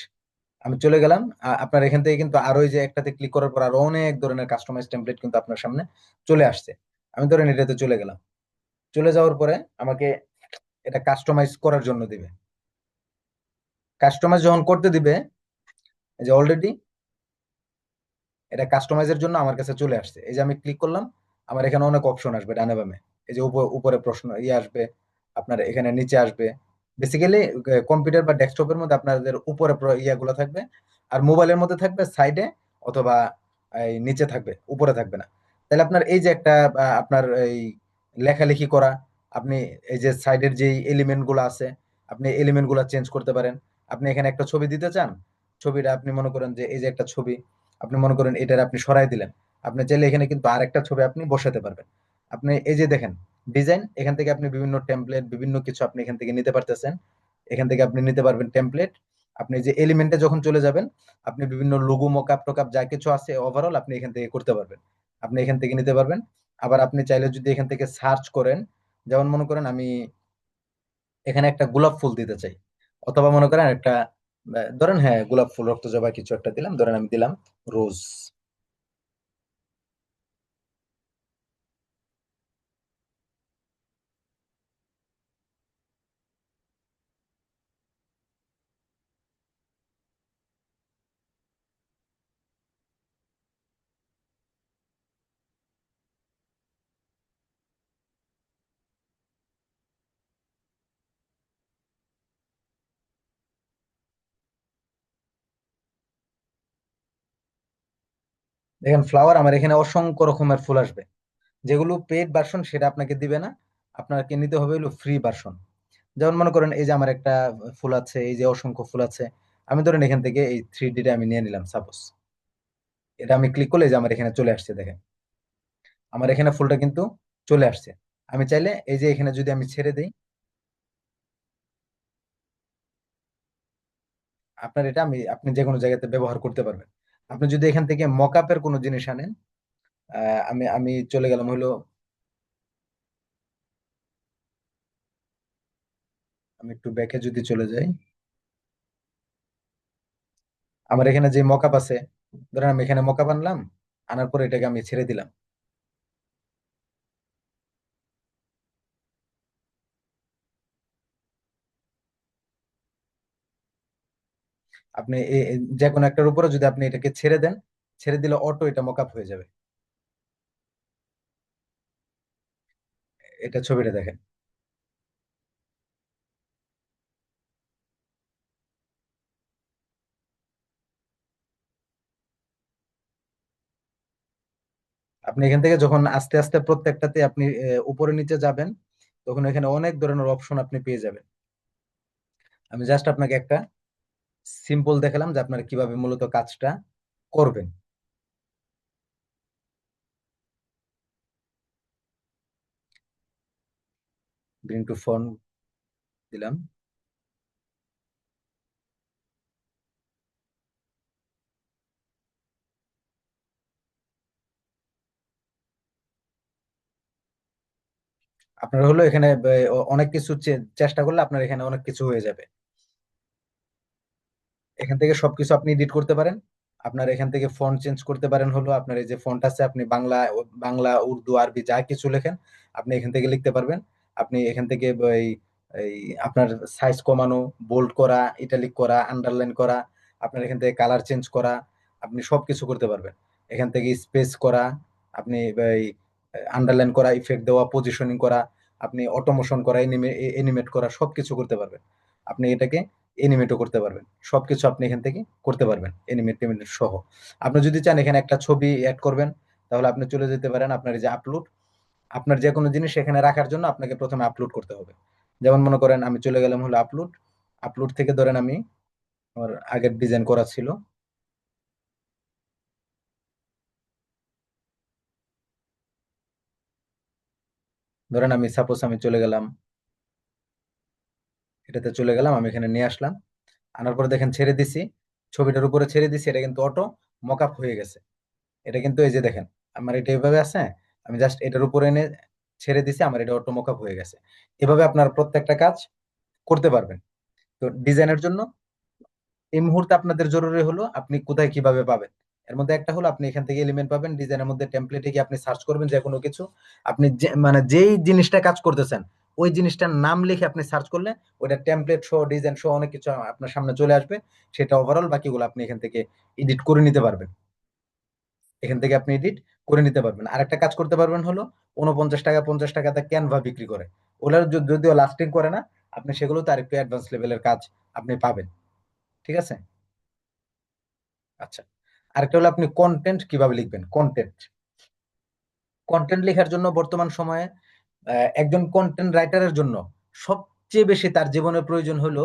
আমি চলে গেলাম। আপনার এখান থেকে কিন্তু আরো এই যে একটাতে ক্লিক করার পর আরো অনেক ধরনের কাস্টমাইজ টেমপ্লেট কিন্তু আপনার সামনে চলে আসছে। আমি ধরেন এটাতে চলে গেলাম। চলে যাওয়ার পরে আমাকে এটা কাস্টমাইজ করার জন্য দিবে। কাস্টমাইজ যখন করতে দিবে, এই যে অলরেডি এটা কাস্টমাইজের জন্য আমার কাছে চলে আসছে। এই যে আমি ক্লিক করলাম, আমার এখানে অনেক অপশন আসবে ডানে বামে। এই যে উপরে প্রশ্ন আসবে, আপনার এখানে নিচে আসবে। বেসিক্যালি কম্পিউটার বা ডেস্কটপের মধ্যে আপনাদের উপরে ইয়াগুলো থাকবে, আর মোবাইলের মধ্যে থাকবে সাইডে, অথবা এই নিচে থাকবে, উপরে থাকবে না। তাহলে আপনার এই যে একটা আপনার এই লেখালেখি করা, আপনি এই যে সাইডের যে এলিমেন্ট গুলো আছে, আপনি এলিমেন্ট গুলা চেঞ্জ করতে পারেন। আপনি এখানে একটা ছবি দিতে চান, ছবিটা আপনি মনে করেন যে এই যে একটা ছবি, আপনি মনে করেন এটার আপনি সরাই দিলেন, আপনি চাইলে এখানে কিন্তু আরেকটা ছবি আপনি বসাতে পারবেন। আপনি এই যে দেখেন ডিজাইন, এখান থেকে আপনি বিভিন্ন টেমপ্লেট, বিভিন্ন কিছু আপনি এখান থেকে নিতে পারতেছেন। এখান থেকে আপনি নিতে পারবেন টেমপ্লেট। আপনি যে এলিমেন্টে যখন চলে যাবেন, আপনি বিভিন্ন লোগো মকআপ টকআপ যা কিছু আছে ওভারঅল আপনি এখান থেকে করতে পারবেন। আপনি এখান থেকে নিতে পারবেন। আবার আপনি চাইলে যদি এখান থেকে সার্চ করেন, যেমন মনে করেন আমি এখানে একটা গোলাপ ফুল দিতে চাই, অথবা মনে করেন একটা ধরেন হ্যাঁ গোলাপ ফুল রক্তজবা কিছু একটা দিলাম, ধরেন আমি দিলাম রোজ। দেখেন ফ্লাওয়ার আমার এখানে অসংখ্য রকমের ফুল আসবে। যেগুলো পেড ভার্সন সেটা আপনাকে দিবে না, আপনাকে নিতে হবে হলো ফ্রি ভার্সন। যেমন মনে করেন এই যে আমার একটা ফুল আছে, এই যে অসংখ্য ফুল আছে, আমি ধরেন এখান থেকে এই 3D আমি নিয়ে নিলাম সাপোজ। এটা আমি ক্লিক করলে এই যে আমার এখানে চলে আসছে, দেখেন আমার এখানে ফুলটা কিন্তু চলে আসছে। আমি চাইলে এই যে এখানে যদি আমি ছেড়ে দিই, আপনার এটা আপনি যে কোনো জায়গাতে ব্যবহার করতে পারবেন। আপনি যদি এখান থেকে মকআপের কোনো জিনিস আনেন, আমি আমি চলে গেলাম হলো, আমি একটু ব্যাকে যদি চলে যাই, আমার এখানে যে মকআপ আছে, ধরেন আমি এখানে মকআপ আনলাম, আনার পরে এটাকে আমি ছেড়ে দিলাম। আপনি যে কোনো একটার উপরে যদি আপনি এটাকে ছেড়ে দেন, ছেড়ে দিলে অটো এটা মকআপ হয়ে যাবে। এটা ছবিটা দেখেন। আপনি এখান থেকে যখন আস্তে আস্তে প্রত্যেকটাতে আপনি উপরে নিচে যাবেন, তখন এখানে অনেক ধরনের অপশন আপনি পেয়ে যাবেন। আমি জাস্ট আপনাকে একটা সিম্পল দেখালাম যে আপনারা কিভাবে মূলত কাজটা করবেন। গ্রিন টু ফোন দিলাম। আপনার হলো এখানে অনেক কিছু চেষ্টা করলে আপনার এখানে অনেক কিছু হয়ে যাবে। এখান থেকে সবকিছু আপনি এডিট করতে পারেন। আপনার এখান থেকে ফন্ট চেঞ্জ করতে পারেন, হলো আপনার এই যে ফন্ট আছে, আপনি বাংলা, বাংলা, উর্দু, আরবি যা কিছু লেখেন আপনি এখান থেকে লিখতে পারবেন। আপনি এখান থেকে এই এই আপনার সাইজ কমানো, বোল্ড করা, ইটালিক করা, আন্ডারলাইন করা, আপনার এখান থেকে কালার চেঞ্জ করা, আপনি সবকিছু করতে পারবেন। এখান থেকে স্পেস করা, আপনি এই আন্ডারলাইন করা, ইফেক্ট দেওয়া, পজিশনিং করা, আপনি অটোমোশন করা, এনিমেট করা, সবকিছু করতে পারবেন। আপনি এটাকে এনিমেটও করতে পারবেন। সবকিছু আপনি এখান থেকে করতে পারবেন এনিমেট টেনিমেট সহ। আপনি যদি চান এখানে একটা ছবি অ্যাড করবেন, তাহলে আপনি চলে যেতে পারেন আপনার এই যে আপলোড। আপনার যে কোনো জিনিস এখানে রাখার জন্য আপনাকে প্রথমে আপলোড করতে হবে। যেমন মনে করেন আমি চলে গেলাম হলো আপলোড। আপলোড থেকে ধরেন আমি আমার আগের ডিজাইন করা ছিল, ধরেন আমি সাপোজ আমি চলে গেলাম এটাতে, চলে গেলাম আমি এখানে নিয়ে আসলাম। আনার পরে দেখেন ছেড়ে দিছি, ছবিটার উপরে ছেড়ে দিছি, এটা কিন্তু অটো মকআপ হয়ে গেছে। এটা কিন্তু এই যে দেখেন আমার এটা এভাবে আছে, আমি জাস্ট এটার উপরে এনে ছেড়ে দিছি, আমার এটা অটো মকআপ হয়ে গেছে। এভাবে আপনার প্রত্যেকটা কাজ করতে পারবেন। তো ডিজাইনের জন্য এই মুহূর্তে আপনাদের জরুরি হলো আপনি কোথায় কিভাবে পাবেন। এর মধ্যে একটা হলো আপনি এখান থেকে এলিমেন্ট পাবেন, ডিজাইনের মধ্যে টেমপ্লেটে গিয়ে আপনি সার্চ করবেন যে কোনো কিছু, আপনি মানে যেই জিনিসটা কাজ করতেছেন ওই জিনিসটার নাম লিখে আপনি সার্চ করলে ওটা টেমপ্লেট সহ ডিজাইন সহ অনেক কিছু আপনার সামনে চলে আসবে। সেটা ওভারঅল বাকিগুলো আপনি এখান থেকে এডিট করে নিতে পারবেন। এখান থেকে আপনি এডিট করে নিতে পারবেন। আরেকটা কাজ করতে পারবেন হলো 49 টাকা 50 টাকাতে ক্যানভা বিক্রি করে, ওগুলো যদিও লাস্টিং করে না, আপনি সেগুলো তার একটু অ্যাডভান্স লেভেলের কাজ আপনি পাবেন। ঠিক আছে। আচ্ছা, আরেকটা হলো আপনি কন্টেন্ট কিভাবে লিখবেন। কন্টেন্ট কন্টেন্ট লেখার জন্য বর্তমান সময়ে একজন কন্টেন্ট রাইটারের জন্য সবচেয়ে বেশি তার জীবনের প্রয়োজন হলো,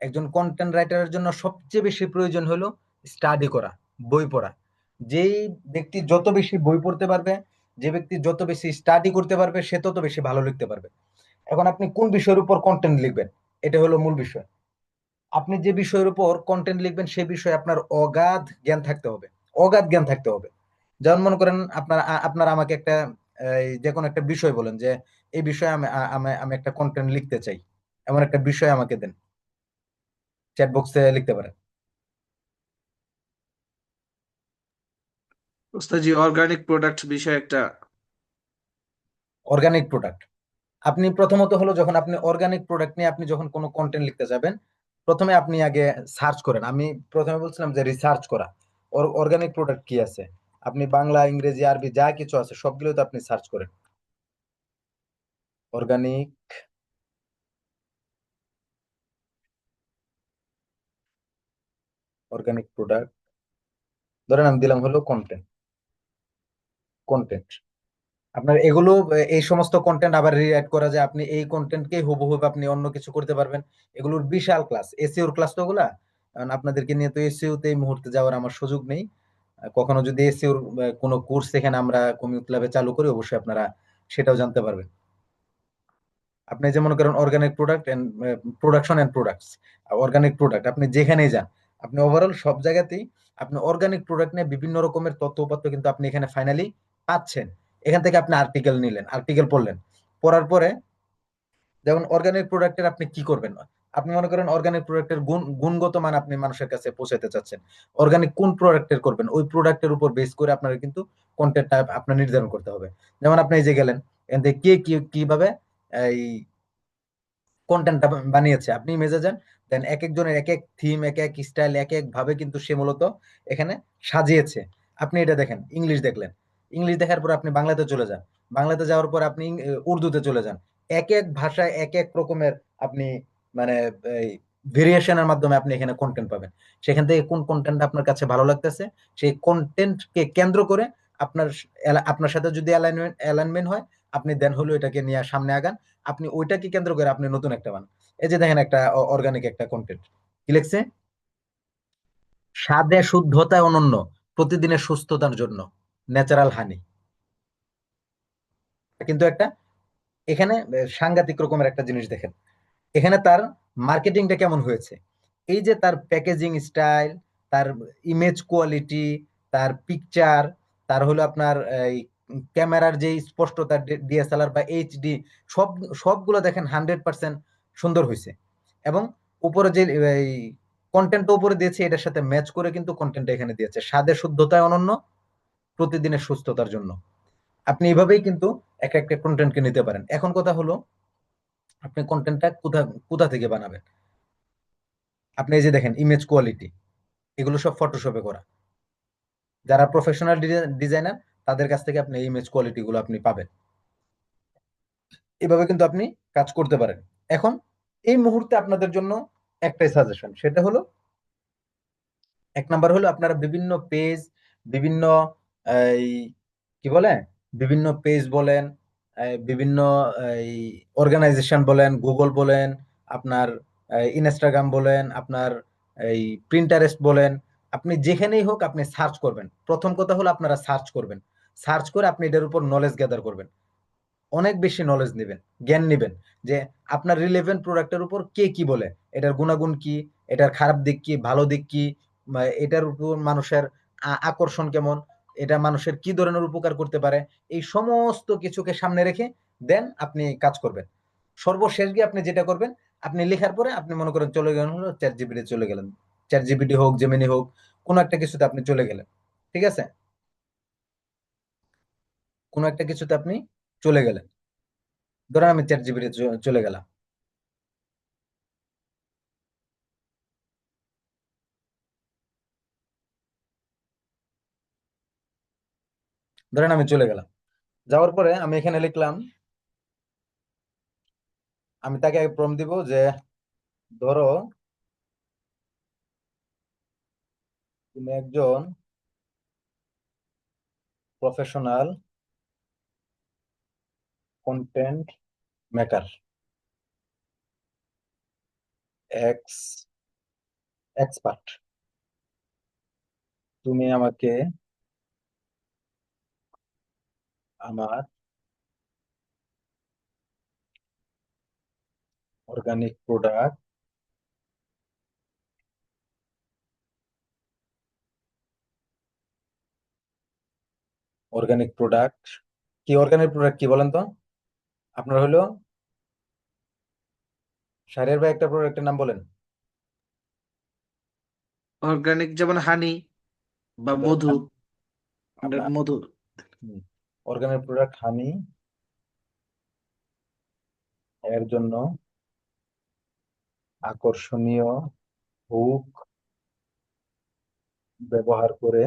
একজন কন্টেন্ট রাইটারের জন্য সবচেয়ে বেশি প্রয়োজন হলো স্টাডি করা, বই পড়া। যেই ব্যক্তি যত বেশি বই পড়তে পারবে, যে ব্যক্তি যত বেশি স্টাডি করতে পারবে, সে তত বেশি ভালো লিখতে পারবে। এখন আপনি কোন বিষয়ের উপর কন্টেন্ট লিখবেন, এটা হলো মূল বিষয়। আপনি যে বিষয়ের উপর কন্টেন্ট লিখবেন সেই বিষয়ে আপনার অগাধ জ্ঞান থাকতে হবে, অগাধ জ্ঞান থাকতে হবে। যেমন মনে করেন আপনার আমাকে একটা যে কোনো একটা বিষয় বলেন যে এই বিষয়ে আমি একটা কন্টেন্ট লিখতে চাই, এমন একটা বিষয় আমাকে দেন, চ্যাট বক্সে লিখতে পারেন। ওস্তাদজি, অর্গানিক প্রোডাক্ট বিষয়ে একটা। অর্গানিক প্রোডাক্ট, আপনি প্রথমত হলো যখন আপনি অর্গানিক প্রোডাক্ট নিয়ে আপনি যখন কোনো কন্টেন্ট লিখতে যাবেন, প্রথমে আপনি আগে সার্চ করেন। আমি প্রথমে বলছিলাম যে রিসার্চ করা, অর্গানিক প্রোডাক্ট কি আছে, আপনি বাংলা ইংরেজি আরবি যা কিছু আছে সবগুলো তো আপনি সার্চ করেন। অর্গানিক, অর্গানিক প্রোডাক্ট, ধরেন আমি দিলাম হলো কন্টেন্ট, কন্টেন্ট। আপনার এগুলো এই সমস্ত কন্টেন্ট আবার রিরাইট করা যায়, আপনি এই কন্টেন্টকে হুবহু আপনি অন্য কিছু করতে পারবেন। এগুলোর বিশাল ক্লাস, এসইওর ক্লাস তো ওগুলা। কারণ আপনাদেরকে নিয়ে তো এসইও তে এই মুহূর্তে যাওয়ার আমার সুযোগ নেই। কখনো যদি এসইওর কোনো কোর্স এখানে আমরা কমিউনিটি ক্লাবে চালু করি, অবশ্যই আপনারা সেটাও জানতে পারবেন। আপনি যে মনে করেন organic product and production and products, organic product আপনি যেখানেই যান, আপনি ওভারঅল সব জায়গাতেই আপনি অর্গানিক প্রোডাক্ট নিয়ে বিভিন্ন রকমের তথ্য উপাত্ত কিন্তু আপনি এখানে ফাইনালি পাচ্ছেন। এখান থেকে আপনি আর্টিকেল নিলেন, আর্টিকেল পড়লেন, পড়ার পরে যেমন অর্গানিক প্রোডাক্টের আপনি কি করবেন, আপনি মনে করেন অর্গানিক প্রোডাক্টের গুণগত মান আপনি মানুষের কাছে পৌঁছাতে চাচ্ছেন, অর্গানিক কোন প্রোডাক্টের করবেন ওই প্রোডাক্টের উপর বেস করে আপনার কিন্তু কন্টেন্টটা আপনার নির্ধারণ করতে হবে। যেমন আপনি এই যে গেলেন, এখান থেকে কে কিভাবে এই কন্টেন্টটা বানিয়েছে, আপনি ইমেজে যান, দেন এক একজনের এক এক থিম, এক এক স্টাইল, এক এক ভাবে কিন্তু সে মূলত এখানে সাজিয়েছে। আপনি এটা দেখেন, ইংলিশ দেখলেন, ইংলিশ দেখার পর আপনি বাংলাতে চলে যান, বাংলাতে যাওয়ার পর আপনি উর্দুতে চলে যান। এক এক ভাষায় এক এক রকমের আপনি মানে ভেরিয়েশনের মাধ্যমে আপনি এখানে কন্টেন্ট পাবেন। সেখান থেকে কোন কন্টেন্ট আপনার কাছে ভালো লাগতেছে, সেই কন্টেন্টকে কেন্দ্র করে আপনার আপনার সাথে যদি অ্যালাইনমেন্ট হয়, আপনি দেন হলো এটাকে নিয়ে সামনে আগান। আপনি ওইটাকে কেন্দ্র করে আপনি নতুন একটা বানান। এই যে দেখেন একটা অর্গানিক একটা কন্টেন্ট কি লিখছে, স্বাদে শুদ্ধতায় অনন্য, প্রতিদিনের সুস্থতার জন্য, ন্যাচারাল হানি। কিন্তু একটা এখানে সাংঘাতিক রকমের একটা জিনিস দেখেন, এখানে তার মার্কেটিংটা কেমন হয়েছে। এই যে তার প্যাকেজিং স্টাইল, তার ইমেজ কোয়ালিটি, তার পিকচার, তার হলো আপনার এই ক্যামেরার যে স্পষ্টতা, ডিএসএলআর বা এইচডি, সব সবগুলো দেখেন 100% সুন্দর হয়েছে। এবং উপরে যে এই কন্টেন্ট উপরে দিয়েছে এটার সাথে ম্যাচ করে কিন্তু কন্টেন্ট এখানে দিয়েছে, স্বাদে শুদ্ধতায় অনন্য, প্রতিদিনের সুস্থতার জন্য। আপনি এভাবেই কিন্তু এক একটা কন্টেন্টকে নিতে পারেন। এখন কথা হলো আপনি কন্টেন্টটা কোথা কোথা থেকে বানাবেন। আপনি এই যে দেখেন ইমেজ কোয়ালিটি, এগুলো সব ফটোশপে করা। যারা প্রফেশনাল ডিজাইনার তাদের কাছ থেকে আপনি ইমেজ কোয়ালিটি গুলো আপনি পাবেন। এভাবে কিন্তু আপনি কাজ করতে পারেন। এখন এই মুহূর্তে আপনাদের জন্য একটাই সাজেশন, সেটা হলো এক নাম্বার হলো আপনারা বিভিন্ন পেজ, বিভিন্ন এই কি বলে, বিভিন্ন পেজ বলেন, বিভিন্ন এই অর্গানাইজেশন বলেন, গুগল বলেন, আপনার ইনস্টাগ্রাম বলেন, আপনার এই প্রিন্টারেস্ট বলেন, আপনি যেখানেই হোক আপনি সার্চ করবেন। প্রথম কথা হলো আপনারা সার্চ করবেন, সার্চ করে আপনি এটার উপর নলেজ গ্যাদার করবেন, অনেক বেশি নলেজ নেবেন, জ্ঞান নেবেন যে আপনার রিলেভেন্ট প্রোডাক্টের উপর কে কি বলে, এটার গুণাগুণ কি, এটার খারাপ দিক কি, ভালো দিক কি, এটার উপর মানুষের আকর্ষণ কেমন, এটা মানুষের কি ধরনের উপকার করতে পারে, এই সমস্ত কিছুকে সামনে রেখে দেন আপনি কাজ করবেন। সর্বশেষ গিয়ে আপনি যেটা করবেন, আপনি লেখার পরে আপনি মনে করেন চলে গেলেন হলো চ্যাট জিপিটি, চলে গেলেন চ্যাট জিপিটি হোক, জেমিনি হোক, কোনো একটা কিছুতে আপনি চলে গেলেন। ঠিক আছে, কোনো একটা কিছুতে আপনি চলে গেলেন, ধরেন আমি চ্যাট জিপিটি চলে গেলাম। ধরেন আমি চলে গেলাম, যাওয়ার পরে আমি এখানে লিখলাম, আমি তাকে প্রম্পট দিব যে ধরো তুমি একজন professional content maker, x expert, তুমি আমাকে আমার অর্গানিক প্রোডাক্ট, অর্গানিক প্রোডাক্ট কি, অর্গানিক প্রোডাক্ট কি বলেন তো? আপনার হলো শাহরিয়ার ভাই একটা প্রোডাক্টের নাম বলেন। অর্গানিক যেমন হানি বা ধরেন মধু, আমরা আপনার মধু। অর্গানিক প্রোডাক্ট হানি এর জন্য আকর্ষণীয় হুক ব্যবহার করে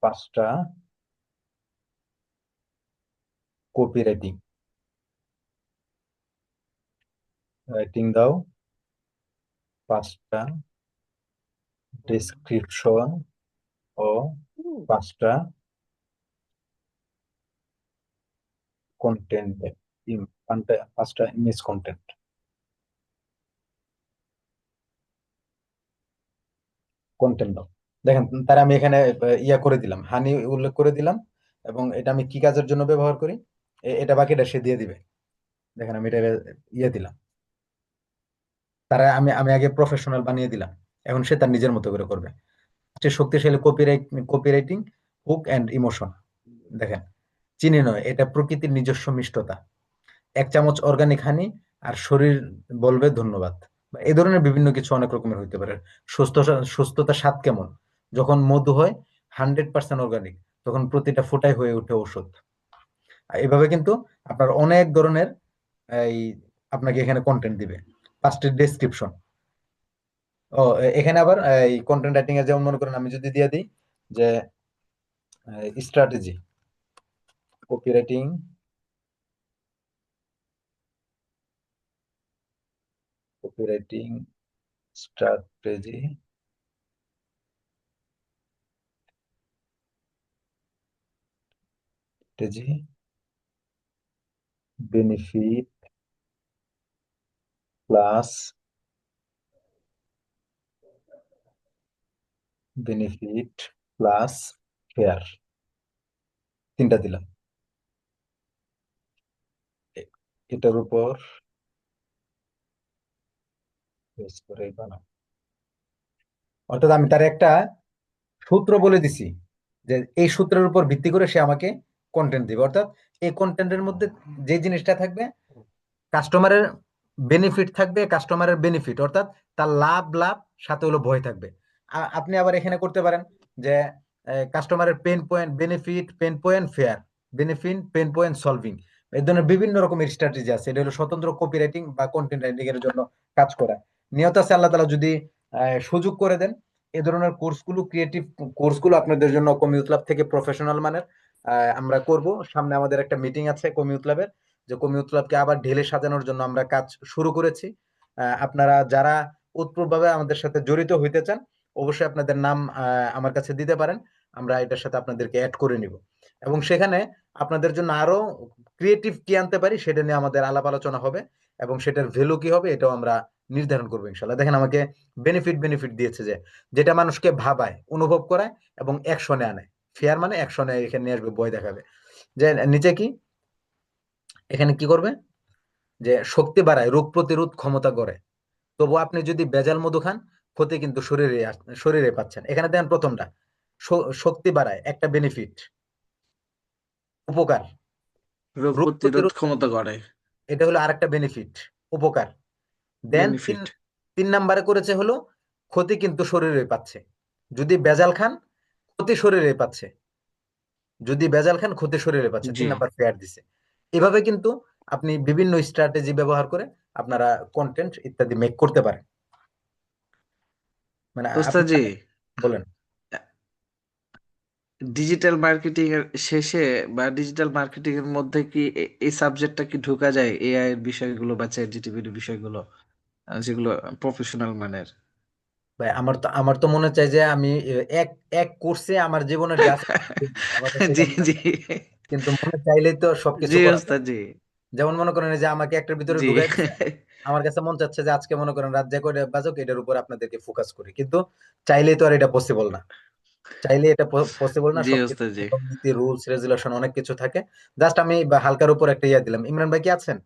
5টা কপি রাইটিং রাইটিং দাও, 5টা ডেসক্রিপশন ও 5টা কন্টেন্ট, 5টা ইমেজ কন্টেন্ট কন্টেন্ট দাও। দেখেন তারা আমি এখানে ইয়া করে দিলাম, হানি উল্লেখ করে দিলাম, এবং এটা আমি কি কাজের জন্য ব্যবহার করি, এটা বাকিটা সে দিয়ে দিবে। দেখেন আমি এটা ইয়ে দিলাম, তারা আমি আমি আগে প্রফেশনাল বানিয়ে দিলাম, এখন সে তার নিজের মতো করে করবে। হচ্ছে শক্তিশালী কপিরাইটিং, হুক অ্যান্ড ইমোশন। দেখেন, চিনি নয়, এটা প্রকৃতির নিজস্ব মিষ্টতা, 1 চামচ অর্গানিক হানি আর শরীর বলবে ধন্যবাদ। বা এই ধরনের বিভিন্ন কিছু অনেক রকমের হইতে পারে। সুস্থতা স্বাদ কেমন, যখন মধু হয় 100% অর্গানিক, তখন প্রতিটা ফোঁটায় হয়ে ওঠে ঔষধ। আর এভাবে কিন্তু আপনার অনেক ধরনের এই আপনাকে এখানে কন্টেন্ট দিবে। 5টি ডেসক্রিপশন। ও এখানে আবার এই কন্টেন্ট রাইটিং এর যেমন মনে করেন আমি যদি দিয়ে দিই যে strategy, copywriting copywriting strategy, benefit plus benefit plus fair, 3টা দিলাম। এটার উপর বেস করে বানাও। অর্থাৎ আমি তার একটা সূত্র বলে দিছি যে এই সূত্রের উপর ভিত্তি করে সে আমাকে কন্টেন্ট দিবে। অর্থাৎ এই কন্টেন্টের মধ্যে যে জিনিসটা থাকবে, কাস্টমারের বেনিফিট থাকবে, কাস্টমারের বেনিফিট অর্থাৎ তার লাভ লাভ, সাথে হলো ভয় থাকবে। আপনি আবার এখানে করতে পারেন যে কাস্টমারের pain point benefit, pain point fair, benefit pain point solving. এই ধরনের বিভিন্ন রকমের স্ট্র্যাটেজি আছে, এটা হলো স্বতন্ত্র কপিরাইটিং বা কন্টেন্ট রাইটিং এর জন্য কাজ করা। নিয়ত আছে আল্লাহ তালা যদি সুযোগ করে দেন, এই ধরনের কোর্সগুলো, ক্রিয়েটিভ কোর্সগুলো আপনাদের জন্য কমিউট ল্যাব থেকে প্রফেশনাল মানের আমরা করব। সামনে আমাদের একটা মিটিং আছে কমিউট ল্যাবের, যে কমিউট ক্লাবকে আবার ঢেলে সাজানোর জন্য আমরা কাজ শুরু করেছি। আপনারা যারা ওতপ্রোতভাবে আমাদের সাথে জড়িত হইতে চান, অবশ্যই আপনাদের নাম আমার কাছে দিতে পারেন, আমরা এটার সাথে আপনাদেরকে অ্যাড করে নিব। এবং সেখানে আপনাদের জন্য আরো ক্রিয়েটিভ কি আনতে পারি সেটা নিয়ে আমাদের আলাপ আলোচনা হবে, এবং সেটার ভ্যালু কি হবে এটাও আমরা নির্ধারণ করবো ইনশাল্লাহ। দেখেন আমাকে বেনিফিট বেনিফিট দিয়েছে, যে যেটা মানুষকে ভাবায়, অনুভব করায় এবং অ্যাকশনে আনে। ফেয়ার মানে অ্যাকশনে এখানে নিয়ে আসবে, ভয় দেখাবে। যে নিচে কি, এখানে কি করবে, যে শক্তি বাড়ায়, রোগ প্রতিরোধ ক্ষমতা গড়ে। তবু আপনি যদি ভেজাল মধু খান, ক্ষতি কিন্তু শরীরে পাচ্ছেন। এখানে দেখেন প্রথমটা শক্তি বাড়ায়, একটা বেনিফিট, উপকার, রোগ রোগ প্রতিরোধ প্রতিরোধ, ক্ষমতা গড়ে। এটা হলো আরেকটা বেনিফিট, উপকার। দেন তিন বেনিফিট। তিন নাম্বারে করেছে হলো ক্ষতি কিন্তু শরীরে পাচ্ছে। যদি ভেজাল খান, ক্ষতি শরীরে পাচ্ছে। যদি ভেজাল খান, ক্ষতি শরীরে পাচ্ছে, জি 3 নাম্বার ফেয়ার দিছে। এভাবে কিন্তু আপনি বিভিন্ন স্ট্র্যাটেজি ব্যবহার করে আপনারা কন্টেন্ট ইত্যাদি মেক করতে পারেন। মানে আপনি ওস্তাদজি, বলেন। ডিজিটাল মার্কেটিং এর শেষে বা ডিজিটাল মার্কেটিং এর মধ্যে কি এই সাবজেক্টটা কি ঢোকা যায়, এআই এর বিষয়গুলো বা চ্যাট জিটিপির বিষয়গুলো, যেগুলো প্রফেশনাল মানের? ভাই আমার তো মনে চাই যে আমি এক এক কোর্সে আমার জীবনের যা আছে আমার কাছে জি এটা মনে জি চাই। কিন্তু মনে চাইলেই তো সবকিছু জি করা যায়। ওস্তাদ জি যেমন মনে করেন এই যে আমাকে একটার ভিতরে জি ঢুকাই দিচ্ছে, আমার কাছে মন চাচ্ছে যে আজকে মনে করেন রাত জেগে বাজুক, এটার উপর আপনাদেরকে ফোকাস করি, কিন্তু চাইলেই তো আর এটা পসিবল না। চাইলে এটা পসিবল না, জি সবকিছু ওস্তাদ জি। নিয়ম নীতি রুলস রেগুলেশন অনেক কিছু থাকে। জাস্ট আমি হালকার উপর একটা ইয়ে দিলাম। ইমরান ভাই কি আছেন?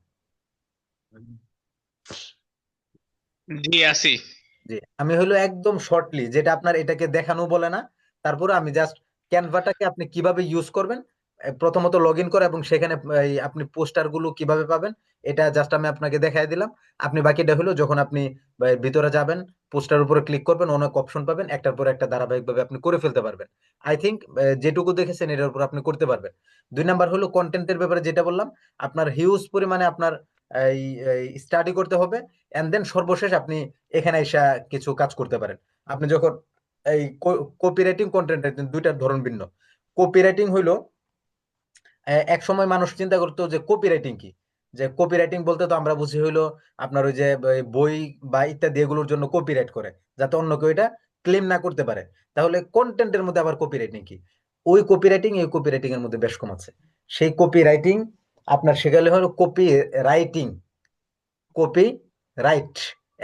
জি আছি। জি, আমি হলো একদম শর্টলি, যেটা আপনার এটাকে দেখানো বলে না, তারপরে আমি জাস্ট ক্যানভাটাকে আপনি কিভাবে ইউজ করবেন, প্রথমত লগ ইন করে এবং সেখানে আপনি পোস্টার গুলো কিভাবে পাবেন, এটা জাস্ট আমি আপনাকে দেখাই দিলাম। আপনি বাকিটা হলো যখন আপনি ভিতরে যাবেন, পোস্টার উপরে ক্লিক করবেন, অনেক অপশন পাবেন, একটার পর একটা ধারাবাহিকভাবে আপনি করে ফেলতে পারবেন। আই থিঙ্ক যেটুকু দেখেছেন এটার উপর আপনি করতে পারবেন। 2 নাম্বার হলো কন্টেন্টের ব্যাপারে যেটা বললাম, আপনার হিউজ পরিমাণে আপনার এই স্টাডি করতে হবে, এন্ড দেন সর্বশেষ আপনি এখানে এসে কিছু কাজ করতে পারেন। আপনি যখন এই কপিরাইটিং কন্টেন্ট, দুইটার ধরন ভিন্ন। কপিরাইটিং হইলো এক সময় মানুষ চিন্তা করতো যে কপিরাইটিং কি, যে কপিরাইটিং বলতে তো আমরা বুঝি হইলো আপনার ওই যে বই বা ইত্যাদি এগুলোর জন্য কপিরাইট করে, যাতে অন্য কেউ এটা ক্লেম না করতে পারে। তাহলে কন্টেন্টের মধ্যে আবার কপিরাইটিং কি? ওই কপিরাইটিং এই কপিরাইটিং এর মধ্যে বেশ কম আছে। সেই কপিরাইটিং আপনার শেখালে হলো কপি রাইটিং, কপি রাইট।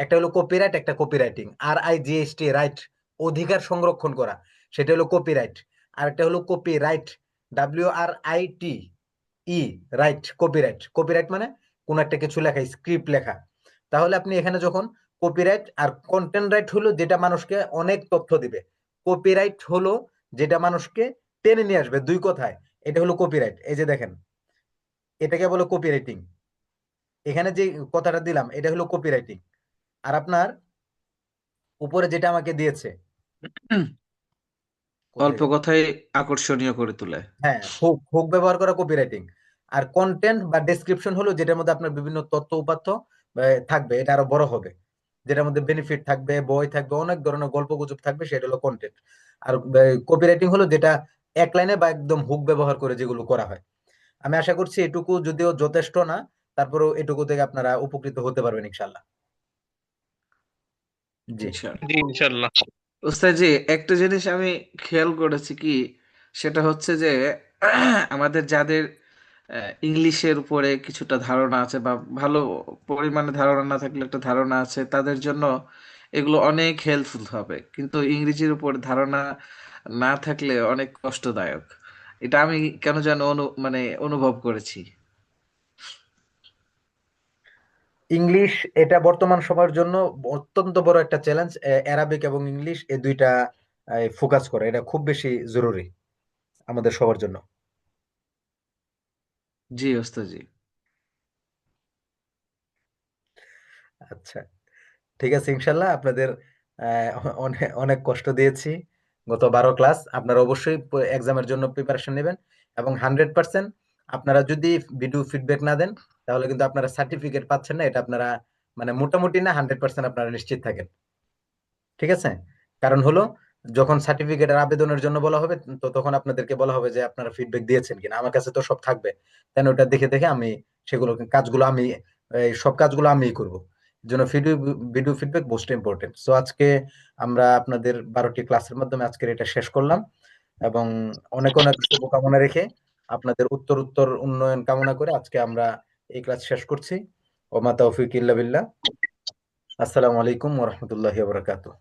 একটা হলো কপিরাইট, একটা কপিরাইটিং। RIGHT, রাইট, অধিকার সংরক্ষণ করা, সেটা হলো কপিরাইট। আর একটা হলো copyright, WRIT, right, copyright. Copyright মানে কোন একটা কিছু লেখা, স্ক্রিপ্ট লেখা। তাহলে আপনি এখানে যখন কপিরাইট আর কন্টেন্ট রাইট হলো যেটা মানুষকে অনেক তথ্য দিবে, কপিরাইট হলো যেটা মানুষকে টেনে নিয়ে আসবে, দুই কথায় এটা হলো কপিরাইট। এই যে দেখেন, এটাকে বলে কপিরাইটিং। এখানে যে কথাটা দিলাম এটা হলো কপিরাইটিং। আর আপনার উপরে যেটা আমাকে দিয়েছে, কোথায় অল্প গেল? কথায় আকর্ষণীয় করে তোলে। হ্যাঁ, হুক হুক ব্যবহার করা কপিরাইটিং। আর কন্টেন্ট বা ডেসক্রিপশন হলো যেটার মধ্যে আপনার বিভিন্ন তথ্য উপাত্ত থাকবে, এটা আরো বড় হবে, যেটার মধ্যে বেনিফিট থাকবে, বই থাকবে, অনেক ধরনের গল্প গুজব থাকবে, সেটা হলো কন্টেন্ট। আর কপিরাইটিং হলো যেটা এক লাইনে বা একদম হুক ব্যবহার করে যেগুলো করা হয়। আমি আশা করছি এটুকু যদিও যথেষ্ট না, তারপরেও এটুকু থেকে আপনারা উপকৃত হতে পারবেন ইনশাল্লাহ। জি। ইনশাআল্লাহ। জি ইনশাল্লাহ। ওস্তাদ জি, একটা জিনিস আমি খেয়াল করেছি কি, সেটা হচ্ছে যে আমাদের যাদের ইংলিশের উপরে কিছুটা ধারণা আছে বা ভালো পরিমাণে ধারণা না থাকলে একটা ধারণা আছে, তাদের জন্য এগুলো অনেক হেল্পফুল হবে, কিন্তু ইংরেজির উপর ধারণা না থাকলে অনেক কষ্টদায়ক। এটা আমি কেন যেন মানে অনুভব করেছি। ইংলিশ এটা বর্তমান সময়ের জন্য অত্যন্ত বড় একটা চ্যালেঞ্জ। অ্যারাবিক এবং ইংলিশ এই দুইটা ফোকাস করে, এটা খুব বেশি জরুরি আমাদের সবার জন্য। জি ওস্তাদ জি। আচ্ছা, ঠিক আছে, ইনশাল্লাহ আপনাদের অনেক অনেক কষ্ট দিয়েছি গত 12 ক্লাস। আপনারা অবশ্যই এক্সামের জন্য প্রিপারেশন নেবেন, এবং 100% আপনারা যদি ভিডিও ফিডব্যাক না দেন তাহলে কিন্তু আপনারা সার্টিফিকেট পাচ্ছেন না, এটা আপনারা মানে মোটামুটি না, 100% আপনারা নিশ্চিত থাকেন। ঠিক আছে? কারণ হলো যখন সার্টিফিকেটের আবেদনের জন্য বলা হবে, তো তখন আপনাদেরকে বলা হবে যে আপনারা ফিডব্যাক দিয়েছেন কিনা। আমার কাছে তো সব থাকবে, তাই না? ওটা দেখে দেখে আমি সেগুলো কাজগুলো আমি সব কাজগুলো আমিই করব। এর জন্য video video feedback most important. So আজকে আমরা আপনাদের 12টি ক্লাসের মাধ্যমে আজকের এটা শেষ করলাম, এবং অনেক অনেক শুভকামনা রেখে আপনাদের উত্তর উত্তর উন্নয়ন কামনা করে আজকে আমরা এই ক্লাস শেষ করছি। ওমা তৌফিক ইল্লা বিল্লাহ। আসসালামু আলাইকুম ওয়া রাহমাতুল্লাহি ওয়া বারাকাতুহু।